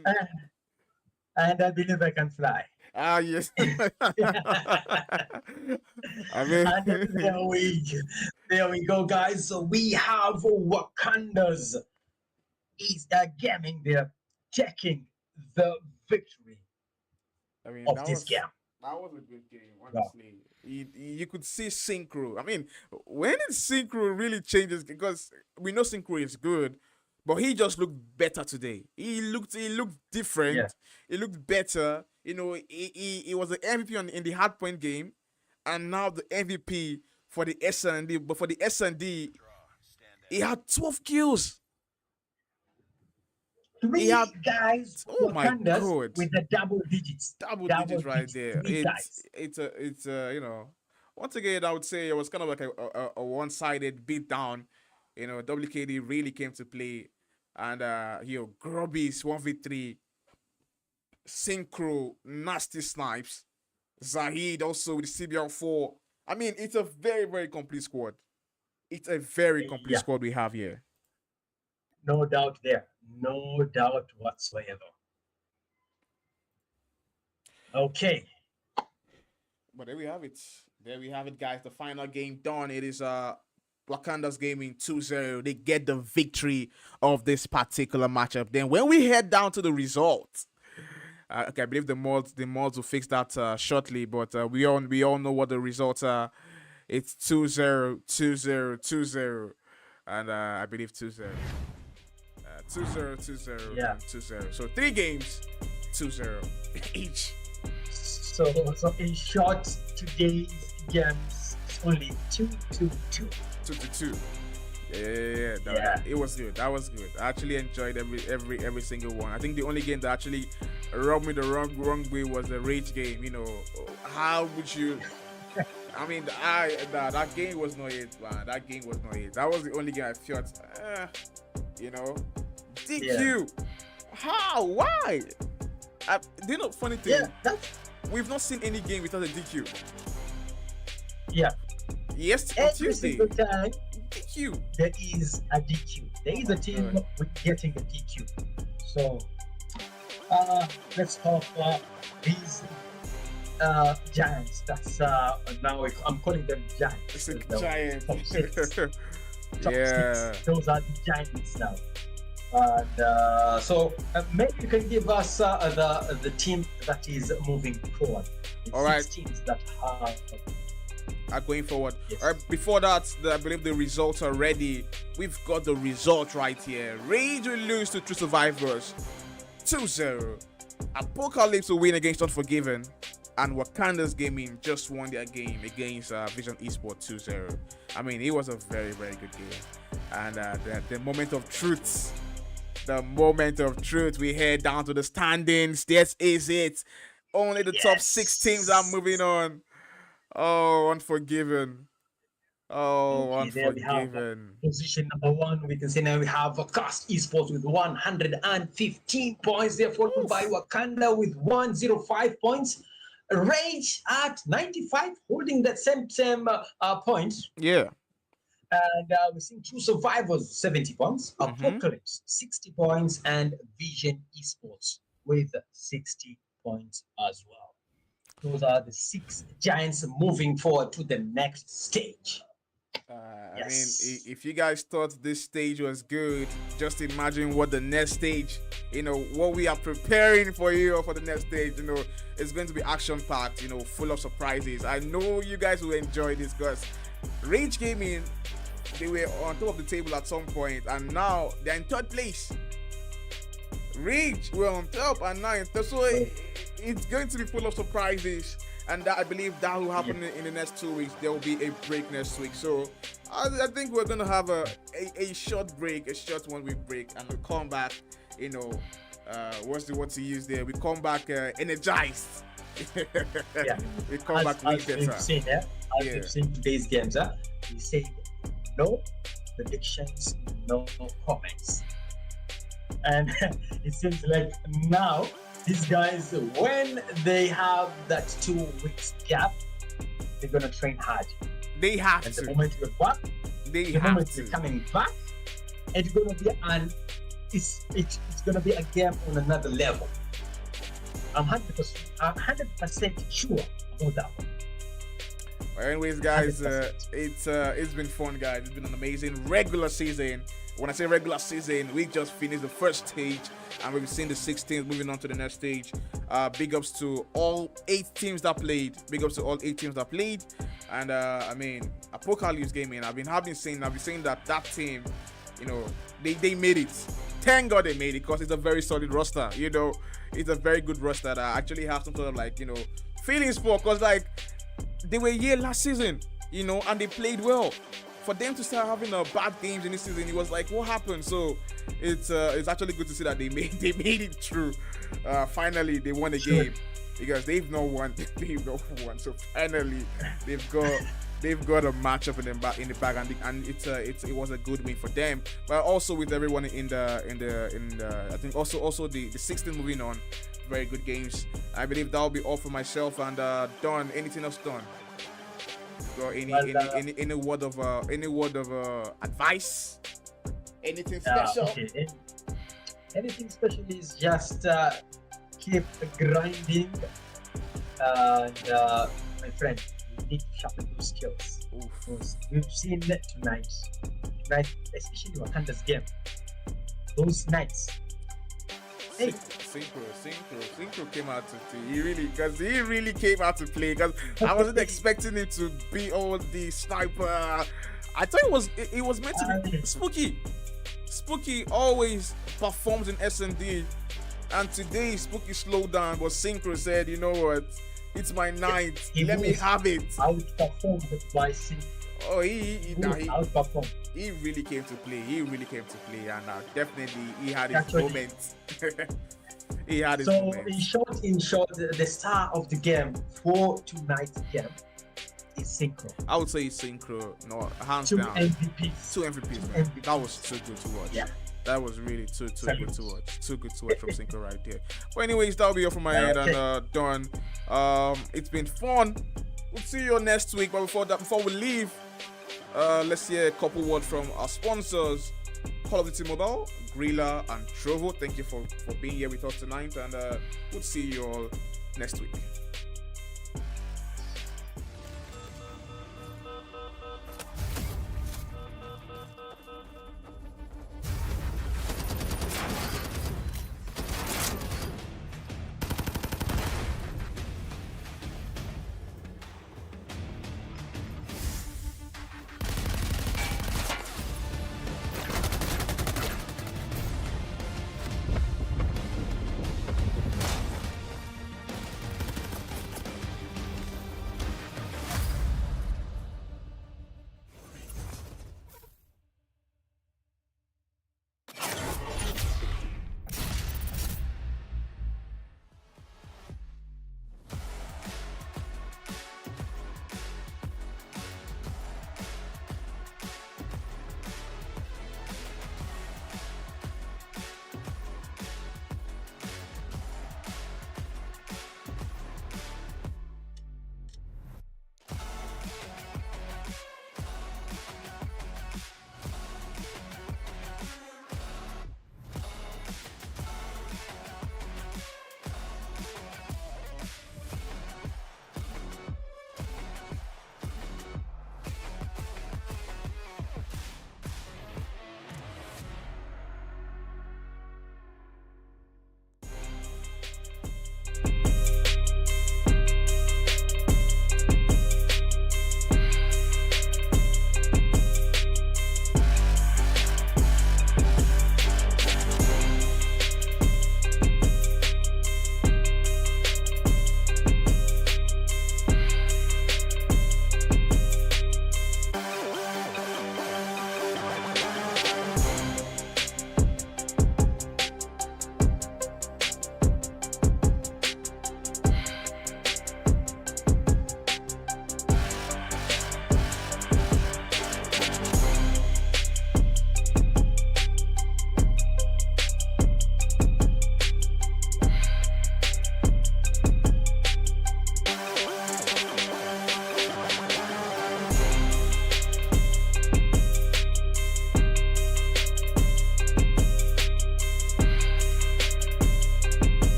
And I believe I can fly. Ah, yes. There we go, guys. So we have Wakandas is gaming there, checking the victory of this game. That was a good game, honestly. Yeah. You could see Synchro. When did Synchro really changes? Because we know Synchro is good, but he just looked better today. He looked different. Yeah. He looked better. You know, he was the MVP in the hardpoint game, and now the MVP for the S&D. But for the S&D, he had 12 kills. Three had- guys, oh my Wakandas, God. with the double digits. Double digits right there. Three guys. It's you know, once again I would say it was kind of like a one-sided beat down. You know, WKD really came to play, and Grubby's 1v3, Synchro, nasty snipes, Zahid also with the CBR4. I mean, it's a very, very complete squad. It's a very complete squad we have here. No doubt there. No doubt whatsoever. Okay. But there we have it. There we have it, guys. The final game done. It is Wakanda's Gaming 2-0. They get the victory of this particular matchup. Then when we head down to the results, okay, I believe the mods will fix that shortly. But we all know what the results are. It's 2-0, 2-0, 2-0, and I believe 2-0. 2-0, 2-0, Yeah. and 2-0. So 3 games, 2-0 each. So in short, today's games is only 2-2-2. 2-2. Yeah. It was good. That was good. I actually enjoyed every single one. I think the only game that actually rubbed me the wrong way was the Rage game. You know, how would you? I mean, that game was not it, man. That game was not it. That was the only game I felt, you know, DQ. Yeah. How? Why? You know, funny thing. Yeah, We've not seen any game without a DQ. yeah. Yes, on Every Tuesday. single time DQ. there is a DQ. There is a team Right. with getting a DQ. So let's talk these giants. That's now I'm calling them giants. It's a The giant. top six. Top Yeah. 6. Those are the giants now. And so maybe you can give us the team that is moving forward. The All right. 6 teams that Are going forward. Yes. All right, before that, I believe the results are ready. We've got the result right here. Rage will lose to True Survivors 2-0. Apocalypse will win against Unforgiven. And Wakanda's Gaming just won their game against Vision Esports 2-0. I mean, it was a very, very good game. And the moment of truth. The moment of truth. We head down to the standings. This is it. Only the top 6 teams are moving on. Oh, Unforgiven. Oh, Okay, there we have Unforgiven. position number 1. We can say now we have Cast Esports with 115 points. They're followed by Wakanda with 105 points. Rage at 95, holding that same points. Yeah. And we're seeing True Survivors 70 points, Apocalypse 60 points, and Vision Esports with 60 points as well. Those are the 6 giants moving forward to the next stage. I Yes. mean, if you guys thought this stage was good, just imagine what the next stage, you know, what we are preparing for you for the next stage, you know, it's going to be action-packed, you know, full of surprises. I know you guys will enjoy this because Rage Gaming, they were on top of the table at some point, and now they're in 3rd place. Rage were on top and now in 3rd, so it's going to be full of surprises. And that, I believe that will happen in the next 2 weeks. There will be a break next week. So I think we're going to have a short break, a short 1 week break. And we'll come back, you know, what's the word to use there? We come back energized. Yeah. We come back way better. We've seen, we've seen today's games, we say no predictions, no comments. And it seems like now these guys, when they have that 2 weeks gap, they're gonna train hard. They have And to. the moment you're back, They the have moment to. you're coming back, it's gonna be it's gonna be a game on another level. I'm 100% sure about that one. Well, anyways, guys, 100%. it's been fun, guys. It's been an amazing regular season. When I say regular season, we just finished the first stage, and we've seen the 6 teams moving on to the next stage. Big ups to all 8 teams that played. Big ups to all 8 teams that played. And I mean, Apocalypse Gaming. I've been saying that team you know, they made it. Thank God they made it, because it's a very solid roster. You know, it's a very good roster that I actually have some sort of like, you know, feelings for, because like they were here last season, you know, and they played well. For them to start having bad games in this season, it was like, what happened? So it's actually good to see that they made it through. Finally, they won a game, because they've not won. So finally, they've got a matchup in the bag, and it was a good win for them. But also with everyone in the I think also the 16 moving on, very good games. I believe that'll be all for myself and Don. Anything else, Don? Got any word of advice? Anything special? Okay. Anything special is just keep grinding, and my friend, you need to sharpen those skills. Because we've seen that tonight, especially Wakanda's game, those nights. Hey, Synchro came out to play. He really came out to play, because I wasn't expecting him to be all the sniper. I thought it was meant to be Spooky. Spooky always performs in S&D, and today Spooky slowed down, but Synchro said, you know what, it's my night, let me have it. Outperformed by Synchro. Oh, he outperformed. He really came to play. And definitely he had his moment. He had his moment. In short, the star of the game for tonight's game is Synchro. I would say Synchro, no, hands Two down. MVPs. Two MVPs, man. That was too good to watch. Yeah. That was really too good to watch. Too good to watch from Synchro right there. But anyways, that'll be all from my end, and done. It's been fun. We'll see you next week. But before we leave, let's hear a couple words from our sponsors, Call of Duty Mobile, Grilla, and Trovo. Thank you for being here with us tonight, and we'll see you all next week.